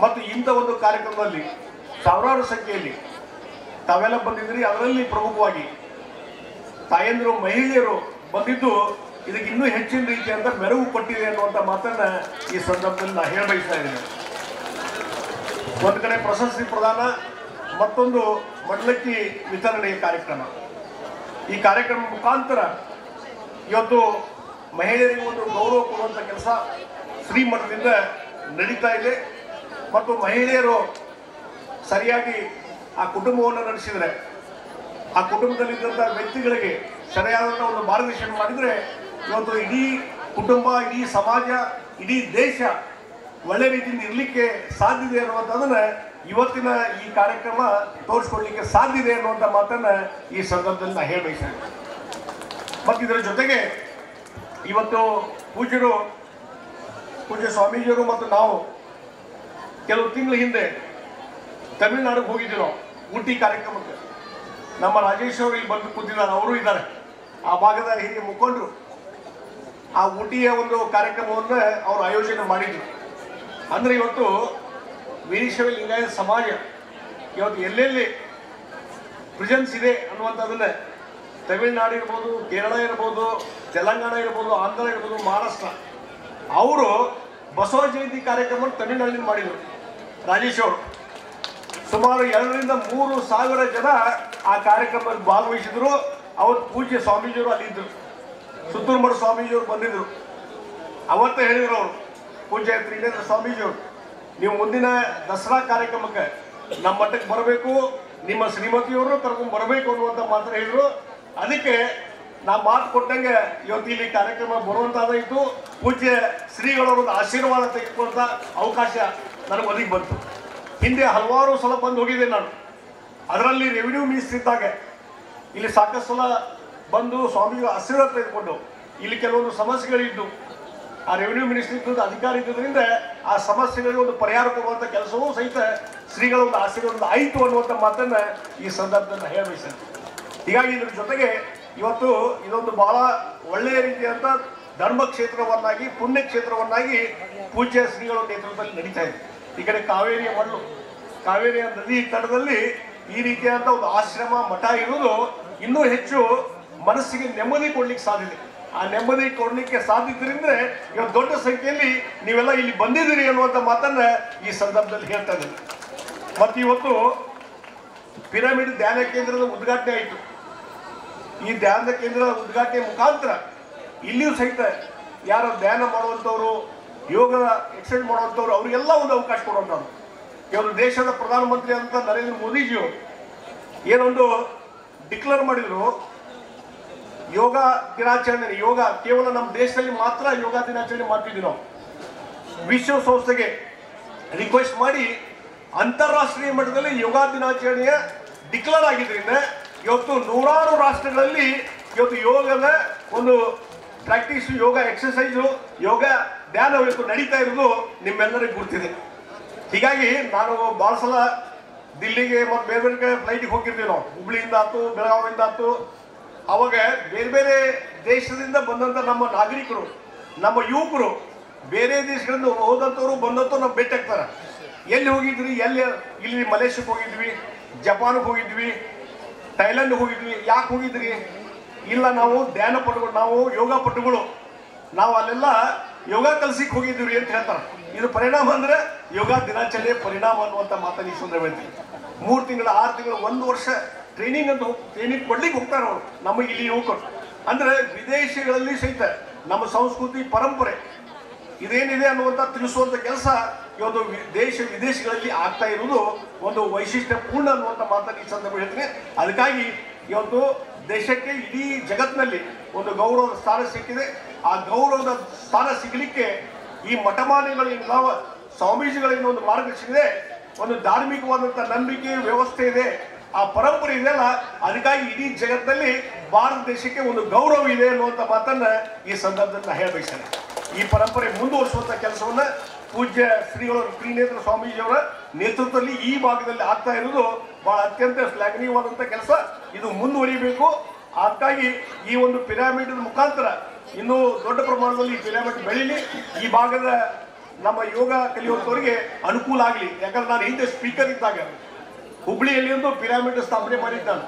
[SPEAKER 14] ಮತ್ತು ಇಂಥ ಒಂದು ಕಾರ್ಯಕ್ರಮದಲ್ಲಿ ಸಾವಿರಾರು ಸಂಖ್ಯೆಯಲ್ಲಿ ತಾವೆಲ್ಲ ಬಂದಿದ್ರಿ. ಅದರಲ್ಲಿ ಪ್ರಮುಖವಾಗಿ ತಾಯಂದಿರು, ಮಹಿಳೆಯರು ಬಂದಿದ್ದು ಇದಕ್ಕೆ ಇನ್ನೂ ಹೆಚ್ಚಿನ ರೀತಿಯಿಂದ ಮೆರುಗು ಕೊಟ್ಟಿದೆ ಅನ್ನುವಂಥ ಮಾತನ್ನ ಈ ಸಂದರ್ಭದಲ್ಲಿ ನಾನು ಹೇಳ ಬಯಸ್ತಾ ಇದ್ದೇನೆ. ಒಂದು ಕಡೆ ಪ್ರಶಸ್ತಿ ಪ್ರದಾನ, ಮತ್ತೊಂದು ಮಡ್ಲಕ್ಕಿ ವಿತರಣೆಯ ಕಾರ್ಯಕ್ರಮ. ಈ ಕಾರ್ಯಕ್ರಮ ಮುಖಾಂತರ ಇವತ್ತು ಮಹಿಳೆಯರಿಗೆ ಒಂದು ಗೌರವ ಕೊಡುವಂಥ ಕೆಲಸ ಶ್ರೀಮಠದಿಂದ ನಡೀತಾ ಇದೆ. ಮತ್ತು ಮಹಿಳೆಯರು ಸರಿಯಾಗಿ ಆ ಕುಟುಂಬವನ್ನು ನಡೆಸಿದರೆ, ಆ ಕುಟುಂಬದಲ್ಲಿದ್ದಂಥ ವ್ಯಕ್ತಿಗಳಿಗೆ ಸರಿಯಾದಂಥ ಒಂದು ಮಾರ್ಗದರ್ಶನ ಮಾಡಿದರೆ ಇವತ್ತು ಇಡೀ ಕುಟುಂಬ, ಇಡೀ ಸಮಾಜ, ಇಡೀ ದೇಶ ಒಳ್ಳೆ ರೀತಿಯಿಂದ ಇರಲಿಕ್ಕೆ ಸಾಧ್ಯ ಇದೆ ಅನ್ನುವಂಥದ್ದನ್ನು ಇವತ್ತಿನ ಈ ಕಾರ್ಯಕ್ರಮ ತೋರಿಸ್ಕೊಡ್ಲಿಕ್ಕೆ ಸಾಧ್ಯ ಇದೆ ಅನ್ನುವಂಥ ಮಾತನ್ನು ಈ ಸಂದರ್ಭದಲ್ಲಿ ನಾನು ಹೇಳಬಯಸ್ತೇನೆ. ಮತ್ತು ಇದರ ಜೊತೆಗೆ ಇವತ್ತು ಪೂಜ್ಯ ಸ್ವಾಮೀಜಿಯವರು ಮತ್ತು ನಾವು ಕೆಲವು ತಿಂಗಳ ಹಿಂದೆ ತಮಿಳುನಾಡಿಗೆ ಹೋಗಿದ್ದೀವಿ. ನಾವು ಊಟಿ ಕಾರ್ಯಕ್ರಮಕ್ಕೆ ನಮ್ಮ ರಾಜೇಶ್ ಅವರು ಇಲ್ಲಿ ಬಂದು ಕೂತಿದ್ದಾರೆ, ಅವರು ಇದ್ದಾರೆ, ಆ ಭಾಗದ ಹಿರಿಯ ಮುಖಂಡರು. ಆ ಊಟಿಯ ಒಂದು ಕಾರ್ಯಕ್ರಮವನ್ನು ಅವರು ಆಯೋಜನೆ ಮಾಡಿದ್ರು. ಅಂದರೆ ಇವತ್ತು ವೀರಶೈವ ಲಿಂಗಾಯತ ಸಮಾಜ ಇವತ್ತು ಎಲ್ಲೆಲ್ಲಿ ಪ್ರೆಸೆನ್ಸ್ ಇದೆ ಅನ್ನುವಂಥದ್ದನ್ನ ತಮಿಳುನಾಡು ಇರ್ಬೋದು, ಕೇರಳ ಇರ್ಬೋದು, ತೆಲಂಗಾಣ ಇರ್ಬೋದು, ಆಂಧ್ರ ಇರ್ಬೋದು, ಮಹಾರಾಷ್ಟ್ರ, ಅವರು ಬಸವ ಜಯಂತಿ ಕಾರ್ಯಕ್ರಮ ತಮಿಳುನಾಡಿನಲ್ಲಿ ಮಾಡಿದರು. ರಾಜೇಶ್ ಅವರು ಸುಮಾರು 2,000-3,000 ಜನ ಆ ಕಾರ್ಯಕ್ರಮದಲ್ಲಿ ಭಾಗವಹಿಸಿದ್ರು. ಅವತ್ತು ಪೂಜ್ಯ ಸ್ವಾಮೀಜಿಯವರು ಅಲ್ಲಿದ್ದರು, ಸುತ್ತೂರುಮಠ ಸ್ವಾಮೀಜಿಯವರು ಬಂದಿದ್ದರು. ಅವತ್ತೇ ಹೇಳಿದರು ಅವರು, ಪೂಜ್ಯ ತ್ರಿನೇತ್ರ ಸ್ವಾಮೀಜಿಯವರು, ನೀವು ಮುಂದಿನ ದಸರಾ ಕಾರ್ಯಕ್ರಮಕ್ಕೆ ನಮ್ಮ ಮಠಕ್ಕೆ ಬರಬೇಕು, ನಿಮ್ಮ ಶ್ರೀಮತಿಯವರು ಕರ್ಕೊಂಡು ಬರಬೇಕು ಅನ್ನುವಂಥ ಮಾತ್ರ ಹೇಳಿದರು. ಅದಕ್ಕೆ ನಾ ಮಾತು ಕೊಟ್ಟಂಗೆ ಇವತ್ತು ಇಲ್ಲಿ ಕಾರ್ಯಕ್ರಮ ಬರುವಂತಾದಾಯಿತು. ಪೂಜ್ಯ ಶ್ರೀಗಳವರೊಂದು ಆಶೀರ್ವಾದ ತೆಗೆದುಕೊಂಡ ಅವಕಾಶ ನನಗೆ ಒದಗಿ ಬಂತು. ಹಿಂದೆ ಹಲವಾರು ಸಲ ಬಂದು ಹೋಗಿದ್ದೆ ನಾನು. ಅದರಲ್ಲಿ ರೆವಿನ್ಯೂ ಮಿನಿಸ್ಟರ್ ಇದ್ದಾಗ ಇಲ್ಲಿ ಸಾಕಷ್ಟು ಸಲ ಬಂದು ಸ್ವಾಮಿಗಳ ಆಶೀರ್ವಾದ ತೆಗೆದುಕೊಂಡು ಇಲ್ಲಿ ಕೆಲವೊಂದು ಸಮಸ್ಯೆಗಳಿದ್ದು ಆ ರೆವಿನ್ಯೂ ಮಿನಿಸ್ಟರ್ ಇದ್ದ ಅಧಿಕಾರಿ ಇದ್ದುದರಿಂದ ಆ ಸಮಸ್ಯೆಗಳಿಗೆ ಒಂದು ಪರಿಹಾರ ಕೊಡುವಂಥ ಕೆಲಸವೂ ಸಹಿತ ಶ್ರೀಗಳ ಒಂದು ಆಶೀರ್ವಾದ ಆಯಿತು ಅನ್ನುವಂಥ ಮಾತನ್ನು ಈ ಸಂದರ್ಭದಲ್ಲಿ ಹೇಳಬಯಸ್ತೇನೆ. ಹೀಗಾಗಿ ಇದ್ರ ಜೊತೆಗೆ ಇವತ್ತು ಇದೊಂದು ಬಹಳ ಒಳ್ಳೆಯ ರೀತಿಯಾದಂಥ ಧರ್ಮ ಕ್ಷೇತ್ರವನ್ನಾಗಿ, ಪುಣ್ಯ ಕ್ಷೇತ್ರವನ್ನಾಗಿ ಪೂಜ್ಯ ಶ್ರೀಗಳ ನೇತೃತ್ವದಲ್ಲಿ ನಡೀತಾ ಇದೆ. ಈ ಕಡೆ ಕಾವೇರಿಯ ಮಣ್ಣು, ಕಾವೇರಿಯ ನದಿ ತಟದಲ್ಲಿ ಈ ರೀತಿಯಾದಂಥ ಒಂದು ಆಶ್ರಮ, ಮಠ ಇರುವುದು ಇನ್ನೂ ಹೆಚ್ಚು ಮನಸ್ಸಿಗೆ ನೆಮ್ಮದಿ ಕೊಡ್ಲಿಕ್ಕೆ ಸಾಧ್ಯತೆ. ಆ ನೆಮ್ಮದಿ ಕೊಡ್ಲಿಕ್ಕೆ ಸಾಧ್ಯತೆಯಿಂದ ಇವತ್ತು ದೊಡ್ಡ ಸಂಖ್ಯೆಯಲ್ಲಿ ನೀವೆಲ್ಲ ಇಲ್ಲಿ ಬಂದಿದ್ದೀರಿ ಅನ್ನುವಂಥ ಮಾತನ್ನ ಈ ಸಂದರ್ಭದಲ್ಲಿ ಹೇಳ್ತಾ ಇದ್ದೀನಿ. ಮತ್ತು ಇವತ್ತು ಪಿರಮಿಡ್ ಧ್ಯಾನ ಕೇಂದ್ರದ ಉದ್ಘಾಟನೆ ಆಯಿತು. ಈ ಧ್ಯಾನ ಕೇಂದ್ರದ ಉದ್ಘಾಟನೆ ಮುಖಾಂತರ ಇಲ್ಲಿಯೂ ಸಹಿತ ಯಾರು ಧ್ಯಾನ ಮಾಡುವಂಥವ್ರು, ಯೋಗ ಎಕ್ಸರ್ಸೈಸ್ ಮಾಡುವಂಥವ್ರು, ಅವರಿಗೆಲ್ಲ ಒಂದು ಅವಕಾಶ ಕೊಡುವಂಥವ್ರು. ಇವತ್ತು ದೇಶದ ಪ್ರಧಾನಮಂತ್ರಿ ಅಂತ ನರೇಂದ್ರ ಮೋದಿಜಿಯವರು ಏನೊಂದು ಡಿಕ್ಲೇರ್ ಮಾಡಿದ್ರು, ಯೋಗ ದಿನಾಚರಣೆ. ಯೋಗ ಕೇವಲ ನಮ್ಮ ದೇಶದಲ್ಲಿ ಮಾತ್ರ ಯೋಗ ದಿನಾಚರಣೆ ಮಾಡ್ತಿದ್ವಿ ನಾವು. ವಿಶ್ವಸಂಸ್ಥೆಗೆ ರಿಕ್ವೆಸ್ಟ್ ಮಾಡಿ ಅಂತಾರಾಷ್ಟ್ರೀಯ ಮಟ್ಟದಲ್ಲಿ ಯೋಗ ದಿನಾಚರಣೆಯ ಡಿಕ್ಲೇರ್ ಆಗಿದ್ದರಿಂದ ಇವತ್ತು ನೂರಾರು ರಾಷ್ಟ್ರಗಳಲ್ಲಿ ಇವತ್ತು ಯೋಗದ ಒಂದು ಪ್ರಾಕ್ಟೀಸ್, ಯೋಗ ಎಕ್ಸರ್ಸೈಸು, ಯೋಗ ಧ್ಯಾನ ಇವತ್ತು ನಡೀತಾ ಇರೋದು ನಿಮ್ಮೆಲ್ಲರಿಗೂ ಗುರ್ತಿದೆ. ಹೀಗಾಗಿ ನಾನು ಭಾಳ ಸಲ ದಿಲ್ಲಿಗೆ ಮತ್ತು ಬೇರೆ ಬೇರೆ ಕಡೆ ಫ್ಲೈಟಿಗೆ ಹೋಗಿರ್ತೀವಿ ನಾವು. ಹುಬ್ಳಿಯಿಂದ ಆಯ್ತು, ಬೆಳಗಾವಿಯಿಂದ ಆಯ್ತು. ಅವಾಗ ಬೇರೆ ಬೇರೆ ದೇಶದಿಂದ ಬಂದಂಥ ನಮ್ಮ ನಾಗರಿಕರು, ನಮ್ಮ ಯುವಕರು ಬೇರೆ ದೇಶಗಳಿಂದ ಹೋದಂಥವ್ರು ಬಂದಂಥವ್ರು ನಾವು ಭೇಟಿ ಆಗ್ತಾರೆ. ಎಲ್ಲಿ ಹೋಗಿದ್ವಿ, ಇಲ್ಲಿ ಮಲೇಷ್ಯಾಕ್ಕೆ ಹೋಗಿದ್ವಿ, ಜಪಾನ್ಗೆ ಹೋಗಿದ್ವಿ, ಥೈಲ್ಯಾಂಡ್ಗೆ ಹೋಗಿದ್ವಿ. ಯಾಕೆ ಹೋಗಿದ್ರಿ? ಇಲ್ಲ, ನಾವು ಧ್ಯಾನ ಪಟುಗಳು, ನಾವು ಯೋಗ ಪಟುಗಳು, ನಾವು ಅಲ್ಲೆಲ್ಲ ಯೋಗ ಕಲಿಸಿಕ್ಕೆ ಹೋಗಿದ್ದೀವಿ ಅಂತ ಹೇಳ್ತಾರೆ. ಇದು ಪರಿಣಾಮ ಅಂದರೆ ಯೋಗ ದಿನಾಚರಣೆ ಪರಿಣಾಮ ಅನ್ನುವಂಥ ಮಾತನ್ನು ಈ ಸಂದರ್ಭ ಹೇಳ್ತೀವಿ. 3 ತಿಂಗಳು, 6 ತಿಂಗಳು, 1 ವರ್ಷ ಟ್ರೈನಿಂಗ್ ಅಂತ ಟ್ರೈನಿಂಗ್ ಕೊಡ್ಲಿಕ್ಕೆ ಹೋಗ್ತಾರೆ ಅವರು, ನಮಗೆ ಇಲ್ಲಿ ಯುವಕರು. ಅಂದರೆ ವಿದೇಶಗಳಲ್ಲಿ ಸಹಿತ ನಮ್ಮ ಸಂಸ್ಕೃತಿ ಪರಂಪರೆ ಇದೇನಿದೆ ಅನ್ನುವಂಥ ತಿಳಿಸುವಂಥ ಕೆಲಸ ಇವತ್ತು ದೇಶ ವಿದೇಶಗಳಲ್ಲಿ ಆಗ್ತಾ ಇರುವುದು ಒಂದು ವೈಶಿಷ್ಟ್ಯಪೂರ್ಣ ಅನ್ನುವಂಥ ಮಾತನ್ನು ಈ ಸಂದರ್ಭ ಹೇಳ್ತೀನಿ. ಅದಕ್ಕಾಗಿ ಇವತ್ತು ದೇಶಕ್ಕೆ ಇಡೀ ಜಗತ್ತಿನಲ್ಲಿ ಒಂದು ಗೌರವದ ಸ್ಥಾನ ಸಿಕ್ಕಿದೆ. ಆ ಗೌರವದ ಸ್ಥಾನ ಸಿಗಲಿಕ್ಕೆ ಈ ಮಠಮಾನ್ಯಗಳಿಂದ ನಾವು ಸ್ವಾಮೀಜಿಗಳಿಂದ ಒಂದು ಮಾರ್ಗದರ್ಶನ ಇದೆ, ಒಂದು ಧಾರ್ಮಿಕವಾದಂಥ ನಂಬಿಕೆ ವ್ಯವಸ್ಥೆ ಇದೆ, ಆ ಪರಂಪರೆ ಇದೆಯಲ್ಲ, ಅದಕ್ಕಾಗಿ ಇಡೀ ಜಗತ್ತಿನಲ್ಲಿ ಭಾರತ ದೇಶಕ್ಕೆ ಒಂದು ಗೌರವ ಇದೆ ಅನ್ನುವಂಥ ಮಾತನ್ನ ಈ ಸಂದರ್ಭದಲ್ಲಿ ನಾ ಹೇಳಬಯಸ್ತೇನೆ. ಈ ಪರಂಪರೆ ಮುಂದುವರಿಸುವಂಥ ಕೆಲಸವನ್ನ ಪೂಜ್ಯ ಶ್ರೀಗಳ ತ್ರಿನೇತ್ರ ಸ್ವಾಮೀಜಿಯವರ ನೇತೃತ್ವದಲ್ಲಿ ಈ ಭಾಗದಲ್ಲಿ ಆಗ್ತಾ ಇರುವುದು ಬಹಳ ಅತ್ಯಂತ ಶ್ಲಾಘನೀಯವಾದಂಥ ಕೆಲಸ. ಇದು ಮುಂದುವರಿಬೇಕು. ಅದಕ್ಕಾಗಿ ಈ ಒಂದು ಪಿರಾಮಿಡ್ ಮುಖಾಂತರ ಇನ್ನೂ ದೊಡ್ಡ ಪ್ರಮಾಣದಲ್ಲಿ ಪಿರಾಮಿಡ್ ಬೆಳೀಲಿ, ಈ ಭಾಗದ ನಮ್ಮ ಯೋಗ ಕಲಿಯುವಂಥವರಿಗೆ ಅನುಕೂಲ ಆಗಲಿ. ಯಾಕಂದ್ರೆ ನಾನು ಹಿಂದೆ ಸ್ಪೀಕರ್ ಇದ್ದಾಗ ಹುಬ್ಳಿಯಲ್ಲಿ ಒಂದು ಪಿರಾಮಿಡ್ ಸ್ಥಾಪನೆ ಮಾಡಿದ್ದಾನೆ.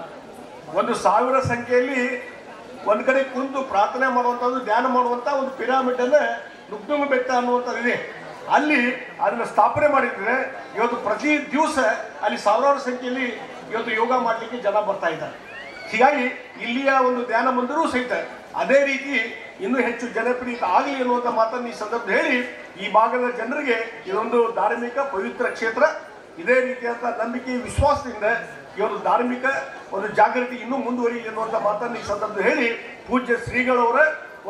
[SPEAKER 14] 1000 ಸಂಖ್ಯೆಯಲ್ಲಿ ಒಂದು ಕಡೆ ಕುಂತು ಪ್ರಾರ್ಥನೆ ಮಾಡುವಂಥದ್ದು, ಧ್ಯಾನ ಮಾಡುವಂಥ ಒಂದು ಪಿರಾಮಿಡ್ ಅನ್ನ ನುಗ್ದುಂಗ ಬೆಟ್ಟ ಅನ್ನುವಂಥದ್ದು ಇದೆ. ಅಲ್ಲಿ ಅದನ್ನು ಸ್ಥಾಪನೆ ಮಾಡಿದ್ರೆ ಇವತ್ತು ಪ್ರತಿ ದಿವಸ ಅಲ್ಲಿ 1000 ಸಂಖ್ಯೆಯಲ್ಲಿ ಇವತ್ತು ಯೋಗ ಮಾಡಲಿಕ್ಕೆ ಜನ ಬರ್ತಾ ಇದ್ದಾರೆ. ಹೀಗಾಗಿ ಇಲ್ಲಿಯ ಒಂದು ಧ್ಯಾನ ಮಂದಿರವೂ ಸಹಿತ ಅದೇ ರೀತಿ ಇನ್ನೂ ಹೆಚ್ಚು ಜನಪ್ರಿಯ ಆಗಲಿ ಅನ್ನುವಂಥ ಮಾತನ್ನು ಈ ಸಂದರ್ಭ ಹೇಳಿ, ಈ ಭಾಗದ ಜನರಿಗೆ ಇದೊಂದು ಧಾರ್ಮಿಕ ಪವಿತ್ರ ಕ್ಷೇತ್ರ. ಇದೇ ರೀತಿಯಾದ ನಂಬಿಕೆ ವಿಶ್ವಾಸದಿಂದ ಇವತ್ತು ಧಾರ್ಮಿಕ ಒಂದು ಜಾಗೃತಿ ಇನ್ನೂ ಮುಂದುವರಿಯಲಿ ಅನ್ನುವಂಥ ಮಾತನ್ನು ಈ ಸಂದರ್ಭ ಹೇಳಿ, ಪೂಜ್ಯ ಶ್ರೀಗಳವರ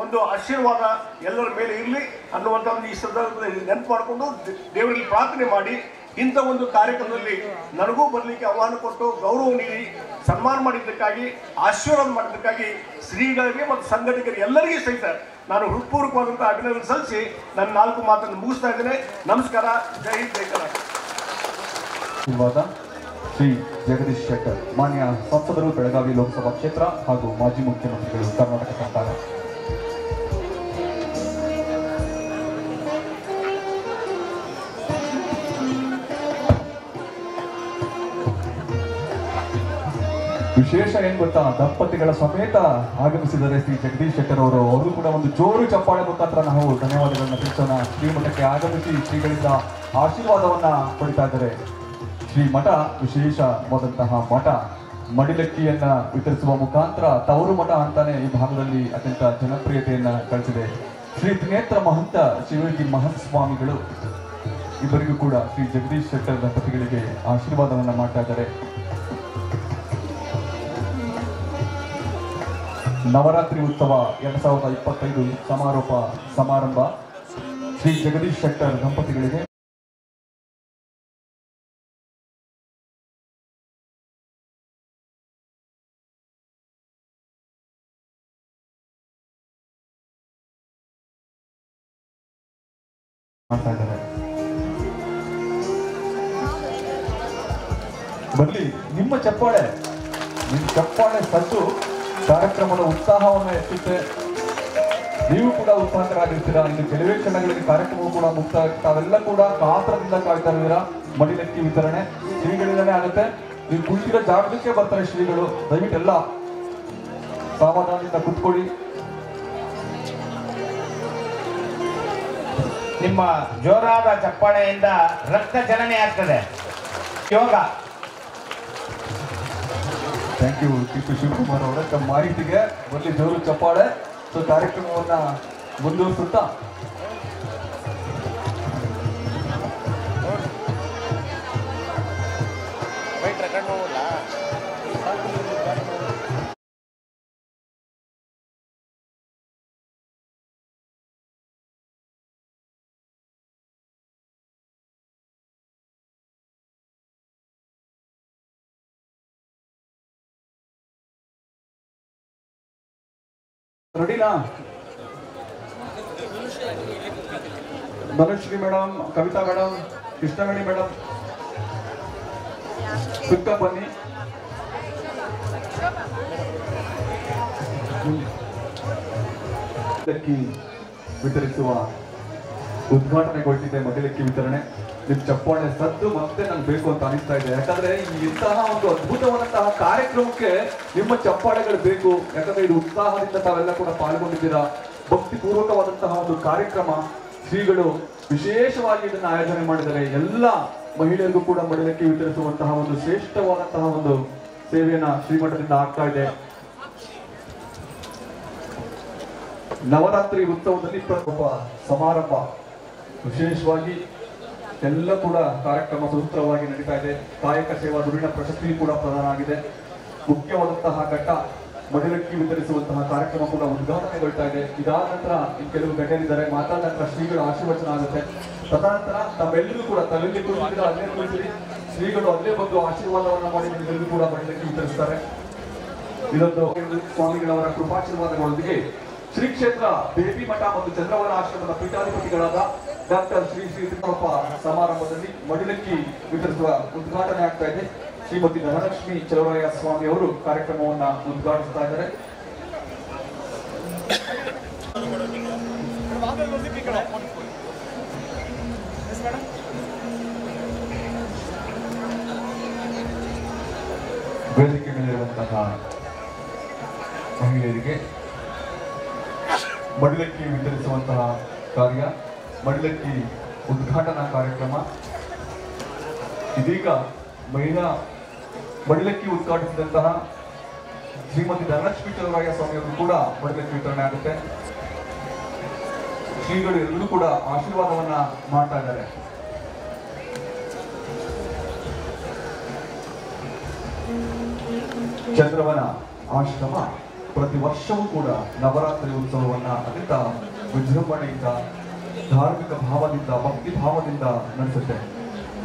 [SPEAKER 14] ಒಂದು ಆಶೀರ್ವಾದ ಎಲ್ಲರ ಮೇಲೆ ಇರಲಿ ಅನ್ನುವಂಥ ಒಂದು ಈ ಸಂದರ್ಭದಲ್ಲಿ ನೆನಪು ಮಾಡಿಕೊಂಡು ದೇವರಲ್ಲಿ ಪ್ರಾರ್ಥನೆ ಮಾಡಿ, ಇಂಥ ಒಂದು ಕಾರ್ಯಕ್ರಮದಲ್ಲಿ ನನಗೂ ಬರಲಿಕ್ಕೆ ಆಹ್ವಾನ ಕೊಟ್ಟು ಗೌರವ ನೀಡಿ ಸನ್ಮಾನ ಮಾಡಿದ್ದಕ್ಕಾಗಿ, ಆಶೀರ್ವಾದ ಮಾಡಿದ್ದಕ್ಕಾಗಿ ಶ್ರೀಗಳಿಗೆ ಮತ್ತು ಸಂಘಟಕರಿಗೆ ಎಲ್ಲರಿಗೂ ಸಹಿತ ನಾನು ಹೃತ್ಪೂರ್ವಕವಾದಂಥ ಅಭಿನಂದನೆ ಸಲ್ಲಿಸಿ ನನ್ನ 4 ಮಾತನ್ನು ಮುಗಿಸ್ತಾ ಇದ್ದೇನೆ. ನಮಸ್ಕಾರ. ಜೈ ಹಿಂದ್, ಜೈ ಕರ್ನಾಟಕ.
[SPEAKER 8] ಶ್ರೀ ಜಗದೀಶ್ ಶೆಟ್ಟರ್, ಮಾನ್ಯ ಸಂಸದರು, ಬೆಳಗಾವಿ ಲೋಕಸಭಾ ಕ್ಷೇತ್ರ ಹಾಗೂ ಮಾಜಿ ಮುಖ್ಯಮಂತ್ರಿಗಳು, ಕರ್ನಾಟಕ ಸರ್ಕಾರ. ವಿಶೇಷ ಏನ್ ಗೊತ್ತಾ, ದಂಪತಿಗಳ ಸಮೇತ ಆಗಮಿಸಿದರೆ ಶ್ರೀ ಜಗದೀಶ್ ಶೆಟ್ಟರ್ ಅವರು ಕೂಡ ಒಂದು ಜೋರು ಚಪ್ಪಾಳೆ ಮುಖಾಂತರ ನಾವು ಧನ್ಯವಾದಗಳನ್ನ ತಿಳಿಸೋಣ. ಶ್ರೀಮಠಕ್ಕೆ ಆಗಮಿಸಿ ಶ್ರೀಗಳಿಂದ ಆಶೀರ್ವಾದವನ್ನ ಪಡಿತಾ ಇದ್ದಾರೆ. ಶ್ರೀಮಠ ವಿಶೇಷವಾದಂತಹ ಮಠ, ಮಡಿಲಕ್ಕಿಯನ್ನ ವಿತರಿಸುವ ಮುಖಾಂತರ ತವರು ಮಠ ಅಂತಾನೆ ಈ ಭಾಗದಲ್ಲಿ ಅತ್ಯಂತ ಜನಪ್ರಿಯತೆಯನ್ನ ಗಳಿಸಿದೆ. ಶ್ರೀ ತ್ರಿನೇತ್ರ ಮಹಂತ ಶಿವಯೋಗಿ ಮಹಂತ ಸ್ವಾಮಿಗಳು ಇಬ್ಬರಿಗೂ ಕೂಡ ಶ್ರೀ ಜಗದೀಶ್ ಶೆಟ್ಟರ್ ದಂಪತಿಗಳಿಗೆ ಆಶೀರ್ವಾದವನ್ನ ಮಾಡ್ತಾ ಇದ್ದಾರೆ. ನವರಾತ್ರಿ ಉತ್ಸವ 2025 ಸಮಾರೋಪ ಸಮಾರಂಭ ಶ್ರೀ ಜಗದೀಶ್ ಶೆಟ್ಟರ್ ದಂಪತಿಗಳಿಗೆ ಮಾಡ್ತಾ ಇದ್ದಾರೆ. ಬನ್ನಿ, ನಿಮ್ಮ ಚಪ್ಪಾಳೆ ಸದ್ದು ಕಾರ್ಯಕ್ರಮದ ಉತ್ಸಾಹವನ್ನು ಹೆಚ್ಚುತ್ತೆ. ನೀವು ಕೂಡ ಉತ್ಸಾಹಕರಾಗಿರ್ತೀರಾ. ಇನ್ನು ಕೆಲವೇ ಕ್ಷಣಗಳಿಗೆ ಕಾರ್ಯಕ್ರಮ ಕೂಡ ಮುಕ್ತ. ತಾವೆಲ್ಲ ಕೂಡ ಕಾತರದಿಂದ ಕಾಯ್ತಾ ಇದ್ದೀರಾ. ಮಡಿಲಕ್ಕಿ ವಿತರಣೆ ಶ್ರೀಗಳಿಂದಲೇ ಆಗುತ್ತೆ. ನೀವು ಕುಳಿತಿರೋ ಜಾಗಕ್ಕೆ ಬರ್ತಾರೆ ಶ್ರೀಗಳು. ದಯವಿಟ್ಟೆಲ್ಲ ಸಾವಧಾನದಿಂದ ಕುತ್ಕೊಳ್ಳಿ.
[SPEAKER 10] ನಿಮ್ಮ ಜೋರಾದ ಚಪ್ಪಾಳೆಯಿಂದ ರಕ್ತ ಜನನೆ ಆಗ್ತದೆ. ಯೋಗ.
[SPEAKER 8] ಥ್ಯಾಂಕ್ ಯು ಟಿಪ್ಪು ಶಿವಕುಮಾರ್ ಅವರ ತಮ್ಮ ಮಾಹಿತಿಗೆ. ಬರಲಿ ಜೋರು ಚಪ್ಪಾಳೆ. ಸೊ ಕಾರ್ಯಕ್ರಮವನ್ನ ಮುಂದುವರಿಸುತ್ತಾ ರೆಡಿನಾ? Dhanushree madam, Kavita madam, Krishnaveni madam, ಸುತ್ತ ಬನ್ನಿ. ಮಡಿಲಕ್ಕಿ ವಿತರಿಸುವ ಉದ್ಘಾಟನೆಗೊಳ್ತಿದೆ. ಮಡಿಲಕ್ಕಿ ವಿತರಣೆ. ನಿಮ್ ಚಪ್ಪಾಳೆ ಸದ್ದು ಮತ್ತೆ ನಂಗೆ ಬೇಕು ಅಂತ ಅನಿಸ್ತಾ ಇದೆ. ಯಾಕಂದ್ರೆ ಇಂತಹ ಒಂದು ಅದ್ಭುತವಾದಂತಹ ಕಾರ್ಯಕ್ರಮಕ್ಕೆ ನಿಮ್ಮ ಚಪ್ಪಾಳೆಗಳು ಬೇಕು. ಯಾಕಂದ್ರೆ ಇದು ಉತ್ಸಾಹದಿಂದ ತಾವೆಲ್ಲ ಕೂಡ ಪಾಲ್ಗೊಂಡಿದ್ದೀರಾ. ಭಕ್ತಿ ಪೂರ್ವಕವಾದಂತಹ ಒಂದು ಕಾರ್ಯಕ್ರಮ. ಶ್ರೀಗಳು ವಿಶೇಷವಾಗಿ ಇದನ್ನು ಆಯೋಜನೆ ಮಾಡಿದ್ದಾರೆ. ಎಲ್ಲ ಮಹಿಳೆಯರಿಗೂ ಕೂಡ ಮಡಿಲಕ್ಕಿ ವಿತರಿಸುವಂತಹ ಒಂದು ಶ್ರೇಷ್ಠವಾದಂತಹ ಒಂದು ಸೇವೆಯನ್ನ ಶ್ರೀಮಠದಿಂದ ಆಗ್ತಾ ಇದೆ. ನವರಾತ್ರಿ ಉತ್ಸವದಲ್ಲಿ ಒಬ್ಬ ಸಮಾರಂಭ ವಿಶೇಷವಾಗಿ ಎಲ್ಲ ಕೂಡ ಕಾರ್ಯಕ್ರಮ ಸುಸೂತ್ರವಾಗಿ ನಡೀತಾ ಇದೆ. ಕಾಯಕ ಸೇವಾ ಧುರೀಣ ಪ್ರಶಸ್ತಿ ಕೂಡ ಪ್ರದಾನ ಆಗಿದೆ. ಮುಖ್ಯವಾದಂತಹ ಘಟ್ಟ ಮಡಿಲಕ್ಕಿ ವಿತರಿಸುವಂತಹ ಕಾರ್ಯಕ್ರಮ ಕೂಡ ಉದ್ಘಾಟನೆಗೊಳ್ತಾ ಇದೆ. ಇದಾದ ನಂತರ ಕೆಲವು ಗಣ್ಯರಿದ್ದಾರೆ, ಮಾತಾದ ನಂತರ ಶ್ರೀಗಳ ಆಶೀರ್ವಚನ ಆಗುತ್ತೆ. ತದನಂತರ ತಮ್ಮೆಲ್ಲರೂ ಕೂಡ ತಲೆಯಲ್ಲಿ ಕುಳಿತಿದ್ರೆ ಅಲ್ಲೇ ಕುಳಿತಿರಿ, ಶ್ರೀಗಳು ಅಲ್ಲೇ ಬಂದು ಆಶೀರ್ವಾದವನ್ನ ಮಾಡಿ ನಿಮ್ಮೆಲ್ಲರೂ ಕೂಡ ಮಡಿಲಕ್ಕಿ ವಿತರಿಸ್ತಾರೆ. ಇದೊಂದು ಸ್ವಾಮಿಗಳವರ ಕೃಪಾಶೀರ್ವಾದಗಳೊಂದಿಗೆ ಶ್ರೀ ಕ್ಷೇತ್ರ ಬೇಬಿ ಮಠ ಮತ್ತು ಚಂದ್ರವರ ಆಶ್ರಮದ ಪೀಠಾಧಿಪತಿಗಳಾದ ಡಾಕ್ಟರ್ ಶ್ರೀ ತಿಮ್ಮಪ್ಪ ಸಮಾರಂಭದಲ್ಲಿ ಮಡಿಲಕ್ಕಿ ವಿತರಿಸುವ ಉದ್ಘಾಟನೆ ಆಗ್ತಾ ಇದೆ. ಶ್ರೀಮತಿ ಧನಲಕ್ಷ್ಮಿ ಚಲುವರಾಯ ಸ್ವಾಮಿ ಅವರು ಕಾರ್ಯಕ್ರಮವನ್ನ ಉದ್ಘಾಟಿಸ್ತಾ ಇದ್ದಾರೆ. ವೇದಿಕೆ ಮೇಲಿರುವಂತಹ ಮಹಿಳೆಯರಿಗೆ ಮಡಿಲಕ್ಕಿ ವಿತರಿಸುವಂತಹ ಕಾರ್ಯ, ಮಡಿಲಕ್ಕಿ ಉದ್ಘಾಟನಾ ಕಾರ್ಯಕ್ರಮ ಇದೀಗ ಮಡಿಲಕ್ಕಿ ಉದ್ಘಾಟಿಸಿದಂತಹ ಶ್ರೀಮತಿ ಧನಲಕ್ಷ್ಮಿ ಚಲುವರಾಯ ಸ್ವಾಮಿಯವರು ಕೂಡ ಮಡಿಲಕ್ಕಿ ವಿತರಣೆ ಆಗುತ್ತೆ. ಶ್ರೀಗಳು ಎಲ್ಲರೂ ಕೂಡ ಆಶೀರ್ವಾದವನ್ನ ಮಾಡ್ತಾ ಇದ್ದಾರೆ. ಚಂದ್ರವನ ಆಶ್ರಮ ಪ್ರತಿ ವರ್ಷವೂ ಕೂಡ ನವರಾತ್ರಿ ಉತ್ಸವವನ್ನ ಅತ್ಯಂತ ವಿಜೃಂಭಣೆಯಿಂದ, ಧಾರ್ಮಿಕ ಭಾವದಿಂದ, ಭಕ್ತಿ ಭಾವದಿಂದ ನಡೆಸುತ್ತೆ.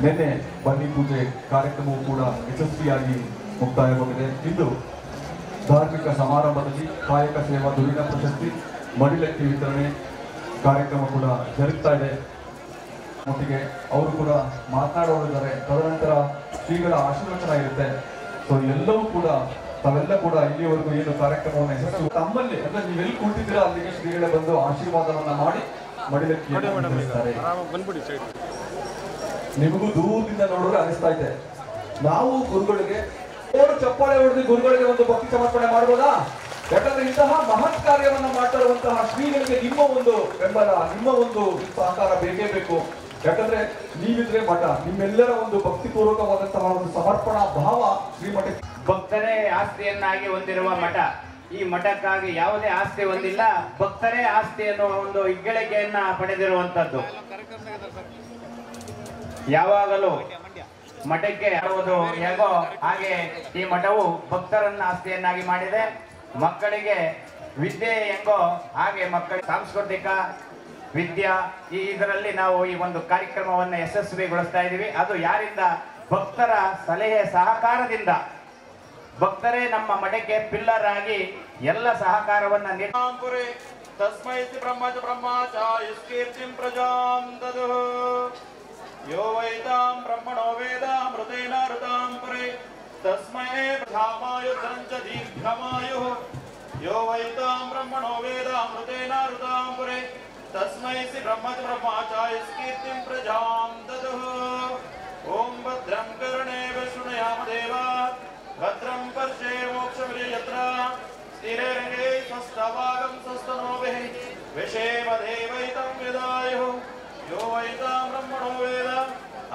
[SPEAKER 8] ನಿನ್ನೆ ಬನ್ನಿ ಪೂಜೆ ಕಾರ್ಯಕ್ರಮವು ಕೂಡ ಯಶಸ್ವಿಯಾಗಿ ಮುಕ್ತಾಯಗೊಂಡಿದೆ. ಇಂದು ಧಾರ್ಮಿಕ ಸಮಾರಂಭದಲ್ಲಿ ಕಾಯಕ ಸೇವಾ ಧುರೀಣ ಪ್ರಶಸ್ತಿ ಮಡಿಲಕ್ಕಿ ವಿತರಣೆ ಕಾರ್ಯಕ್ರಮ ಕೂಡ ಜರುಗ್ತಾ ಇದೆ. ಒಟ್ಟಿಗೆ ಅವರು ಕೂಡ ಮಾತನಾಡೋರಿದ್ದಾರೆ. ತದನಂತರ ಶ್ರೀಗಳ ಆಶೀರ್ವಚನ ಇರುತ್ತೆ. ಸೊ ಎಲ್ಲವೂ ಕೂಡ ತಾವೆಲ್ಲ ಕೂಡ ಇಲ್ಲಿವರೆಗೂ ಏನು ಕಾರ್ಯಕ್ರಮವನ್ನು ಯಶಸ್ಸು ತಮ್ಮಲ್ಲಿ ಅಂದ್ರೆ ನೀವೆಲ್ಲಿ ಕುಳಿತಿದ್ದೀರಾ ಅಲ್ಲಿಗೆ ಶ್ರೀಗಳೇ ಬಂದು ಆಶೀರ್ವಾದವನ್ನ ಮಾಡಿ ಮಡಿಲಕ್ಕಿ ವಿತರಿಸ್ತಾರೆ. ನಿಮಗೂ ದೂರದಿಂದ ನೋಡಿದ್ರೆ ಅನಿಸ್ತಾ ಇದೆ. ನಾವು ಗುರುಗಳಿಗೆ ಚಪ್ಪಾಳೆ ಹೊಡೆದು ಗುರುಗಳಿಗೆ ಒಂದು ಭಕ್ತಿ ಸಮರ್ಪಣೆ ಮಾಡ್ಬೋದಾ? ಯಾಕಂದ್ರೆ ಇಂತಹ ಮಹತ್ ಕಾರ್ಯವನ್ನ ಮಾಡ್ತಾ ಇರುವಂತಹ ಶ್ರೀಗಳಿಗೆ ನಿಮ್ಮ ಒಂದು ಬೆಂಬಲ, ನಿಮ್ಮ ಒಂದು ಸಹಕಾರ ಬೇಕೇ ಬೇಕು. ಯಾಕಂದ್ರೆ ನೀವಿದ್ರೆ ಮಠ, ನಿಮ್ಮೆಲ್ಲರ ಒಂದು ಭಕ್ತಿಪೂರ್ವಕವಾದಂತಹ ಒಂದು ಸಮರ್ಪಣಾ ಭಾವ ಶ್ರೀಮಠಕ್ಕೆ.
[SPEAKER 10] ಭಕ್ತರೇ ಆಸ್ತಿಯನ್ನಾಗಿ ಹೊಂದಿರುವ ಮಠ. ಈ ಮಠಕ್ಕಾಗಿ ಯಾವುದೇ ಆಸ್ತಿ ಹೊಂದಿಲ್ಲ, ಭಕ್ತರೇ ಆಸ್ತಿ ಎನ್ನುವ ಒಂದು ಹೆಗ್ಗಳಿಕೆಯನ್ನ ಪಡೆದಿರುವಂತದ್ದು. ಯಾವಾಗಲೂ ಮಠಕ್ಕೆ ಆಗುವುದು ಹೇಗೋ ಹಾಗೆ ಈ ಮಠವು ಭಕ್ತರನ್ನ ಆಸ್ತಿಯನ್ನಾಗಿ ಮಾಡಿದೆ. ಮಕ್ಕಳಿಗೆ ವಿದ್ಯೆ ಹೆಂಗೋ ಹಾಗೆ ಮಕ್ಕಳಿಗೆ ಸಾಂಸ್ಕೃತಿಕ ವಿದ್ಯಾ ಇದರಲ್ಲಿ ನಾವು ಈ ಒಂದು ಕಾರ್ಯಕ್ರಮವನ್ನು ಯಶಸ್ವಿಗೊಳಿಸ್ತಾ ಇದ್ದೀವಿ. ಅದು ಯಾರಿಂದ? ಭಕ್ತರ ಸಲಹೆ ಸಹಕಾರದಿಂದ. ಭಕ್ತರೇ ನಮ್ಮ ಮಠಕ್ಕೆ ಪಿಲ್ಲರ್ ಆಗಿ ಎಲ್ಲ ಸಹಕಾರವನ್ನ ನೀಡಿ.
[SPEAKER 1] ತಸ್ಮೈ ಬ್ರಹ್ಮಚ ಬ್ರಹ್ಮಚ ಯಸ್ಕೀರ್ತಿಂ ಪ್ರಜಾಂ ದದು ಯೋ ವೈತಾಂ ಬ್ರಹ್ಮಣೋ ವೇದ ಮೃತೇನ ಋತಾಂ ಪರೇ ತಸ್ಮೈ ಧಾಮಾಯು ಧನಂಚ ದೀರ್ಘಮಾಯು ಯೋ ವೈತಾಂ ಬ್ರಹ್ಮಣೋ ವೇದ ಮೃತೇನ ಋತಾಂ ಪರೇ ತಸ್ಮೈ ಬ್ರಹ್ಮಚ ಬ್ರಹ್ಮಚ ಯಸ್ಕೀರ್ತಿಂ ಪ್ರಜಾಂ ದದು ಓಂ ಭದ್ರಂ ಕರ್ಣೇವ ಶೃಣುಯಾಮ ದೇವಾ ಭದ್ರಂ ಪರ್ಷೇ ಮೋಕ್ಷಮಿರ್ಯತ್ರ ಸ್ಥಿರೇರೇ ಸ್ವಸ್ಥವಾಗಂ ಸ್ವಸ್ತನೋಭಿಃ ವಿಷೇಮ ದೇವೈತಂ ವಿದಾಯುಃ ಯೋ ವೈತಾಂ ಬ್ರಹ್ಮಣೋ ವೇದ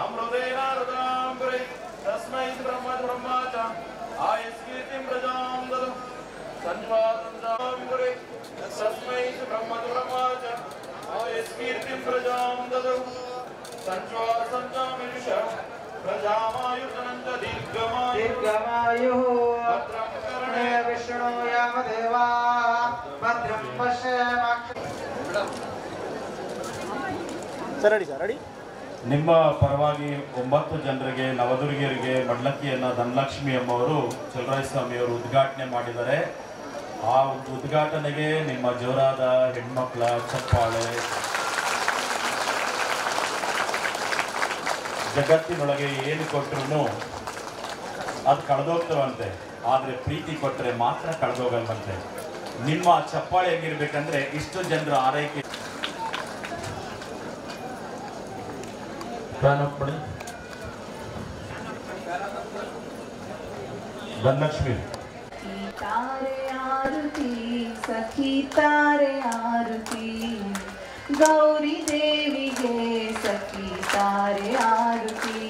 [SPEAKER 1] ಅಮೃತೇನ ಋತಾಂ ಪರೇ ತಸ್ಮೈ ಬ್ರಹ್ಮಚ ಬ್ರಹ್ಮಚ ಆಯಸ್ಕೀರ್ತಿಂ ಪ್ರಜಾಂ ದದು ಸಂಜಾತಂ ಪರೇ ತಸ್ಮೈ ಬ್ರಹ್ಮಚ ಬ್ರಹ್ಮಚ ಆಯಸ್ಕೀರ್ತಿಂ ಪ್ರಜಾಂ ದದು ಸಂಜಾಮಿಷ ಪ್ರಜಾಮಾಯುಧನಂಚ ದೀರ್ಘಮಾಯುಃ ಭದ್ರಂ ಕರ್ಣೇ ವಿಷ್ಣುಯಾಮ ದೇವಾ ಭದ್ರಂ ಪಶ್ಯೇಮಾಕ್ಷ.
[SPEAKER 5] ನಿಮ್ಮ ಪರವಾಗಿ 9 ಜನರಿಗೆ ನವದುರ್ಗಿಯರಿಗೆ ಮಡಿಲಕ್ಕಿಯನ್ನ ಧನಲಕ್ಷ್ಮಿ ಅಮ್ಮವರು ಚಲುವರಾಯ ಸ್ವಾಮಿಯವರು ಉದ್ಘಾಟನೆ ಮಾಡಿದ್ದಾರೆ. ಆ ಉದ್ಘಾಟನೆಗೆ ನಿಮ್ಮ ಜೋರಾದ ಹೆಣ್ಮಕ್ಳ ಚಪ್ಪಾಳೆ. ಜಗತ್ತಿನೊಳಗೆ ಏನು ಕೊಟ್ಟರು ಅದು ಕಳೆದೋಗ್ತವಂತೆ, ಆದರೆ ಪ್ರೀತಿ ಕೊಟ್ಟರೆ ಮಾತ್ರ ಕಳೆದೋಗಲ್ವಂತೆ. ನಿಮ್ಮ ಚಪ್ಪಾಳೆ ಹೆಂಗಿರ್ಬೇಕಂದ್ರೆ ಇಷ್ಟು ಜನರ ಆರೈಕೆ. ಧನಲಕ್ಷ್ಮಿ
[SPEAKER 17] ತಾರೆ ಆರತಿ ಸಖಿ ತಾರೆ ಆರತಿ ಗೌರಿ ದೇವಿಗೆ ಸಖಿ ತಾರೆ ಆರತಿ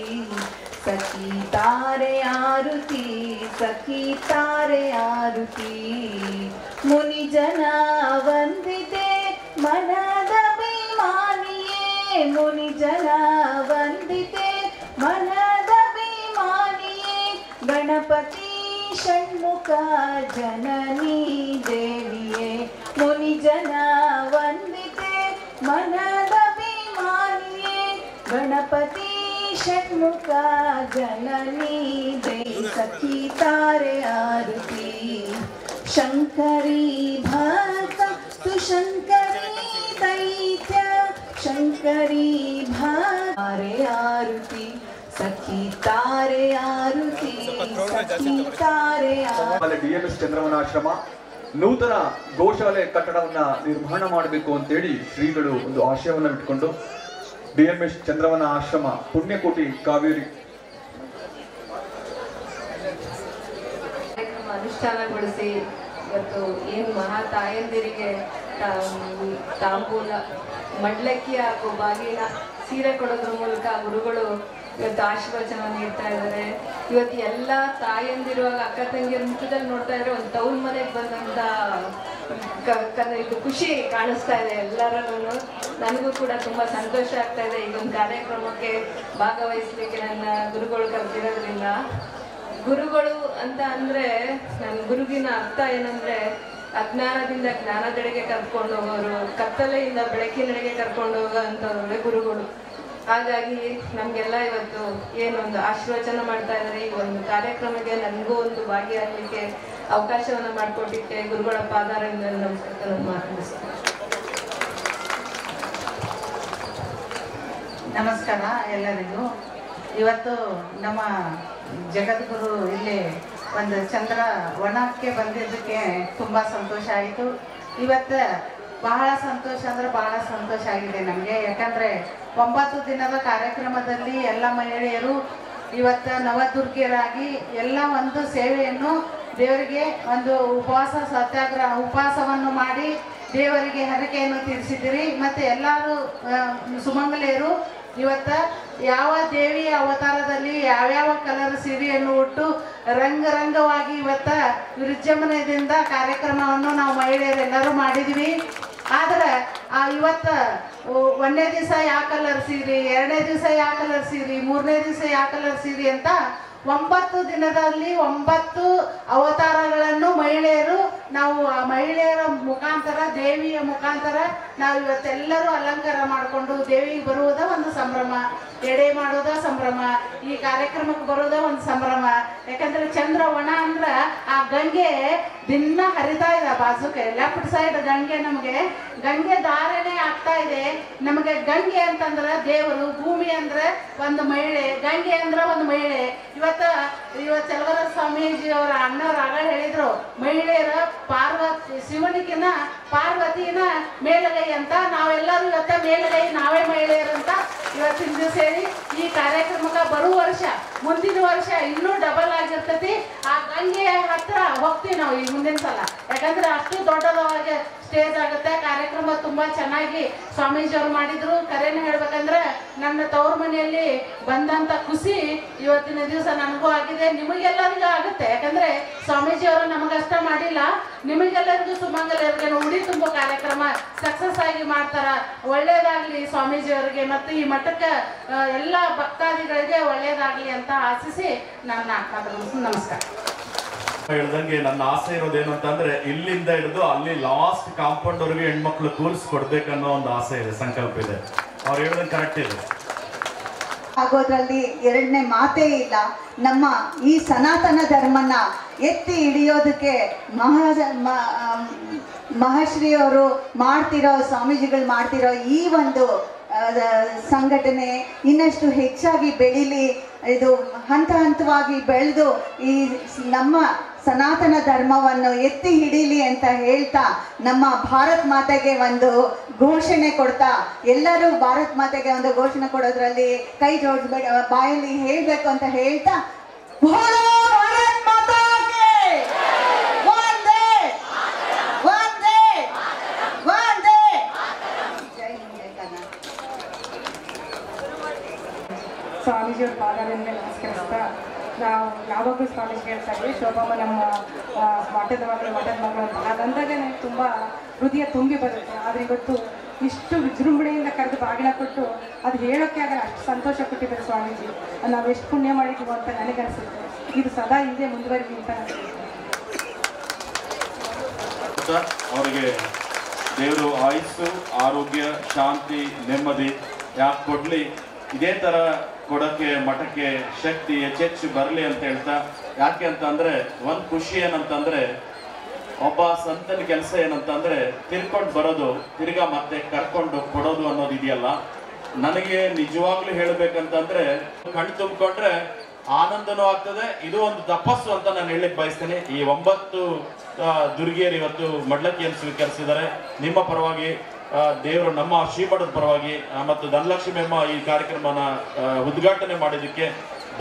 [SPEAKER 17] ಸಖಿ ತಾರೆ ಆರತಿ ಸಖಿ ತಾರೆ ಆರತಿ ಮುನಿ ಜನ ವಂದಿತೆ मनदभिमानिये मुनिजन वन्दिते मनदभिमानिये गणपति षण्मुख जननी देविये मुनिजन वन्दिते मनदभिमानिये गणपति षण्मुख जननी देवी सखी तारे आरती शंकरी भक्त तु शंकरी दैत्य शंकरी भारे आरती सखी तारे आरती सखी तारे
[SPEAKER 8] DMS ಚಂದ್ರವನ ಆಶ್ರಮ ನೂತನ ಗೋಶಾಲೆ ಕಟ್ಟಡವನ್ನ ನಿರ್ಮಾಣ ಮಾಡಬೇಕು ಅಂತೇಳಿ ಶ್ರೀಗಳು ಒಂದು ಆಶಯವನ್ನ ಇಟ್ಕೊಂಡು DMS ಚಂದ್ರವನ ಆಶ್ರಮ ಪುಣ್ಯಕೋಟಿ ಕಾವೇರಿ
[SPEAKER 18] ಅನುಷ್ಠಾನಗೊಳಿಸಿ ಇವತ್ತು ಏನು ಮಹಾ ತಾಯಂದಿರಿಗೆ ತಾಂಬೂಲ ಮಡ್ಲಕ್ಕಿ ಹಾಗೂ ಬಾಗಿನ ಸೀರೆ ಕೊಡೋದ್ರ ಮೂಲಕ ಗುರುಗಳು ಇವತ್ತು ಆಶೀರ್ವಚನ ನೀಡ್ತಾ ಇದ್ದಾರೆ. ಇವತ್ತು ಎಲ್ಲ ತಾಯಂದಿರು ಅಕ್ಕ ತಂಗಿಯರ ಮುಖದಲ್ಲಿ ನೋಡ್ತಾ ಇದ್ರೆ ಒಂದು ತೌನ್ ಮನೆಗೆ ಬಂದಂತ ಇದು ಖುಷಿ ಕಾಣಿಸ್ತಾ ಇದೆ ಎಲ್ಲರಲ್ಲೂ. ನನಗೂ ಕೂಡ ತುಂಬಾ ಸಂತೋಷ ಆಗ್ತಾ ಇದೆ ಈ ಒಂದು ಕಾರ್ಯಕ್ರಮಕ್ಕೆ ಭಾಗವಹಿಸ್ಲಿಕ್ಕೆ ನನ್ನ ಗುರುಗಳು ಕರೆದಿರೋದ್ರಿಂದ. ಗುರುಗಳು ಅಂತ ಅಂದ್ರೆ ನನ್ನ ಗುರುವಿನ ಅರ್ಥ ಏನಂದ್ರೆ ಅಜ್ಞಾನದಿಂದ ಜ್ಞಾನದೆಡೆಗೆ ಕರ್ಕೊಂಡು ಹೋಗೋರು, ಕತ್ತಲೆಯಿಂದ ಬೆಳಕಿನೆಡೆಗೆ ಕರ್ಕೊಂಡು ಹೋಗೋ ಅಂಥವ್ರೆ ಗುರುಗಳು. ಹಾಗಾಗಿ ನಮಗೆಲ್ಲ ಇವತ್ತು ಏನೊಂದು ಆಶೀರ್ವಚನ ಮಾಡ್ತಾ ಇದ್ದಾರೆ. ಈ ಒಂದು ಕಾರ್ಯಕ್ರಮಕ್ಕೆ ನನಗೂ ಒಂದು ಭಾಗಿಯಾಗಲಿಕ್ಕೆ ಅವಕಾಶವನ್ನು ಮಾಡಿಕೊಟ್ಟಿಕ್ಕೆ ಗುರುಗಳ ಪಾದಾರದಿಂದ ನಮಸ್ಕಾರ ಮಾತನಾಡಿಸ್ತೇನೆ.
[SPEAKER 13] ನಮಸ್ಕಾರ ಎಲ್ಲರಿಗೂ. ಇವತ್ತು ನಮ್ಮ ಜಗದ್ಗುರು ಇಲ್ಲಿ ಒಂದು ಚಂದ್ರ ವನಕ್ಕೆ ಬಂದಿದ್ದಕ್ಕೆ ತುಂಬ ಸಂತೋಷ ಆಯಿತು. ಇವತ್ತು ಬಹಳ ಸಂತೋಷ ಅಂದರೆ ಬಹಳ ಸಂತೋಷ ಆಗಿದೆ ನಮಗೆ. ಯಾಕಂದರೆ 9 ದಿನದ ಕಾರ್ಯಕ್ರಮದಲ್ಲಿ ಎಲ್ಲ ಮಹಿಳೆಯರು ಇವತ್ತು ನವದುರ್ಗಿಯರಾಗಿ ಎಲ್ಲ ಒಂದು ಸೇವೆಯನ್ನು ದೇವರಿಗೆ ಒಂದು ಉಪವಾಸ ಸತ್ಯಾಗ್ರಹ ಉಪವಾಸವನ್ನು ಮಾಡಿ ದೇವರಿಗೆ ಹರಕೆಯನ್ನು ತೀರಿಸಿದಿರಿ. ಮತ್ತು ಎಲ್ಲರೂ ಸುಮಂಗಲಿಯರು ಇವತ್ತು ಯಾವ ದೇವಿಯ ಅವತಾರದಲ್ಲಿ ಯಾವ್ಯಾವ ಕಲರ್ ಸೀರೆಯನ್ನು ಉಟ್ಟು ರಂಗರಂಗವಾಗಿ ಇವತ್ತು ವಿಜೃಂಭಣೆಯಿಂದ ಕಾರ್ಯಕ್ರಮವನ್ನು ನಾವು ಮಹಿಳೆಯರೆಲ್ಲರೂ ಮಾಡಿದ್ವಿ. ಆದರೆ ಇವತ್ತು 1ನೇ ದಿವಸ ಯಾವ ಕಲರ್ ಸೀರೆ, 2ನೇ ದಿವಸ ಯಾವ ಕಲರ್ ಸೀರೆ, 3ನೇ ದಿವಸ ಯಾವ ಕಲರ್ ಸೀರೆ ಅಂತ 9 ದಿನದಲ್ಲಿ 9 ಅವತಾರಗಳನ್ನು ಮಹಿಳೆಯರು ನಾವು ಆ ಮಹಿಳೆಯರ ಮುಖಾಂತರ ದೇವಿಯ ಮುಖಾಂತರ ನಾವು ಇವತ್ತೆಲ್ಲರೂ ಅಲಂಕಾರ ಮಾಡಿಕೊಂಡು ದೇವಿಗೆ ಬರುವುದ ಒಂದು ಸಂಭ್ರಮ, ಎಡೆ ಮಾಡೋದ ಸಂಭ್ರಮ, ಈ ಕಾರ್ಯಕ್ರಮಕ್ಕೆ ಬರೋದ ಒಂದು ಸಂಭ್ರಮ. ಯಾಕಂದ್ರೆ ಚಂದ್ರ ಒಣ ಅಂದ್ರೆ ಆ ಗಂಗೆ ದಿನ ಹರಿತಾ ಇದೆ ಬಾಜುಕೆ ಲೆಫ್ಟ್ ಸೈಡ್ ಗಂಗೆ, ನಮಗೆ ಗಂಗೆ ಧಾರಣೆ ಆಗ್ತಾ ಇದೆ. ನಮಗೆ ಗಂಗೆ ಅಂತಂದ್ರೆ ದೇವರು, ಭೂಮಿ ಅಂದ್ರೆ ಒಂದು ಮಹಿಳೆ, ಗಂಗೆ ಅಂದ್ರೆ ಒಂದು ಮಹಿಳೆ. ಇವತ್ತು ಚಲವರ ಸ್ವಾಮೀಜಿ ಅವರ ಅಣ್ಣವ್ರು ಆಗ ಹೇಳಿದ್ರು, ಮಹಿಳೆಯರ ಶಿವನಿಗಿನ ಪಾರ್ವತಿನ ಮೇಲುಗೈ ಅಂತ. ನಾವೆಲ್ಲರೂ ಇವತ್ತ ಮೇಲುಗೈ, ನಾವೇ ಮಹಿಳೆಯರಂತ ಇವತ್ತಿನ ದಿವಸ ಹೇಳಿ ಈ ಕಾರ್ಯಕ್ರಮಕ್ಕೆ ಬರುವ ವರ್ಷ ಮುಂದಿನ ವರ್ಷ ಇನ್ನೂ ಡಬಲ್ ಆಗಿರ್ತೈತಿ. ಆ ಗಂಗೆಯ ಹತ್ರ ಹೋಗ್ತೀವಿ ನಾವು ಈ ಮುಂದಿನ ಸಲ. ಯಾಕಂದ್ರೆ ಅಷ್ಟು ದೊಡ್ಡದವಾಗಿ ಸ್ಟೇಜ್ ಆಗುತ್ತೆ. ಕಾರ್ಯಕ್ರಮ ತುಂಬಾ ಚೆನ್ನಾಗಿ ಸ್ವಾಮೀಜಿಯವರು ಮಾಡಿದ್ರು. ಕರೆಯನ್ನು ಹೇಳ್ಬೇಕಂದ್ರೆ ನನ್ನ ತವ್ರ ಮನೆಯಲ್ಲಿ ಬಂದಂತ ಖುಷಿ ಇವತ್ತಿನ ದಿವಸ ನನಗೂ ಆಗಿದೆ, ನಿಮಗೆಲ್ಲರಿಗೂ ಆಗುತ್ತೆ. ಯಾಕಂದ್ರೆ ಸ್ವಾಮೀಜಿಯವರು ನಮಗಷ್ಟ ಮಾಡಿಲ್ಲ, ನಿಮಗೆಲ್ಲರಿಗೂ ಸುಮಂಗಲರಿಗೆ ಉಡಿ ತುಂಬೋ ಕಾರ್ಯಕ್ರಮ ಸಕ್ಸಸ್ ಆಗಿ ಮಾಡ್ತಾರ. ಒಳ್ಳೇದಾಗ್ಲಿ ಸ್ವಾಮೀಜಿಯವರಿಗೆ ಮತ್ತು ಈ ಮಠಕ್ಕೆ ಎಲ್ಲ ಭಕ್ತಾದಿಗಳಿಗೆ ಒಳ್ಳೇದಾಗ್ಲಿ ಅಂತ ಆಶಿಸಿ ನನ್ನ ನಮಸ್ಕಾರ.
[SPEAKER 5] ಹೇಳ್ದಂಗೆ ನನ್ನ ಆಸೆ ಇರೋದೇನು ಅಂತಂದ್ರೆ ಇಲ್ಲಿಂದ ಹಿಡಿದು ಅಲ್ಲಿ ಲಾಸ್ಟ್ ಕಾಂಪೌಂಡ್ ವರೆಗೆ ಹೆಣ್ಮಕ್ಳು ಕೂರಿಸ್ಕೊಡ್ಬೇಕನ್ನೋ ಒಂದು ಆಸೆ ಇದೆ, ಸಂಕಲ್ಪ ಇದೆ. ಅವ್ರು ಹೇಳ್ದಂಗೆ ಕರೆಕ್ಟ್ ಇದೆ.
[SPEAKER 19] ಆಗೋದ್ರಲ್ಲಿ ಎರಡನೇ ಮಾತೇ ಇಲ್ಲ. ನಮ್ಮ ಈ ಸನಾತನ ಧರ್ಮನ ಎತ್ತಿ ಹಿಡಿಯೋದಕ್ಕೆ ಮಹಾಶ್ರೀಯವರು ಮಾಡ್ತಿರೋ, ಸ್ವಾಮೀಜಿಗಳು ಮಾಡ್ತಿರೋ ಈ ಒಂದು ಸಂಘಟನೆ ಇನ್ನಷ್ಟು ಹೆಚ್ಚಾಗಿ ಬೆಳೀಲಿ. ಇದು ಹಂತ ಹಂತವಾಗಿ ಬೆಳೆದು ಈ ನಮ್ಮ ಸನಾತನ ಧರ್ಮವನ್ನು ಎತ್ತಿ ಹಿಡೀಲಿ ಅಂತ ಹೇಳ್ತಾ, ನಮ್ಮ ಭಾರತ್ ಮಾತೆಗೆ ಒಂದು ಘೋಷಣೆ ಕೊಡ್ತಾ, ಎಲ್ಲರೂ ಭಾರತ್ ಮಾತೆಗೆ ಒಂದು ಘೋಷಣೆ ಕೊಡೋದ್ರಲ್ಲಿ ಕೈ ಜೋಡಿಸ್ಬೇಕು, ಬಾಯಲ್ಲಿ ಹೇಳಬೇಕು ಅಂತ ಹೇಳ್ತಾ,
[SPEAKER 20] ಸ್ವಾಮೀಜಿಯವ್ರ ಪಾದಾರದಿಂದ ನಮಸ್ಕರಿಸ್ತಾ, ನಾವು ಯಾವಾಗಲೂ ಸ್ವಾಮೀಜಿ ಹೇಳ್ತಾ ಇದ್ವಿ, ಶೋಭಮ್ಮ ನಮ್ಮ ಮಠದ ಮಕ್ಕಳು ಅಂತ. ಹಾಗಂದಾಗ ನನಗೆ ತುಂಬ ಹೃದಯ ತುಂಬಿ ಬರುತ್ತೆ. ಆದರೆ ಇವತ್ತು ಇಷ್ಟು ವಿಜೃಂಭಣೆಯಿಂದ ಕರೆದು ಬಾಗಿನ ಕೊಟ್ಟು ಅದು ಹೇಳೋಕ್ಕೆ ಆಗಲ್ಲ, ಅಷ್ಟು ಸಂತೋಷ ಕೊಟ್ಟಿದ್ದಾರೆ ಸ್ವಾಮೀಜಿ. ನಾವು ಎಷ್ಟು ಪುಣ್ಯ ಮಾಡಿದ್ದೀವೋ ಅಂತ ನನಗನ್ಸುತ್ತೆ. ಇದು ಸದಾ ಹೀಗೆ ಮುಂದುವರಿಲಿ ಅಂತ
[SPEAKER 5] ಅವರಿಗೆ ದೇವರು ಆಯುಸ್ಸು, ಆರೋಗ್ಯ, ಶಾಂತಿ, ನೆಮ್ಮದಿ ಯಾಕೆ ಕೊಡ್ಲಿ, ಇದೇ ತರ ಕೊಡಕ್ಕೆ ಮಠಕ್ಕೆ ಶಕ್ತಿ ಹೆಚ್ಚೆಚ್ಚು ಬರಲಿ ಅಂತ ಹೇಳ್ತಾ. ಯಾಕೆ ಅಂತಂದ್ರೆ ಒಂದು ಖುಷಿ ಏನಂತಂದ್ರೆ ಒಬ್ಬ ಸಂತನ ಕೆಲಸ ಏನಂತಂದ್ರೆ ತಿರ್ಕೊಂಡು ಬರೋದು, ತಿರ್ಗಾ ಮತ್ತೆ ಕರ್ಕೊಂಡು ಕೊಡೋದು ಅನ್ನೋದು ಇದೆಯಲ್ಲ. ನನಗೆ ನಿಜವಾಗ್ಲೂ ಹೇಳ್ಬೇಕಂತಂದ್ರೆ ಕಣ್ ತುಂಬಿಕೊಂಡ್ರೆ ಆನಂದನೂ ಆಗ್ತದೆ. ಇದು ಒಂದು ತಪಸ್ಸು ಅಂತ ನಾನು ಹೇಳಲಿಕ್ಕೆ ಬಯಸ್ತೇನೆ. ಈ 9 ದುರ್ಗಿಯರು ಇವತ್ತು ಮಡ್ಲಕ್ಕಿಯನ್ನು ಸ್ವೀಕರಿಸಿದ್ದಾರೆ. ನಿಮ್ಮ ಪರವಾಗಿ ದೇವರು ನಮ್ಮ ಶ್ರೀಮಠದ ಪರವಾಗಿ ಮತ್ತು ಧನಲಕ್ಷ್ಮಿ ಅಮ್ಮ ಈ ಕಾರ್ಯಕ್ರಮನ ಉದ್ಘಾಟನೆ ಮಾಡಿದ್ದಕ್ಕೆ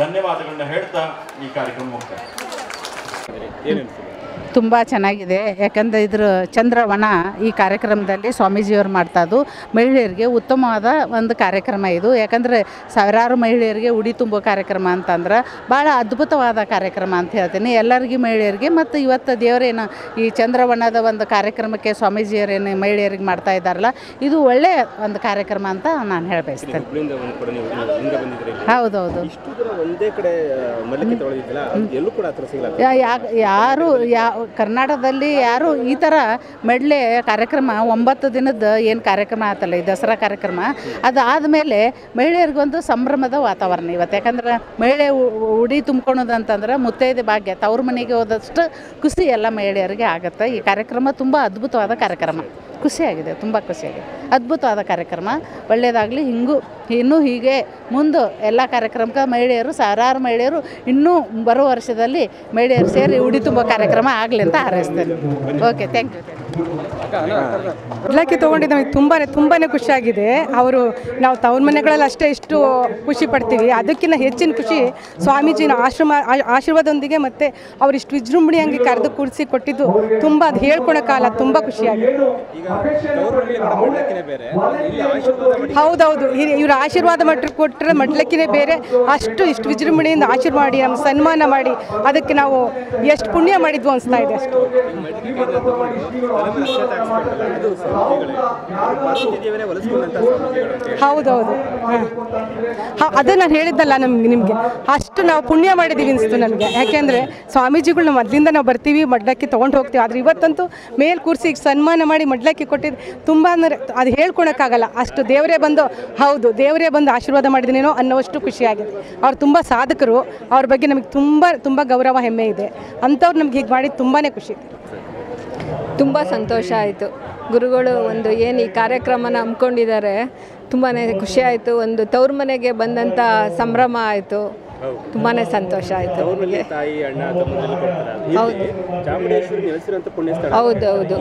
[SPEAKER 5] ಧನ್ಯವಾದಗಳನ್ನ ಹೇಳ್ತಾ ಈ ಕಾರ್ಯಕ್ರಮ ಮುಕ್ತಾಯ.
[SPEAKER 13] ತುಂಬ ಚೆನ್ನಾಗಿದೆ. ಯಾಕಂದರೆ ಇದ್ರ ಚಂದ್ರವನ ಈ ಕಾರ್ಯಕ್ರಮದಲ್ಲಿ ಸ್ವಾಮೀಜಿಯವರು ಮಾಡ್ತಾಯಿದ್ದು ಮಹಿಳೆಯರಿಗೆ ಉತ್ತಮವಾದ ಒಂದು ಕಾರ್ಯಕ್ರಮ ಇದು. ಯಾಕಂದರೆ ಸಾವಿರಾರು ಮಹಿಳೆಯರಿಗೆ ಉಡಿ ತುಂಬೋ ಕಾರ್ಯಕ್ರಮ ಅಂತಂದ್ರೆ ಭಾಳ ಅದ್ಭುತವಾದ ಕಾರ್ಯಕ್ರಮ ಅಂತ ಹೇಳ್ತೀನಿ ಎಲ್ಲರಿಗೂ ಮಹಿಳೆಯರಿಗೆ. ಮತ್ತು ಇವತ್ತು ದೇವರೇನು ಈ ಚಂದ್ರವನದ ಒಂದು ಕಾರ್ಯಕ್ರಮಕ್ಕೆ ಸ್ವಾಮೀಜಿಯವರೇನು ಮಹಿಳೆಯರಿಗೆ ಮಾಡ್ತಾ ಇದ್ದಾರಲ್ಲ, ಇದು ಒಳ್ಳೆಯ ಒಂದು ಕಾರ್ಯಕ್ರಮ ಅಂತ ನಾನು ಹೇಳಬಯಸ್ತೇನೆ. ಹೌದೌದು. ಯಾರು ಕರ್ನಾಟಕದಲ್ಲಿ ಯಾರು ಈ ಥರ ಮೆಡ್ಲೆ ಕಾರ್ಯಕ್ರಮ 9 ದಿನದ ಏನು ಕಾರ್ಯಕ್ರಮ ಆತಲ್ಲ, ಈ ದಸರಾ ಕಾರ್ಯಕ್ರಮ, ಅದು ಆದಮೇಲೆ ಮಹಿಳೆಯರಿಗೊಂದು ಸಂಭ್ರಮದ ವಾತಾವರಣ ಇವತ್ತು. ಯಾಕಂದ್ರೆ ಮಹಿಳೆ ಉಡಿ ತುಂಬ್ಕೊಳೋದು ಅಂತಂದ್ರೆ ಮುತ್ತೈದೆ ಭಾಗ್ಯ, ತವ್ರ ಮನೆಗೆ ಹೋದಷ್ಟು ಖುಷಿ ಎಲ್ಲ ಮಹಿಳೆಯರಿಗೆ ಆಗುತ್ತೆ. ಈ ಕಾರ್ಯಕ್ರಮ ತುಂಬ ಅದ್ಭುತವಾದ ಕಾರ್ಯಕ್ರಮ, ಖುಷಿಯಾಗಿದೆ, ತುಂಬ ಖುಷಿಯಾಗಿದೆ, ಅದ್ಭುತವಾದ ಕಾರ್ಯಕ್ರಮ. ಒಳ್ಳೆಯದಾಗಲಿ. ಇನ್ನೂ ಹೀಗೆ ಮುಂದೆ ಎಲ್ಲ ಕಾರ್ಯಕ್ರಮಕ್ಕೆ ಮಹಿಳೆಯರು, ಸಾವಿರಾರು ಮಹಿಳೆಯರು ಇನ್ನೂ ಬರುವ ವರ್ಷದಲ್ಲಿ ಮಹಿಳೆಯರು ಸೇರಿ ಉಡಿ ತುಂಬ ಕಾರ್ಯಕ್ರಮ ಆಗಲಿ ಅಂತ ಹಾರೈಸ್ತೇನೆ. Okay, thank you.
[SPEAKER 20] ಮಡ್ಲಕ್ಕಿ ತೊಗೊಂಡಿದ್ದು ನಮಗೆ ತುಂಬಾ ಖುಷಿಯಾಗಿದೆ. ಅವರು ನಾವು ತವ್ರ ಮನೆಗಳಲ್ಲಿ ಅಷ್ಟೇ ಇಷ್ಟು ಖುಷಿ ಪಡ್ತೀವಿ, ಅದಕ್ಕಿಂತ ಹೆಚ್ಚಿನ ಖುಷಿ ಸ್ವಾಮೀಜಿನ ಆಶೀರ್ವಾದದೊಂದಿಗೆ ಮತ್ತು ಅವ್ರು ಇಷ್ಟು ವಿಜೃಂಭಣೆಯಾಗಿ ಕರೆದು ಕೂಡಿಸಿ ಕೊಟ್ಟಿದ್ದು ತುಂಬ, ಅದು ಹೇಳ್ಕೊಳಕ್ಕಾಗಲ್ಲ, ತುಂಬ ಖುಷಿಯಾಗಿದೆ. ಹೌದೌದು, ಇವ್ರ ಆಶೀರ್ವಾದ ಕೊಟ್ಟರೆ ಮಡ್ಲಕ್ಕಿನೇ ಬೇರೆ. ಇಷ್ಟು ವಿಜೃಂಭಣೆಯಿಂದ ಆಶೀರ್ವಾದ ಮಾಡಿ ನಮ್ಮ ಸನ್ಮಾನ ಮಾಡಿ ಅದಕ್ಕೆ ನಾವು ಎಷ್ಟು ಪುಣ್ಯ ಮಾಡಿದ್ವು ಅನಿಸ್ತಾ ಇದೆ ಅಷ್ಟು. ಹೌದೌದು, ಅದೇ ನಾನು ಹೇಳಿದ್ದಲ್ಲ ನಿಮಗೆ, ಅಷ್ಟು ನಾವು ಪುಣ್ಯ ಮಾಡಿದ್ದೀವಿ ಅನಿಸ್ತು ನನಗೆ. ಯಾಕೆಂದರೆ ಸ್ವಾಮೀಜಿಗಳು ಮೊದಲಿಂದ ನಾವು ಬರ್ತೀವಿ, ಮಡ್ಲಕ್ಕಿ ತೊಗೊಂಡು ಹೋಗ್ತೀವಿ, ಆದರೆ ಇವತ್ತಂತೂ ಮೇಲ್ ಕೂರಿಸಿ ಸನ್ಮಾನ ಮಾಡಿ ಮಡ್ಲಕ್ಕಿ ಕೊಟ್ಟಿದ್ದು ತುಂಬ, ಅಂದರೆ ಅದು ಹೇಳ್ಕೊಳಕ್ಕಾಗಲ್ಲ. ಅಷ್ಟು ದೇವರೇ ಬಂದು ಆಶೀರ್ವಾದ ಮಾಡಿದನೇನೋ ಅನ್ನೋಷ್ಟು ಖುಷಿಯಾಗಿದೆ. ಅವ್ರು ತುಂಬ ಸಾಧಕರು, ಅವ್ರ ಬಗ್ಗೆ ನಮಗೆ ತುಂಬ ಗೌರವ, ಹೆಮ್ಮೆ ಇದೆ. ಅಂಥವ್ರು ನಮ್ಗೆ ಹೀಗೆ ಮಾಡಿ ತುಂಬಾ ಖುಷಿ ಇದೆ.
[SPEAKER 18] ತುಂಬ ಸಂತೋಷ ಆಯಿತು. ಗುರುಗಳು ಒಂದು ಏನು ಈ ಕಾರ್ಯಕ್ರಮನ ಹಮ್ಮಿಕೊಂಡಿದ್ದಾರೆ, ತುಂಬಾ ಖುಷಿ ಆಯಿತು. ಒಂದು ತವ್ರ ಮನೆಗೆ ಬಂದಂಥ ಸಂಭ್ರಮ ಆಯಿತು, ತುಂಬಾ ಸಂತೋಷ ಆಯಿತು. ಹೌದೌದು,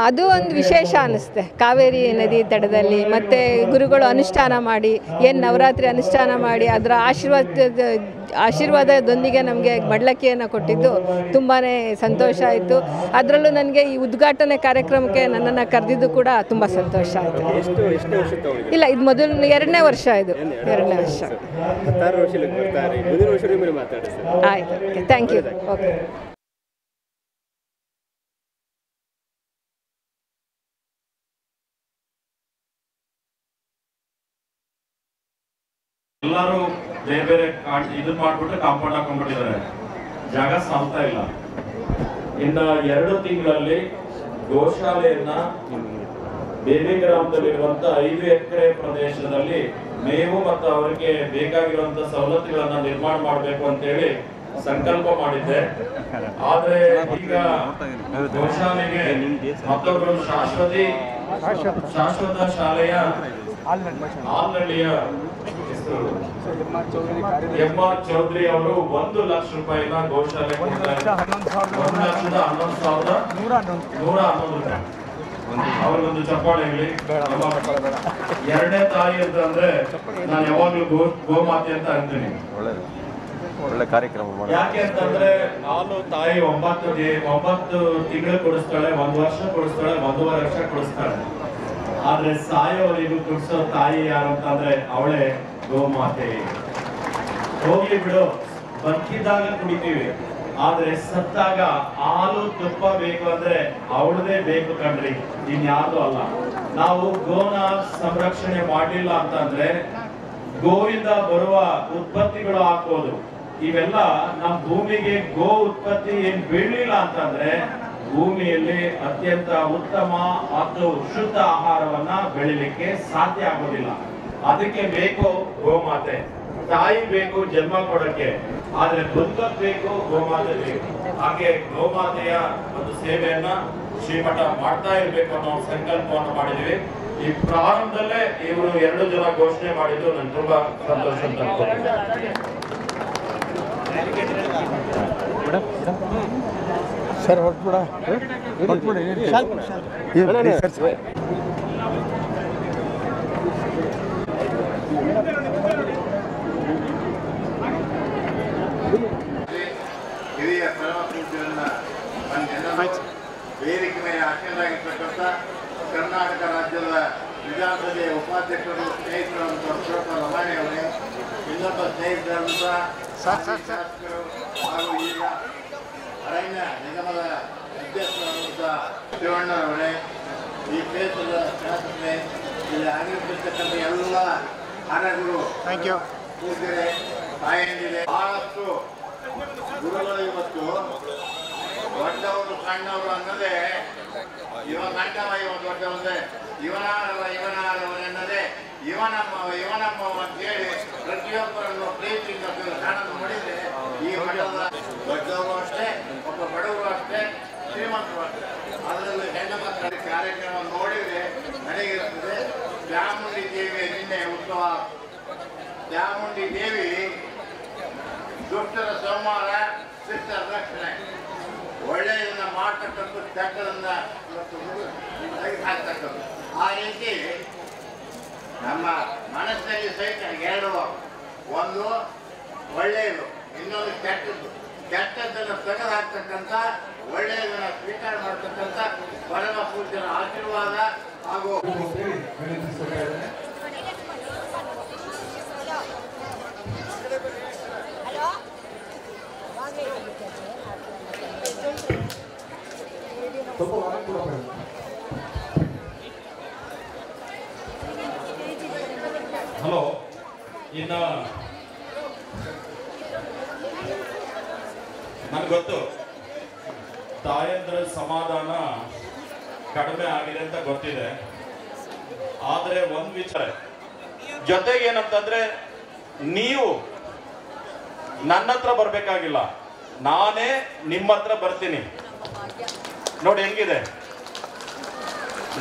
[SPEAKER 18] ಅದು ಒಂದು ವಿಶೇಷ ಅನ್ನಿಸ್ತೆ. ಕಾವೇರಿ ನದಿ ತಟದಲ್ಲಿ ಮತ್ತು ಗುರುಗಳು ಅನುಷ್ಠಾನ ಮಾಡಿ, ಏನು ನವರಾತ್ರಿ ಅನುಷ್ಠಾನ ಮಾಡಿ ಅದರ ಆಶೀರ್ವಾದದೊಂದಿಗೆ ನಮಗೆ ಮಡ್ಲಕ್ಕಿಯನ್ನು ಕೊಟ್ಟಿದ್ದು ತುಂಬಾ ಸಂತೋಷ ಆಯಿತು. ಅದರಲ್ಲೂ ನನಗೆ ಈ ಉದ್ಘಾಟನೆ ಕಾರ್ಯಕ್ರಮಕ್ಕೆ ನನ್ನನ್ನು ಕರೆದಿದ್ದು ಕೂಡ ತುಂಬ ಸಂತೋಷ ಆಯಿತು. ಇಲ್ಲ, ಇದು ಎರಡನೇ ವರ್ಷ. ಆಯಿತು, ಥ್ಯಾಂಕ್ ಯು. ಓಕೆ.
[SPEAKER 5] ಎಲ್ಲರೂ ಬೇರೆ ಬೇರೆ ಇದನ್ನ ಮಾಡ್ಬಿಟ್ಟು ಕಾಂಪೌಂಡ್ ಹಾಕೊಂಡ್ಬಿಟ್ಟಿದ್ದಾರೆ, ಜಾಗ ಸಾಲ್ತಾ ಇಲ್ಲ. ಇನ್ನ 2 ತಿಂಗಳಲ್ಲಿ ಗೋಶಾಲೆಯನ್ನ ಬೇರೆ ಗ್ರಾಮದಲ್ಲಿರುವಂತ 5 ಎಕರೆ ಪ್ರದೇಶದಲ್ಲಿ ಮೇವು ಮತ್ತು ಅವರಿಗೆ ಬೇಕಾಗಿರುವಂತ ಸವಲತ್ತುಗಳನ್ನ ನಿರ್ಮಾಣ ಮಾಡಬೇಕು ಅಂತ ಹೇಳಿ ಸಂಕಲ್ಪ ಮಾಡಿದ್ದೆ. ಆದ್ರೆ ಈಗ ಗೋಶಾಲೆಗೆ ಮತ್ತೊಬ್ಬರು ಶಾಶ್ವತ ಶಾಲೆಯ ಆಲ್ನಳ್ಳಿಯ ಎಂ.ಆರ್. ಚೌಧರಿ ಅವರು 1 ಲಕ್ಷ ರೂಪಾಯಿನ ಗೋಶಾಲೆ ಕೊಡ್ತಾರೆ. 1,11,111 ಅವ್ರಿಗೊಂದು ಚಪ್ಪಾಳೆಗಲಿ. ಎರಡನೇ ತಾಯಿ ಅಂತಂದ್ರೆ ನಾನು ಯಾವಾಗ್ಲೂ ಗೋಮಾತೆ ಅಂತ ಅಂತೀನಿ.
[SPEAKER 21] ಒಳ್ಳೆ ಕಾರ್ಯಕ್ರಮ.
[SPEAKER 5] ಯಾಕೆ ಅಂತಂದ್ರೆ ಹಾಲು ತಾಯಿ 9 ತಿಂಗಳು ಕೊಡಿಸ್ತಾಳೆ, 1 ವರ್ಷ ಕೊಡಿಸ್ತಾಳೆ, 1.5 ವರ್ಷ ಕೊಡಿಸ್ತಾಳೆ. ಆದ್ರೆ ಸಾಯೋವರೆಗೂ ಕುಡಿಸೋ ತಾಯಿ ಯಾರು ಅಂತಂದ್ರೆ ಅವಳೇ ಗೋಮಾತೆ. ಹೋಗ್ಲಿ ಬಿಡು, ಬದುಕಿದ್ದಾಗ ಕುಡಿತೀವಿ, ಆದ್ರೆ ಸತ್ತಾಗ ಹಾಲು ತುಪ್ಪ ಬೇಕು ಅಂದ್ರೆ ಅವಳದೇ ಬೇಕು ಕಣ್ರಿ, ಇನ್ಯಾವುದು ಅಲ್ಲ. ನಾವು ಗೋನ ಸಂರಕ್ಷಣೆ ಮಾಡಲಿಲ್ಲ ಅಂತಂದ್ರೆ ಗೋವಿಂದ ಬರುವ ಉತ್ಪತ್ತಿಗಳು ಹಾಕೋದು ಇವೆಲ್ಲ ನಮ್ಮ ಭೂಮಿಗೆ ಗೋ ಉತ್ಪತ್ತಿ ಏನ್ ಬೀಳಲಿಲ್ಲ ಅಂತಂದ್ರೆ ಭೂಮಿಯಲ್ಲಿ ಅತ್ಯಂತ ಉತ್ತಮ ಮತ್ತು ಶುದ್ಧ ಆಹಾರವನ್ನ ಬೆಳಿಲಿಕ್ಕೆ ಸಾಧ್ಯ ಆಗೋದಿಲ್ಲ. ಅದಕ್ಕೆ ಬೇಕು ಗೋಮಾತೆ, ತಾಯಿ ಬೇಕು ಜನ್ಮ ಕೊಡಕ್ಕೆ, ಆದ್ರೆ ಬದುಕಕ್ ಬೇಕು ಗೋಮಾತೆ ಬೇಕು. ಹಾಗೆ ಗೋಮಾತೆಯ ಒಂದು ಸೇವೆಯನ್ನ ಶ್ರೀಮಠ ಮಾಡ್ತಾ ಇರ್ಬೇಕು ಅನ್ನೋ ಸಂಕಲ್ಪವನ್ನು ಮಾಡಿದ್ವಿ. ಈ ಪ್ರಾರಂಭದಲ್ಲೇ ಇವರು 2 ಜನ ಘೋಷಣೆ ಮಾಡಿದ್ದು ನನ್ ತುಂಬಾ ಸಂತೋಷ ಅಂತ
[SPEAKER 2] ಸರ್ ಹೊರಟ್ಬಿಡ
[SPEAKER 22] ಹಿರಿಯ ಪರಮ ಪೂಜ್ಯರನ್ನ ವೇದಿಕೆ ಮೇಲೆ ಅಧ್ಯಕ್ಷರಾಗಿರ್ತಕ್ಕಂಥ ಕರ್ನಾಟಕ ರಾಜ್ಯದ ವಿಧಾನಸಭೆಯ ಉಪಾಧ್ಯಕ್ಷರು ಸ್ನೇಹಿತರಾದಂಥ ಅಶೋಕ ಲಮಾಣಿ ಅವರೇ, ಇನ್ನೊಬ್ಬ ಸ್ನೇಹಿತರಾದಂಥ ಶಾಸಕರು ಹಾಗೂ ಈಗ ಅರಣ್ಯ ನಿಗಮದ ಅಧ್ಯಕ್ಷರಾದಂಥ ಶಿವಣ್ಣರವರೇ, ಈ ಕ್ಷೇತ್ರದ ಶಾಸಕರೇ, ಇಲ್ಲಿ ಆಗಿರ್ತಕ್ಕಂಥ ಎಲ್ಲ ಹಣಗಳು ಪೂಜೆ ತಾಯಂದಿದೆ. ಬಹಳಷ್ಟು ಗುರುಗಳು ಇವತ್ತು ದೊಡ್ಡವರು ಸಣ್ಣವರು ಅನ್ನೋದೇ ಇವ ಸಣ್ಣವ ಇವ ದೊಡ್ಡವಂದ್ರೆ ಇವನಾದವನೆನ್ನದೇ ಇವನಮ್ಮ ಅಂತೇಳಿ ಪ್ರತಿಯೊಬ್ಬರನ್ನು ಪ್ರೀತಿಯಿಂದ ಕಾಣಲು ಮಾಡಿದ್ರೆ ಈ ಮಠದ ದೊಡ್ಡವರು ಅಷ್ಟೇ, ಒಬ್ಬ ಬಡವರು ಅಷ್ಟೇ, ಶ್ರೀಮಂತರು ಅಷ್ಟೇ. ಅದರಲ್ಲಿ ಹೆಣ್ಣು ಮಕ್ಕಳ ಕಾರ್ಯಕ್ರಮ ನೋಡಿದ್ರೆ ನನಗಿರುತ್ತದೆ. ಚಾಮುಂಡಿ ದೇವಿಯ ನಿನ್ನೆ ಉತ್ಸವ. ಚಾಮುಂಡಿ ದೇವಿ ದುಷ್ಟರ ಸಂಹಾರ, ಶಿಷ್ಟರ ರಕ್ಷಣೆ, ಒಳ್ಳೆಯದನ್ನ ಮಾಡ್ತಕ್ಕಂಥ ಕೆಟ್ಟದನ್ನ ಹಾಕ್ತಕ್ಕಂಥ. ಆ ರೀತಿ ನಮ್ಮ ಮನಸ್ಸಿನಲ್ಲಿ ಸಹಿತ 2, ಒಂದು ಒಳ್ಳೆಯದು, ಇನ್ನೊಂದು ಕೆಟ್ಟದ್ದು. ಕೆಟ್ಟದ್ದನ್ನು ತೆಗೆದುಹಾಕ್ತಕ್ಕಂಥ, ಒಳ್ಳೆಯದನ್ನ ಸ್ವೀಕಾರ ಮಾಡ್ತಕ್ಕಂಥ ಪರಮ ಪೂಜ್ಯರ ಆಶೀರ್ವಾದ ಹಾಗೂ
[SPEAKER 5] ಹಲೋ. ಇನ್ನು ನನ್ಗೆ ಗೊತ್ತು ತಾಯಂದ್ರ ಸಮಾಧಾನ ಕಡಿಮೆ ಆಗಿದೆ ಅಂತ ಗೊತ್ತಿದೆ. ಆದ್ರೆ ಒಂದ್ ವಿಚಾರ ಜೊತೆಗೆ ಏನಂತಂದ್ರೆ, ನೀವು ನನ್ನ ಹತ್ರ ಬರ್ಬೇಕಾಗಿಲ್ಲ, ನಾನೇ ನಿಮ್ಮ ಹತ್ರ ಬರ್ತೀನಿ. ನೋಡಿ ಹೆಂಗಿದೆ,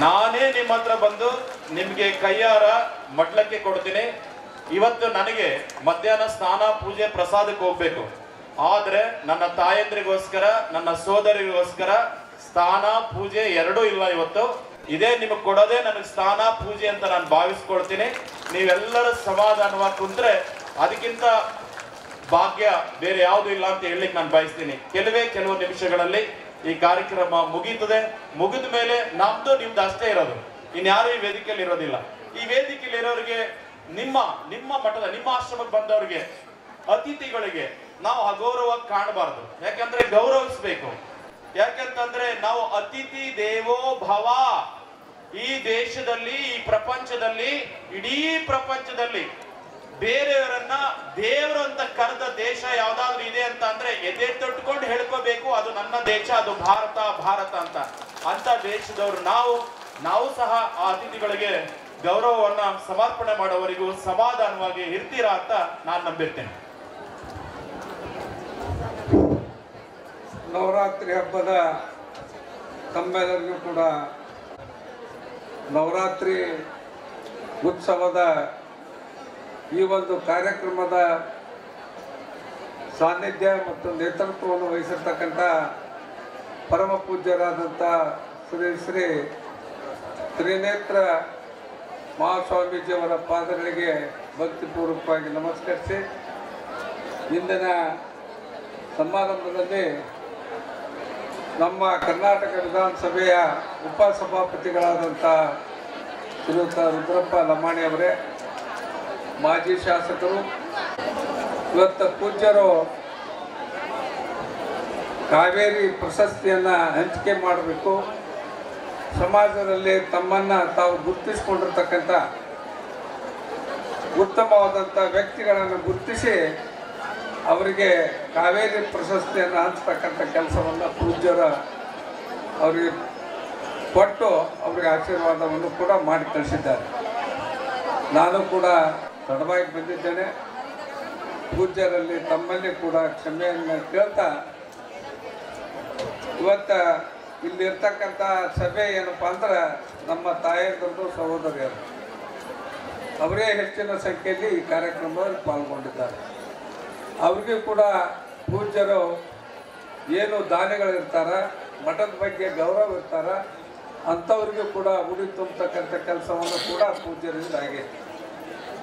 [SPEAKER 5] ನಾನೇ ನಿಮ್ಮ ಹತ್ರ ಬಂದು ನಿಮ್ಗೆ ಕೈಯಾರ ಮಡ್ಲಕ್ಕೆ ಕೊಡ್ತೀನಿ. ಇವತ್ತು ನನಗೆ ಮಧ್ಯಾಹ್ನ ಸ್ನಾನ ಪೂಜೆ ಪ್ರಸಾದಕ್ಕೆ ಹೋಗ್ಬೇಕು, ಆದ್ರೆ ನನ್ನ ತಾಯಂದ್ರಿಗೋಸ್ಕರ ನನ್ನ ಸೋದರಿಗೋಸ್ಕರ ಸ್ನಾನ ಪೂಜೆ ಎರಡೂ ಇಲ್ಲ. ಇವತ್ತು ಇದೇ ನಿಮಗೆ ಕೊಡೋದೇ ನನಗೆ ಸ್ನಾನ ಪೂಜೆ ಅಂತ ನಾನು ಭಾವಿಸ್ಕೊಳ್ತೀನಿ. ನೀವೆಲ್ಲರ ಸಮಾಧಾನವಾಗಿ ಕುಂತ್ರೆ ಅದಕ್ಕಿಂತ ಭಾಗ್ಯ ಬೇರೆ ಯಾವುದು ಇಲ್ಲ ಅಂತ ಹೇಳಲಿಕ್ಕೆ ನಾನು ಬಯಸ್ತೀನಿ. ಕೆಲವು ನಿಮಿಷಗಳಲ್ಲಿ ಈ ಕಾರ್ಯಕ್ರಮ ಮುಗೀತದೆ. ಮುಗಿದ ಮೇಲೆ ನಮ್ದು ನಿಮ್ದು ಅಷ್ಟೇ ಇರೋದು, ಇನ್ಯಾರು ಈ ವೇದಿಕೆಯಲ್ಲಿ ಇರೋದಿಲ್ಲ. ಈ ವೇದಿಕೆಯಲ್ಲಿ ಇರೋರಿಗೆ, ನಿಮ್ಮ ಮಠದ ನಿಮ್ಮ ಆಶ್ರಮಕ್ಕೆ ಬಂದವರಿಗೆ, ಅತಿಥಿಗಳಿಗೆ ನಾವು ಅಗೌರವವಾಗಿ ಕಾಣಬಾರ್ದು. ಯಾಕಂದ್ರೆ ಗೌರವಿಸ್ಬೇಕು. ಯಾಕಂತಂದ್ರೆ ನಾವು ಅತಿಥಿ ದೇವೋ ಭವ. ಈ ದೇಶದಲ್ಲಿ, ಈ ಪ್ರಪಂಚದಲ್ಲಿ, ಇಡೀ ಪ್ರಪಂಚದಲ್ಲಿ ಬೇರೆಯವರನ್ನ ದೇವರು ಅಂತ ಕರೆದ ದೇಶ ಯಾವ್ದಾದ್ರು ಇದೆ ಅಂತ ಅಂದ್ರೆ ಎದೆ ತೊಟ್ಕೊಂಡು ಹೇಳ್ಕೋಬೇಕು, ಅದು ನನ್ನ ದೇಶ, ಅದು ಭಾರತ ಅಂತ ದೇಶದವರು ನಾವು ಸಹ ಆ ಅತಿಥಿಗಳಿಗೆ ಗೌರವವನ್ನ ಸಮರ್ಪಣೆ ಮಾಡೋವರೆಗೂ ಸಮಾಧಾನವಾಗಿ ಇರ್ತೀರಾ ಅಂತ ನಾನು ನಂಬಿರ್ತೇನೆ.
[SPEAKER 23] ನವರಾತ್ರಿ ಹಬ್ಬದ ತಮ್ಮೆಲ್ಲರಿಗೂ ಕೂಡ ನವರಾತ್ರಿ ಉತ್ಸವದ ಈ ಒಂದು ಕಾರ್ಯಕ್ರಮದ ಸಾನ್ನಿಧ್ಯ ಮತ್ತು ನೇತೃತ್ವವನ್ನು ವಹಿಸಿರ್ತಕ್ಕಂಥ ಪರಮ ಪೂಜ್ಯರಾದಂಥ ಶ್ರೀ ತ್ರಿನೇತ್ರ ಮಹಾಸ್ವಾಮೀಜಿಯವರ ಪಾದಗಳಿಗೆ ಭಕ್ತಿಪೂರ್ವಕವಾಗಿ ನಮಸ್ಕರಿಸಿ, ಇಂದಿನ ಸಮಾರಂಭದಲ್ಲಿ ನಮ್ಮ ಕರ್ನಾಟಕ ವಿಧಾನಸಭೆಯ ಉಪಸಭಾಪತಿಗಳಾದಂಥ ಶ್ರೀಯುತ ರುದ್ರಪ್ಪ ಲಮಾಣಿ ಅವರೇ, ಮಾಜಿ ಶಾಸಕರು, ಇವತ್ತು ಪೂಜ್ಯರು ಕಾವೇರಿ ಪ್ರಶಸ್ತಿಯನ್ನು ಹಂಚಿಕೆ ಮಾಡಬೇಕು. ಸಮಾಜದಲ್ಲಿ ತಮ್ಮನ್ನು ತಾವು ಗುರುತಿಸಿಕೊಂಡಿರ್ತಕ್ಕಂಥ ಉತ್ತಮವಾದಂಥ ವ್ಯಕ್ತಿಗಳನ್ನು ಗುರುತಿಸಿ ಅವರಿಗೆ ಕಾವೇರಿ ಪ್ರಶಸ್ತಿಯನ್ನು ಹಂಚತಕ್ಕಂಥ ಕೆಲಸವನ್ನು ಪೂಜ್ಯರ ಅವರಿಗೆ ಕೊಟ್ಟು ಅವರಿಗೆ ಆಶೀರ್ವಾದವನ್ನು ಕೂಡ ಮಾಡಿ ಕಳಿಸಿದ್ದಾರೆ. ನಾನು ಕೂಡ ತಡವಾಗಿ ಬಂದಿದ್ದೇನೆ. ಪೂಜ್ಯರಲ್ಲಿ ತಮ್ಮಲ್ಲಿ ಕೂಡ ಕ್ಷಮೆಯನ್ನು ಕೇಳ್ತಾ ಇವತ್ತು ಇಲ್ಲಿರ್ತಕ್ಕಂಥ ಸಭೆ ಏನಪ್ಪ ಅಂದ್ರೆ ನಮ್ಮ ತಾಯಂದಿರದು ಸಹೋದರಿಯರು ಅವರೇ ಹೆಚ್ಚಿನ ಸಂಖ್ಯೆಯಲ್ಲಿ ಈ ಕಾರ್ಯಕ್ರಮದಲ್ಲಿ ಪಾಲ್ಗೊಂಡಿದ್ದಾರೆ. ಅವ್ರಿಗೂ ಕೂಡ ಪೂಜ್ಯರು ಏನು ದಾನಿಗಳಿರ್ತಾರ, ಮಠದ ಬಗ್ಗೆ ಗೌರವ ಇರ್ತಾರ, ಅಂಥವ್ರಿಗೂ ಕೂಡ ಉಡಿ ತುಂಬತಕ್ಕಂಥ ಕೆಲಸವನ್ನು ಕೂಡ ಪೂಜ್ಯರಿಂದ ಆಗೈತೆ.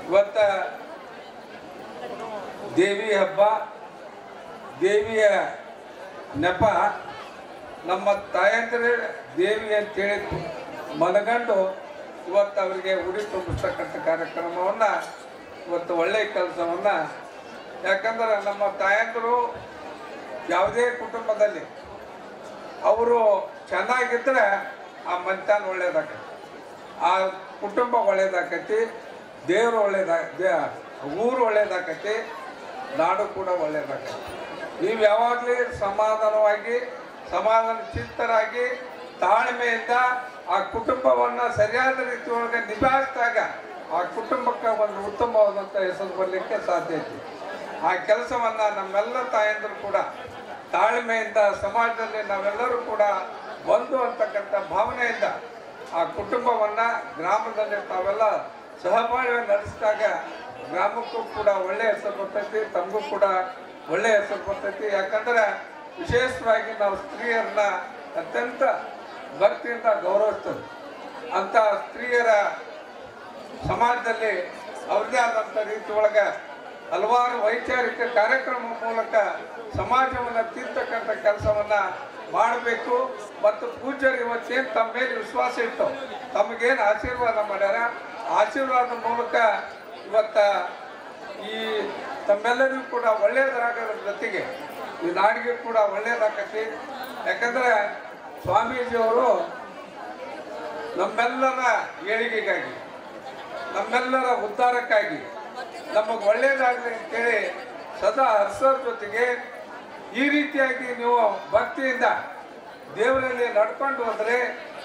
[SPEAKER 23] ಇವತ್ತ ದೇವಿ ಹಬ್ಬ, ದೇವಿಯ ನೆಪ, ನಮ್ಮ ತಾಯಂದಿರೇ ದೇವಿ ಅಂತೇಳಿ ಮನಗಂಡು ಇವತ್ತು ಅವರಿಗೆ ಉಡಿ ತುಂಬಿಸ್ತಕ್ಕಂಥ ಕಾರ್ಯಕ್ರಮವನ್ನು ಇವತ್ತು ಒಳ್ಳೆಯ ಕೆಲಸವನ್ನು, ಯಾಕಂದ್ರೆ ನಮ್ಮ ತಾಯಂದಿರು ಯಾವುದೇ ಕುಟುಂಬದಲ್ಲಿ ಅವರು ಚೆನ್ನಾಗಿದ್ದರೆ ಆ ಮನೆತನ ಒಳ್ಳೇದಾಕೈತಿ, ಆ ಕುಟುಂಬ ಒಳ್ಳೇದಾಕೈತಿ, ದೇವರು ಊರು ಒಳ್ಳೇದಾಕೈತಿ, ನಾಡು ಕೂಡ ಒಳ್ಳೇದಾಕೈತಿ. ನೀವು ಯಾವಾಗಲೂ ಸಮಾಧಾನವಾಗಿ ಸಮಾಧಾನ ಚಿತ್ತರಾಗಿ ತಾಳ್ಮೆಯಿಂದ ಆ ಕುಟುಂಬವನ್ನು ಸರಿಯಾದ ರೀತಿ ಒಳಗೆ ನಿಭಾಯಿಸಿದಾಗ ಆ ಕುಟುಂಬಕ್ಕೆ ಒಂದು ಉತ್ತಮವಾದಂಥ ಹೆಸರು ಬರಲಿಕ್ಕೆ ಸಾಧ್ಯ ಐತಿ. ಆ ಕೆಲಸವನ್ನು ನಮ್ಮೆಲ್ಲ ತಾಯಂದರು ಕೂಡ ತಾಳ್ಮೆಯಿಂದ ಸಮಾಜದಲ್ಲಿ ನಾವೆಲ್ಲರೂ ಕೂಡ ಒಂದು ಅಂತಕ್ಕಂಥ ಭಾವನೆಯಿಂದ ಆ ಕುಟುಂಬವನ್ನು ಗ್ರಾಮದಲ್ಲಿ ತಾವೆಲ್ಲ ಸಹಬಾಳ್ವೆ ನಡೆಸಿದಾಗ ಗ್ರಾಮಕ್ಕೂ ಕೂಡ ಒಳ್ಳೆಯ ಹೆಸರು ಬರ್ತೈತಿ, ತಮಗೂ ಕೂಡ ಒಳ್ಳೆಯ ಹೆಸರು ಬರ್ತೈತಿ. ಯಾಕಂದ್ರೆ ವಿಶೇಷವಾಗಿ ನಾವು ಸ್ತ್ರೀಯರನ್ನ ಅತ್ಯಂತ ಭಕ್ತಿಯಿಂದ ಗೌರವಿಸ್ತೇವೆ. ಅಂಥ ಸ್ತ್ರೀಯರ ಸಮಾಜದಲ್ಲಿ ಅವ್ರದ್ದೇ ಆದಂಥ ರೀತಿ ಒಳಗೆ ಹಲವಾರು ವೈಚಾರಿಕ ಕಾರ್ಯಕ್ರಮ ಮೂಲಕ ಸಮಾಜವನ್ನು ತಿರ್ತಕ್ಕಂಥ ಕೆಲಸವನ್ನು ಮಾಡಬೇಕು. ಮತ್ತು ಪೂಜ್ಯರು ಇವತ್ತೇನು ತಮ್ಮ ಮೇಲೆ ವಿಶ್ವಾಸ ಇಟ್ಟು ತಮಗೇನು ಆಶೀರ್ವಾದ ಮಾಡ್ಯಾರ, ಆಶೀರ್ವಾದ ಮೂಲಕ ಇವತ್ತು ಈ ತಮ್ಮೆಲ್ಲರಿಗೂ ಕೂಡ ಒಳ್ಳೆಯದಾಗೋದ್ರ ಜೊತೆಗೆ ಈ ನಾಡಿಗೆ ಕೂಡ ಒಳ್ಳೆಯದಾಗತ್ತೆ. ಯಾಕಂದರೆ ಸ್ವಾಮೀಜಿಯವರು ನಮ್ಮೆಲ್ಲರ ಏಳಿಗೆಗಾಗಿ, ನಮ್ಮೆಲ್ಲರ ಉದ್ಧಾರಕ್ಕಾಗಿ, ನಮಗೆ ಒಳ್ಳೆಯದಾಗಲಿ ಅಂತೇಳಿ ಸದಾ ಹರ್ಸೋರ ಜೊತೆಗೆ ಈ ರೀತಿಯಾಗಿ ನೀವು ಭಕ್ತಿಯಿಂದ ದೇವರಲ್ಲಿ ನಡ್ಕೊಂಡು ಹೋದರೆ,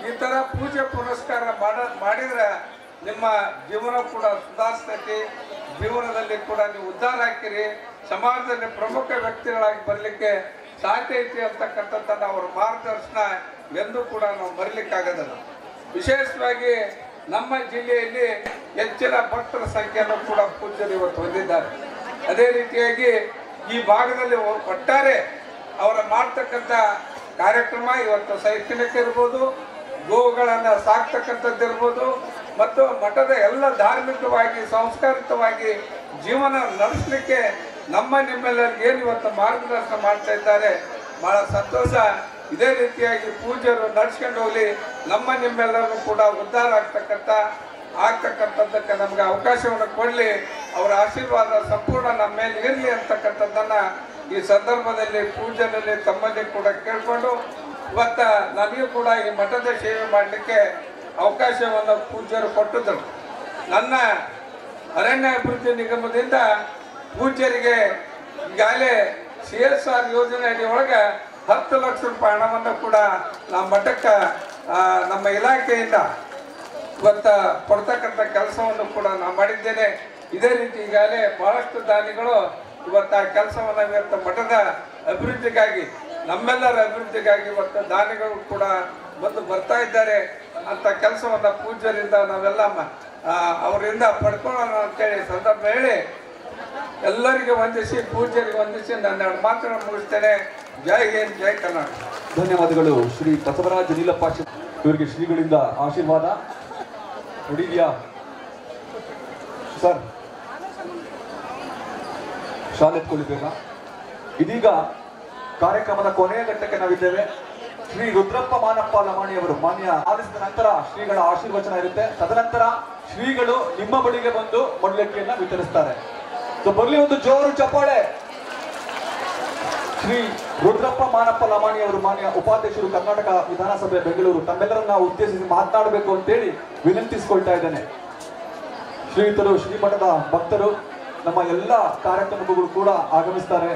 [SPEAKER 23] ಈ ಥರ ಪೂಜೆ ಪುರಸ್ಕಾರ ಮಾಡಿದ್ರೆ ನಿಮ್ಮ ಜೀವನ ಕೂಡ ಸುಧಾರಿಸ್ತೈತಿ, ಜೀವನದಲ್ಲಿ ಕೂಡ ನೀವು ಉದ್ಧಾರ ಹಾಕಿರಿ, ಸಮಾಜದಲ್ಲಿ ಪ್ರಮುಖ ವ್ಯಕ್ತಿಗಳಾಗಿ ಬರಲಿಕ್ಕೆ ಸಾಧ್ಯ ಐತಿ ಅಂತಕ್ಕಂಥದ್ದನ್ನು ಅವರ ಮಾರ್ಗದರ್ಶನ ಎಂದೂ ಕೂಡ ನಾವು ಮರೀಲಿಕ್ಕಾಗೋದಿಲ್ಲ. ವಿಶೇಷವಾಗಿ ನಮ್ಮ ಜಿಲ್ಲೆಯಲ್ಲಿ ಹೆಚ್ಚಿನ ಭಕ್ತರ ಸಂಖ್ಯೆಯನ್ನು ಕೂಡ ಪೂಜ್ಯರು ಇವತ್ತು ಹೊಂದಿದ್ದಾರೆ. ಅದೇ ರೀತಿಯಾಗಿ ಈ ಭಾಗದಲ್ಲಿ ಒಟ್ಟಾರೆ ಅವರ ಮಾಡ್ತಕ್ಕಂಥ ಕಾರ್ಯಕ್ರಮ ಇವತ್ತು ಶೈಕ್ಷಣಿಕ ಇರ್ಬೋದು, ಗೋವುಗಳನ್ನು ಸಾಕ್ತಕ್ಕಂಥದ್ದು ಇರ್ಬೋದು, ಮತ್ತು ಮಠದ ಎಲ್ಲ ಧಾರ್ಮಿಕವಾಗಿ ಸಂಸ್ಕಾರಿತವಾಗಿ ಜೀವನ ನಡೆಸಲಿಕ್ಕೆ ನಿಮ್ಮೆಲ್ಲರಿಗೆ ಏನು ಇವತ್ತು ಮಾರ್ಗದರ್ಶನ ಮಾಡ್ತಾ ಇದ್ದಾರೆ, ಬಹಳ ಸಂತೋಷ. ಇದೇ ರೀತಿಯಾಗಿ ಪೂಜ್ಯರು ನಡ್ಸ್ಕೊಂಡು ಹೋಗಲಿ, ನಿಮ್ಮೆಲ್ಲರೂ ಕೂಡ ಉದ್ಧಾರ ಆಗ್ತಕ್ಕಂಥದ್ದಕ್ಕೆ ನಮಗೆ ಅವಕಾಶವನ್ನು ಕೊಡಲಿ, ಅವರ ಆಶೀರ್ವಾದ ಸಂಪೂರ್ಣ ನಮ್ಮ ಮೇಲೆ ಇರಲಿ ಅಂತಕ್ಕಂಥದ್ದನ್ನು ಈ ಸಂದರ್ಭದಲ್ಲಿ ಪೂಜ್ಯರಲ್ಲಿ ತಮ್ಮಲ್ಲಿ ಕೂಡ ಕೇಳಿಕೊಂಡು ಇವತ್ತು ನನಗೂ ಕೂಡ ಈ ಮಠದ ಸೇವೆ ಮಾಡಲಿಕ್ಕೆ ಅವಕಾಶವನ್ನು ಪೂಜ್ಯರು ಕೊಟ್ಟಿದ್ದರು. ನನ್ನ ಅರಣ್ಯ ಅಭಿವೃದ್ಧಿ ನಿಗಮದಿಂದ ಪೂಜ್ಯರಿಗೆ ಈಗಾಗಲೇ CSR ಯೋಜನೆ ಅಡಿಯೊಳಗೆ 10 ಲಕ್ಷ ರೂಪಾಯಿ ಹಣವನ್ನು ಕೂಡ ನಮ್ಮ ಮಠಕ್ಕೆ ನಮ್ಮ ಇಲಾಖೆಯಿಂದ ಇವತ್ತು ಕೊಡ್ತಕ್ಕಂಥ ಕೆಲಸವನ್ನು ಕೂಡ ನಾನು ಮಾಡಿದ್ದೇನೆ. ಇದೇ ರೀತಿ ಈಗಾಗಲೇ ಬಹಳಷ್ಟು ದಾನಿಗಳು ಇವತ್ತು ಆ ಕೆಲಸವನ್ನು ಇವತ್ತು ಮಠದ ಅಭಿವೃದ್ಧಿಗಾಗಿ, ನಮ್ಮೆಲ್ಲರ ಅಭಿವೃದ್ಧಿಗಾಗಿ ಇವತ್ತು ದಾನಿಗಳು ಕೂಡ ಬಂದು ಬರ್ತಾ ಇದ್ದಾರೆ. ಅಂತ ಕೆಲಸವನ್ನು ಪೂಜ್ಯರಿಂದ ನಾವೆಲ್ಲ ಅವರಿಂದ ಪಡ್ಕೊಳ್ಳೋಣ ಅಂತೇಳಿ ಸಂದರ್ಭ ಹೇಳಿ ಎಲ್ಲರಿಗೆ ವಂದಿಸಿ, ಪೂಜ್ಯರಿಗೆ ವಂದಿಸಿ ನನ್ನ ಮಾತನ್ನು ಮುಗಿಸ್ತೇನೆ. ಜೈ ಹಿಂದ್, ಜೈ ಕರ್ನಾಟಕ.
[SPEAKER 8] ಧನ್ಯವಾದಗಳು ಶ್ರೀ ಬಸವರಾಜ ನೀಲಪ್ಪ. ಇವರಿಗೆ ಶ್ರೀಗಳಿಂದ ಆಶೀರ್ವಾದ ಹೊಡಿದ್ಯಾ ಸರ್? ಶಾಲೆ ಎತ್ಕೊಳ್ಬೇಕಾ? ಇದೀಗ ಕಾರ್ಯಕ್ರಮದ ಕೊನೆಯ ಘಟ್ಟಕ್ಕೆ ನಾವಿದ್ದೇವೆ. ಶ್ರೀ ರುದ್ರಪ್ಪ ಮಾನಪ್ಪ ಲಮಾಣಿಯವರು ಮಾನ್ಯ ಆಲಿಸಿದ ನಂತರ ಶ್ರೀಗಳ ಆಶೀರ್ವಚನ ಇರುತ್ತೆ. ತದನಂತರ ಶ್ರೀಗಳು ನಿಮ್ಮ ಬಳಿಗೆ ಬಂದು ಮೊಡ್ಲಕ್ಕಿಯನ್ನ ವಿತರಿಸ್ತಾರೆ. ಸೊ ಬರ್ಲಿ ಒಂದು ಜೋರು ಚಪ್ಪಾಳೆ ಶ್ರೀ ರುದ್ರಪ್ಪ ಮಾನಪ್ಪ ಲಮಾಣಿ ಅವರು ಮಾನ್ಯ ಉಪಾಧ್ಯಕ್ಷರು ಕರ್ನಾಟಕ ವಿಧಾನಸಭೆ ಬೆಂಗಳೂರು ತಮ್ಮೆಲ್ಲರನ್ನ ಉದ್ದೇಶಿಸಿ ಮಾತನಾಡಬೇಕು ಅಂತೇಳಿ ವಿನಂತಿಸಿಕೊಳ್ತಾ ಇದ್ದೇನೆ. ಶ್ರೀಯುತರು ಶ್ರೀಮಠದ ಭಕ್ತರು ನಮ್ಮ ಎಲ್ಲ ಕಾರ್ಯಕ್ರಮಗಳು ಕೂಡ ಆಗಮಿಸ್ತಾರೆ.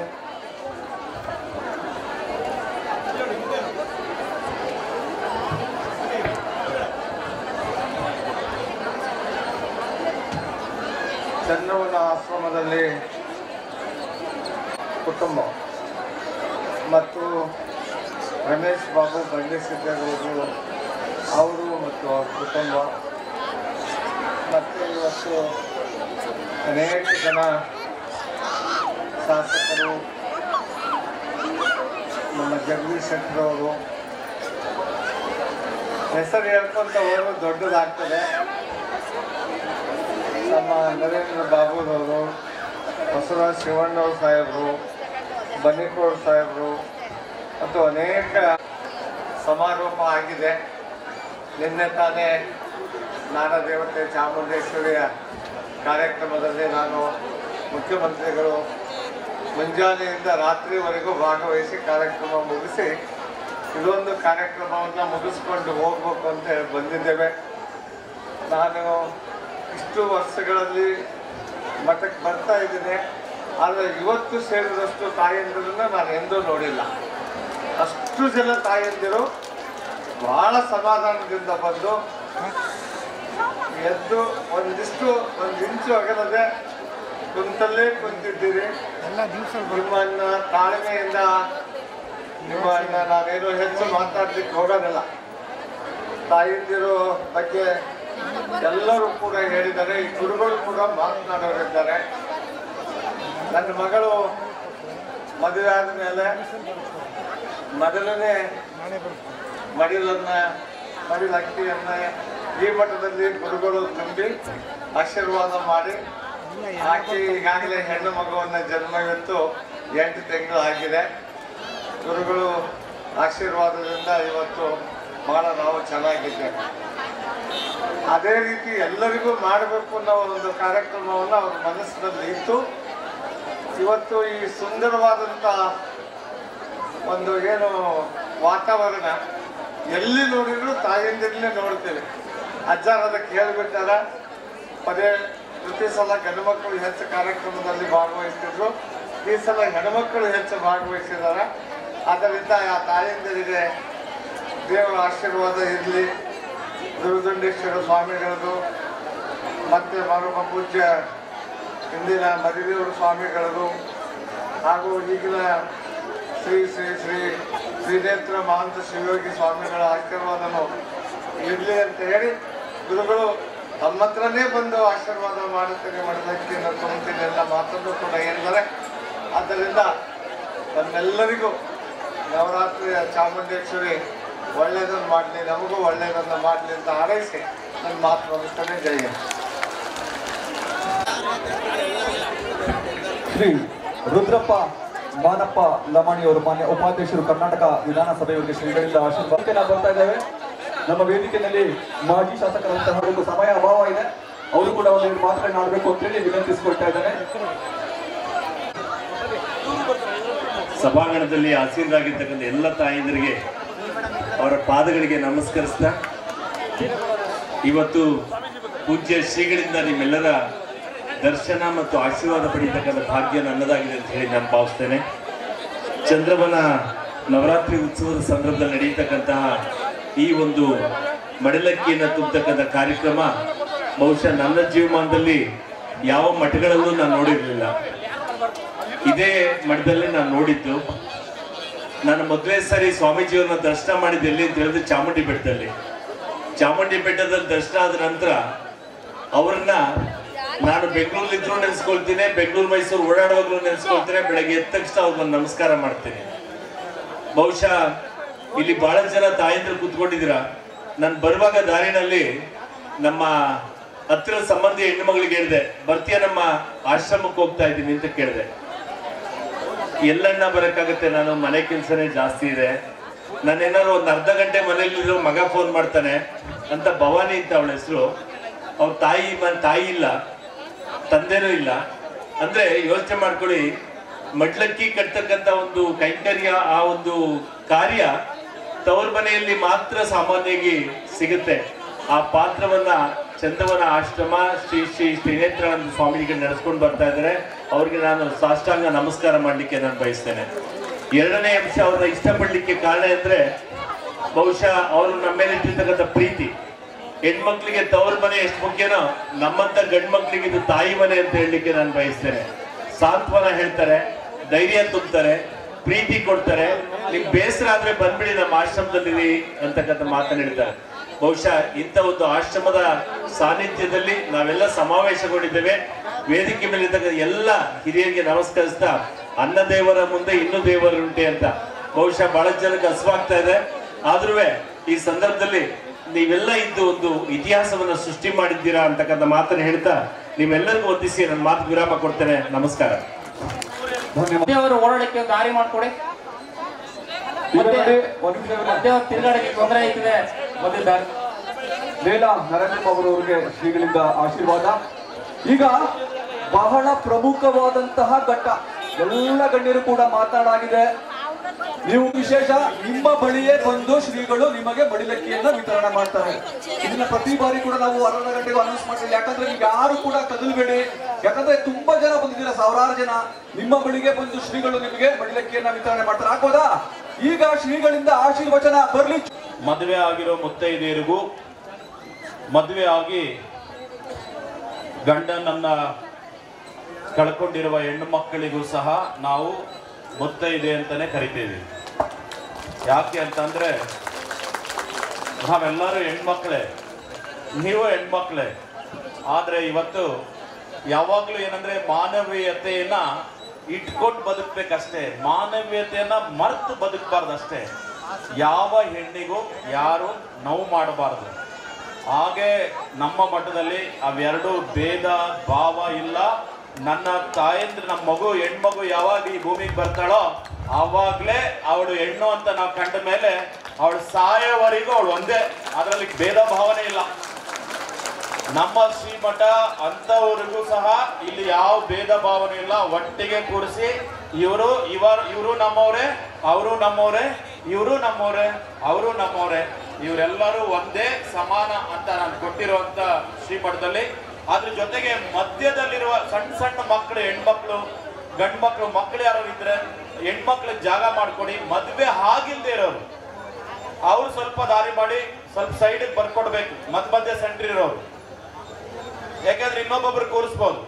[SPEAKER 4] ಚನ್ನವನ ಆಶ್ರಮದಲ್ಲಿ ಕುಟುಂಬ ಮತ್ತು ರಮೇಶ್ ಬಾಬು ಬಂಡಿಸಿದ್ದೇಗೌಡರು ಅವರು ಮತ್ತು ಅವ್ರ ಕುಟುಂಬ ಮತ್ತು ಇವತ್ತು ಅನೇಕ ಜನ ಶಾಸಕರು ನಮ್ಮ ಜಗದೀಶ್ ಶೆಟ್ಟರ್ ಅವರು ಹೆಸರು ಹೇಳ್ಕೊಂತ ಹೋದ್ರು ದೊಡ್ಡದಾಗ್ತದೆ. ನಮ್ಮ ನರೇಂದ್ರ ಬಾಬುರವರು, ಬಸವರಾಜ್ ಶಿವಣ್ಣವ್ರ ಸಾಹೇಬರು, ಬನ್ನಿಕೋಡ್ ಸಾಹೇಬರು ಮತ್ತು ಅನೇಕ ಸಮಾರೋಪ ಆಗಿದೆ. ನಿನ್ನೆ ತಾನೇ ನಾಡದೇವತೆ ಚಾಮುಂಡೇಶ್ವರಿಯ ಕಾರ್ಯಕ್ರಮದಲ್ಲಿ ನಾನು ಮುಖ್ಯಮಂತ್ರಿಗಳು ಮುಂಜಾನೆಯಿಂದ ರಾತ್ರಿವರೆಗೂ ಭಾಗವಹಿಸಿ ಕಾರ್ಯಕ್ರಮ ಮುಗಿಸಿ ಇದೊಂದು ಕಾರ್ಯಕ್ರಮವನ್ನು ಮುಗಿಸ್ಕೊಂಡು ಹೋಗ್ಬೇಕು ಅಂತ ಹೇಳಿ ಬಂದಿದ್ದೇವೆ. ನಾನು ಇಷ್ಟು ವರ್ಷಗಳಲ್ಲಿ ಮಠಕ್ಕೆ ಬರ್ತಾ ಇದ್ದೀನಿ, ಆದರೆ ಇವತ್ತು ಸೇರಿದಷ್ಟು ತಾಯಂದಿರನ್ನ ನಾನು ಎಂದೂ ನೋಡಿಲ್ಲ. ಅಷ್ಟು ಜನ ತಾಯಂದಿರು ಬಹಳ ಸಮಾಧಾನದಿಂದ ಬಂದು ಎದ್ದು ಒಂದು ಇಂಚು ಅಗಲದೆ ಕುಂತಲ್ಲೇ ಕುಂತಿದ್ದೀರಿ. ನಿಮ್ಮನ್ನ ತಾಳ್ಮೆಯಿಂದ ನಿಮ್ಮನ್ನ ನಾವೇನು ಹೆಚ್ಚು ಮಾತಾಡ್ಲಿಕ್ಕೆ ಹೋಗೋದಿಲ್ಲ. ತಾಯಂದಿರು ಬಗ್ಗೆ ಎಲ್ಲರೂ ಕೂಡ ಹೇಳಿದ್ದಾರೆ, ಈ ಗುರುಗಳು ಕೂಡ ಮಾತನಾಡೋರಿದ್ದಾರೆ. ನನ್ನ ಮಗಳು ಮದುವೆ ಆದ ಮೇಲೆ ಮೊದಲನೇ ಮಡಿಲಕ್ಕಿಯನ್ನ ಈ ಮಠದಲ್ಲಿ ಗುರುಗಳು ತುಂಬಿ ಆಶೀರ್ವಾದ ಮಾಡಿ ಆಕೆ ಈಗಾಗಲೇ ಹೆಣ್ಣು ಮಗುವನ್ನ ಜನ್ಮವಿತ್ತು 8 ತಿಂಗಳು ಆಗಿದೆ. ಗುರುಗಳು ಆಶೀರ್ವಾದದಿಂದ ಇವತ್ತು ಬಹಳ ನಾವು ಚೆನ್ನಾಗಿದ್ದೇವೆ. ಅದೇ ರೀತಿ ಎಲ್ಲರಿಗೂ ಮಾಡಬೇಕು ಅನ್ನೋ ಒಂದು ಕಾರ್ಯಕ್ರಮವನ್ನು ಅವ್ರ ಮನಸ್ಸಿನಲ್ಲಿ ಇತ್ತು. ಇವತ್ತು ಈ ಸುಂದರವಾದಂಥ ಒಂದು ಏನು ವಾತಾವರಣ ಎಲ್ಲಿ ನೋಡಿದ್ರು ತಾಯಂದಿರನ್ನೇ ನೋಡ್ತೇವೆ. ಅಜ್ಜಾರ ಅದಕ್ಕೆ ಹೇಳ್ಬಿಟ್ಟಾರ, ಪ್ರತಿ ಸಲ ಗಂಡು ಮಕ್ಕಳು ಹೆಚ್ಚು ಕಾರ್ಯಕ್ರಮದಲ್ಲಿ ಭಾಗವಹಿಸ್ತಿದ್ರು, ಈ ಸಲ ಹೆಣ್ಮಕ್ಕಳು ಹೆಚ್ಚು ಭಾಗವಹಿಸಿದ್ದಾರೆ. ಆದ್ದರಿಂದ ಆ ತಾಯಂದಿರಿಗೆ ದೇವರ ಆಶೀರ್ವಾದ ಇರಲಿ. ಗುರುದಂಡೇಶ್ವರ ಸ್ವಾಮಿಗಳದು ಮತ್ತು ಮರಮ ಪೂಜ್ಯ ಇಂದಿನ ಮರಿದೇವರ ಸ್ವಾಮಿಗಳದು ಹಾಗೂ ಈಗಿನ ಶ್ರೀ ಶ್ರೀ ಶ್ರೀ ಶ್ರೀನೇತ್ರ ಮಹಂತ ಶಿವಯೋಗಿ ಸ್ವಾಮಿಗಳ ಆಶೀರ್ವಾದನು ಇರಲಿ ಅಂತ ಹೇಳಿ ಗುರುಗಳು ತಮ್ಮ ಹತ್ರನೇ ಬಂದು ಆಶೀರ್ವಾದ ಮಾಡುತ್ತೇನೆ, ಮಾಡಲಿಕ್ಕೆ ತೊಗೊಳ್ತೀನಿ ಎಲ್ಲ ಮಾತನ್ನು ಕೂಡ ಹೇಳಿದ್ದಾರೆ. ಆದ್ದರಿಂದ ನಮ್ಮೆಲ್ಲರಿಗೂ ನವರಾತ್ರಿಯ ಚಾಮುಂಡೇಶ್ವರಿ ಒಳ್ಳೆಯದನ್ನು ಮಾಡಲಿ, ನಮಗೂ ಒಳ್ಳೆಯದನ್ನು ಮಾಡಲಿ ಅಂತ ಹಾರೈಸಿ ನನ್ನ ಮಾತು ಮುಗಿಸ್ತೇನೆ. ಜಯ.
[SPEAKER 8] ಶ್ರೀ ರುದ್ರಪ್ಪ ಮಾನಪ್ಪ ಲಮಾಣಿ ಅವರು ಮಾನ್ಯ ಉಪಾಧ್ಯಕ್ಷರು ಕರ್ನಾಟಕ ವಿಧಾನಸಭೆಯವರಿಗೆ ಶ್ರೀಗಳಿಂದ ಆಶೀರ್ವಾದಕ್ಕೆ ನಾವು ಬರ್ತಾ ಇದ್ದೇವೆ. ನಮ್ಮ ವೇದಿಕೆಯಲ್ಲಿ ಮಾಜಿ ಶಾಸಕರಂತಹ ಒಂದು ಸಮಯ ಅಭಾವ ಇದೆ, ಅವರು ಕೂಡ ಒಂದೆರಡು ಮಾತುಗಳನ್ನ ಆಡಬೇಕು ಅಂತೇಳಿ ವಿನಂತಿಸಿಕೊಳ್ತಾ ಇದ್ದಾರೆ.
[SPEAKER 6] ಸಭಾಂಗಣದಲ್ಲಿ ಆಸೀನರಾಗಿರ್ತಕ್ಕಂಥ ಎಲ್ಲ ತಾಯಂದಿರಿಗೆ ಅವರ ಪಾದಗಳಿಗೆ ನಮಸ್ಕರಿಸ್ತಾ, ಇವತ್ತು ಪೂಜ್ಯ ಶ್ರೀಗಳಿಂದ ನಿಮ್ಮೆಲ್ಲರ ದರ್ಶನ ಮತ್ತು ಆಶೀರ್ವಾದ ಪಡೆಯತಕ್ಕಂಥ ಭಾಗ್ಯ ನನ್ನದಾಗಿದೆ ಅಂತ ಹೇಳಿ ನಾನು ಭಾವಿಸ್ತೇನೆ. ಚಂದ್ರವನ ನವರಾತ್ರಿ ಉತ್ಸವದ ಸಂದರ್ಭದಲ್ಲಿ ನಡೆಯತಕ್ಕಂತಹ ಈ ಒಂದು ಮಡಿಲಕ್ಕಿಯನ್ನು ತುಂಬತಕ್ಕಂಥ ಕಾರ್ಯಕ್ರಮ ಬಹುಶಃ ನನ್ನ ಜೀವಮಾನದಲ್ಲಿ ಯಾವ ಮಠಗಳಲ್ಲೂ ನಾನು ನೋಡಿರಲಿಲ್ಲ. ಇದೇ ಮಠದಲ್ಲಿ ನಾನು ನೋಡಿದ್ದು. ನಾನು ಮೊದಲೇ ಸಾರಿ ಸ್ವಾಮೀಜಿಯವ್ರನ್ನ ದರ್ಶನ ಮಾಡಿದ್ದು ಎಲ್ಲಿ ಅಂತ ಹೇಳಿದ್ರೆ ಚಾಮುಂಡಿ ಬೆಟ್ಟದಲ್ಲಿ. ಚಾಮುಂಡಿ ಬೆಟ್ಟದಲ್ಲಿ ದರ್ಶನ ಆದ ನಂತರ ಅವ್ರನ್ನ ನಾನು ಬೆಂಗಳೂರಲ್ಲಿದ್ರು ನೆನೆಸ್ಕೊಳ್ತೀನಿ, ಬೆಂಗಳೂರು ಮೈಸೂರು ಓಡಾಡುವಾಗಲೂ ನೆನೆಸ್ಕೊಳ್ತೀನಿ. ಬೆಳಗ್ಗೆ ಎದ್ದ ತಕ್ಷಣ ಅವ್ರನ್ನ ನಮಸ್ಕಾರ ಮಾಡ್ತೀನಿ. ಬಹುಶಃ ಇಲ್ಲಿ ಬಹಳ ಜನ ತಾಯಂದ್ರು ಕೂತ್ಕೊಂಡಿದ್ದೀರ. ನಾನು ಬರುವಾಗ ದಾರಿನಲ್ಲಿ ನಮ್ಮ ಹತ್ತಿರ ಸಂಬಂಧಿ ಹೆಣ್ಣು ಮಗಳಿಗೆ ಹೇಳಿದೆ, ಬರ್ತೀಯ ನಮ್ಮ ಆಶ್ರಮಕ್ಕೆ ಹೋಗ್ತಾ ಇದ್ದೀನಿ ಅಂತ ಕೇಳಿದೆ. ಎಲ್ಲಣ್ಣ ಬರೋಕ್ಕಾಗತ್ತೆ, ನಾನು ಮನೆ ಕೆಲಸನೇ ಜಾಸ್ತಿ ಇದೆ, ನಾನೇನಾದ್ರು ಒಂದು ಅರ್ಧ ಗಂಟೆ ಮನೇಲಿರೋ ಮಗ ಫೋನ್ ಮಾಡ್ತಾನೆ ಅಂತ. ಭವಾನಿ ಅಂತ ಅವಳ ಹೆಸರು. ಅವ್ರ ತಾಯಿ ಇಲ್ಲ, ತಂದೆನೂ ಇಲ್ಲ. ಅಂದ್ರೆ ಯೋಚನೆ ಮಾಡ್ಕೊಳ್ಳಿ, ಮಡ್ಲಕ್ಕಿ ಕಟ್ತಕ್ಕಂತ ಒಂದು ಕೈಂಕರ್ಯ, ಆ ಒಂದು ಕಾರ್ಯ ತವರ ಮನೆಯಲ್ಲಿ ಮಾತ್ರ ಸಾಮಾನ್ಯವಾಗಿ ಸಿಗುತ್ತೆ. ಆ ಪಾತ್ರವನ್ನ ಚಂದವನ ಆಶ್ರಮ ಶ್ರೀ ಶ್ರೀ ತ್ರಿನೇತ್ರಾನಂದ ಸ್ವಾಮೀಜಿಗಳು ನಡೆಸ್ಕೊಂಡು ಬರ್ತಾ ಇದ್ದಾರೆ. ಅವ್ರಿಗೆ ನಾನು ಸಾಷ್ಟಾಂಗ ನಮಸ್ಕಾರ ಮಾಡಲಿಕ್ಕೆ ನಾನು ಬಯಸ್ತೇನೆ. ಎರಡನೇ ಅಂಶ ಅವ್ರನ್ನ ಇಷ್ಟಪಡ್ಲಿಕ್ಕೆ ಕಾರಣ ಅಂದ್ರೆ ಬಹುಶಃ ಅವರು ನಮ್ಮ ಮೇಲೆ ಇಟ್ಟಿರ್ತಕ್ಕಂಥ ಪ್ರೀತಿ. ಹೆಣ್ಮಕ್ಳಿಗೆ ತವರ ಮನೆ ಎಷ್ಟು ಮುಖ್ಯನೋ ನಮ್ಮಂತ ಗಂಡು ಮಕ್ಳಿಗೆ ಇದು ತಾಯಿ ಮನೆ ಅಂತ ಹೇಳಲಿಕ್ಕೆ ನಾನು ಬಯಸ್ತೇನೆ. ಸಾಂತ್ವನ ಹೇಳ್ತಾರೆ, ಧೈರ್ಯ ತುಂಬ್ತಾರೆ, ಪ್ರೀತಿ ಕೊಡ್ತಾರೆ. ನಿಮ್ ಬೇಸರ ಆದ್ರೆ ಬಂದ್ಬಿಡಿ ನಮ್ಮ ಆಶ್ರಮದಲ್ಲಿ ಅಂತಕ್ಕಂಥ ಮಾತನ್ನ ಹೇಳ್ತಾರೆ. ಬಹುಶಃ ಇಂಥ ಒಂದು ಆಶ್ರಮದ ಸಾನ್ನಿಧ್ಯದಲ್ಲಿ ನಾವೆಲ್ಲ ಸಮಾವೇಶಗೊಂಡಿದ್ದೇವೆ. ವೇದಿಕೆ ಮೇಲೆ ಇರ್ತಕ್ಕಂಥ ಎಲ್ಲ ಹಿರಿಯರಿಗೆ ನಮಸ್ಕರಿಸ್ತಾ, ಅನ್ನ ದೇವರ ಮುಂದೆ ಇನ್ನೂ ದೇವರುಂಟೆ ಅಂತ ಬಹುಶಃ ಬಹಳ ಜನಕ್ಕೆ ಹಸುವಾಗ್ತಾ ಇದೆ. ಆದ್ರೂ ಈ ಸಂದರ್ಭದಲ್ಲಿ ನೀವೆಲ್ಲ ಇದ್ದು ಒಂದು ಇತಿಹಾಸವನ್ನ ಸೃಷ್ಟಿ ಮಾಡಿದ್ದೀರಾ ಅಂತಕ್ಕಂಥ ಮಾತನ್ನ ಹೇಳ್ತಾ ನೀವೆಲ್ಲರಿಗೂ ವಂದಿಸಿ ನನ್ನ ಮಾತು ವಿರಾಮ ಕೊಡ್ತೇನೆ. ನಮಸ್ಕಾರ.
[SPEAKER 16] ಅವರು ಓಡಾಡಕ್ಕೆ ದಾರಿ ಮಾಡ್ಕೊಡಿ. ತಿರುಗಾಡಕ್ಕೆ ತೊಂದರೆ ಆಯ್ತದೆ.
[SPEAKER 8] ಲೇಲಾ ನರೇಂದ್ರ ಅವರವರಿಗೆ ಶ್ರೀಗಳಿಂದ ಆಶೀರ್ವಾದ. ಈಗ ಬಹಳ ಪ್ರಮುಖವಾದಂತಹ ಘಟ್ಟ, ಎಲ್ಲ ಗಣ್ಯರು ಕೂಡ ಮಾತನಾಡಾಗಿದೆ. ನೀವು ವಿಶೇಷ ನಿಮ್ಮ ಬಳಿಯೇ ಬಂದು ಶ್ರೀಗಳು ನಿಮಗೆ ಮಡಿಲಕ್ಕಿಯನ್ನ ವಿತರಣೆ ಮಾಡ್ತಾರೆ. ಇದನ್ನ ಪ್ರತಿ ಬಾರಿ ಕೂಡ ನಾವು 12 ಗಂಟೆಗೂ ಅನೌನ್ಸ್ ಮಾಡ್ತೀವಿ. ಯಾಕಂದ್ರೆ ನೀವು ಯಾರು ಕೂಡ ಕದಲ್ಬೇಡಿ. ಯಾಕಂದ್ರೆ ತುಂಬಾ ಜನ ಬಂದಿದ್ದೀರಾ, ಸಾವಿರಾರು ಜನ. ನಿಮ್ಮ ಬಳಿಗೆ ಬಂದು ಶ್ರೀಗಳು ನಿಮಗೆ ಮಡಿಲಕ್ಕಿಯನ್ನ ವಿತರಣೆ ಮಾಡ್ತಾರೆ. ಹಾಕೋದಾ? ಈಗ ಶ್ರೀಗಳಿಂದ ಆಶೀರ್ವಚನ ಬರ್ಲಿ.
[SPEAKER 5] ಮದುವೆ ಆಗಿರೋ ಮುತ್ತೈದೆಯರಿಗೂ, ಮದುವೆ ಆಗಿ ಗಂಡನನ್ನ ಕಳ್ಕೊಂಡಿರುವ ಹೆಣ್ಣು ಮಕ್ಕಳಿಗೂ ಸಹ ನಾವು ಮುತ್ತೈದೆ ಅಂತಾನೆ ಕರಿತೀವಿ. ಯಾಕೆ ಅಂತಂದ್ರೆ ನಾವೆಲ್ಲರೂ ಹೆಣ್ಮಕ್ಳೇ, ನೀವು ಹೆಣ್ಮಕ್ಳೇ. ಆದ್ರೆ ಇವತ್ತು ಯಾವಾಗ್ಲೂ ಏನಂದ್ರೆ ಮಾನವೀಯತೆಯನ್ನ ಇಟ್ಕೊಂಡು ಬದುಕ್ಬೇಕಷ್ಟೇ, ಮಾನವೀಯತೆಯನ್ನ ಮರ್ತು ಬದುಕಬಾರ್ದಷ್ಟೇ. ಯಾವ ಹೆಣ್ಣಿಗೂ ಯಾರು ನೋವು ಮಾಡಬಾರ್ದು. ಹಾಗೆ ನಮ್ಮ ಮಠದಲ್ಲಿ ಅವೆರಡು ಭೇದ ಭಾವ ಇಲ್ಲ. ನನ್ನ ತಾಯಂದ್ರೆ ನಮ್ಮ ಮಗು ಹೆಣ್ಮಗು ಯಾವಾಗ ಈ ಭೂಮಿಗೆ ಬರ್ತಾಳೋ ಆವಾಗ್ಲೇ ಅವಳು ಹೆಣ್ಣು ಅಂತ ನಾವು ಕಂಡ ಮೇಲೆ ಅವಳು ಸಾಯೋವರೆಗೂ ಅವಳು ಒಂದೇ, ಅದರಲ್ಲಿ ಭೇದ ಭಾವನೆ ಇಲ್ಲ. ನಮ್ಮ ಶ್ರೀಮಠ ಅಂತವರಿಗೂ ಸಹ ಇಲ್ಲಿ ಯಾವ ಭೇದ ಭಾವನೆ ಇಲ್ಲ. ಒಟ್ಟಿಗೆ ಕೂರಿಸಿ ಇವರು ನಮ್ಮವ್ರೆ, ಅವರು ನಮ್ಮವ್ರೆ, ಇವರು ನಮ್ಮವ್ರೆ, ಅವರು ನಮ್ಮವ್ರೆ, ಇವರೆಲ್ಲರೂ ಒಂದೇ ಸಮಾನ ಅಂತ ನಾನು ಕೊಟ್ಟಿರುವಂತ ಶ್ರೀಮಠದಲ್ಲಿ. ಅದ್ರ ಜೊತೆಗೆ ಮಧ್ಯದಲ್ಲಿರುವ ಸಣ್ಣ ಸಣ್ಣ ಮಕ್ಕಳು, ಹೆಣ್ಮಕ್ಳು, ಗಂಡು ಮಕ್ಕಳು, ಮಕ್ಕಳು ಯಾರು ಇದ್ರೆ ಹೆಣ್ಮಕ್ಳಿಗೆ ಜಾಗ ಮಾಡ್ಕೊಡಿ. ಮದ್ವೆ ಆಗಿಲ್ದೇ ಇರೋರು ಅವ್ರು ಸ್ವಲ್ಪ ದಾರಿ ಮಾಡಿ ಸ್ವಲ್ಪ ಸೈಡ್ ಬರ್ಕೊಡ್ಬೇಕು, ಮಧ್ಯ ಸೆಂಟ್ರ್ ಇರೋರು. ಯಾಕಂದ್ರೆ ಇನ್ನೊಬ್ಬೊಬ್ರು ಕೂರಿಸ್ಬೋದು.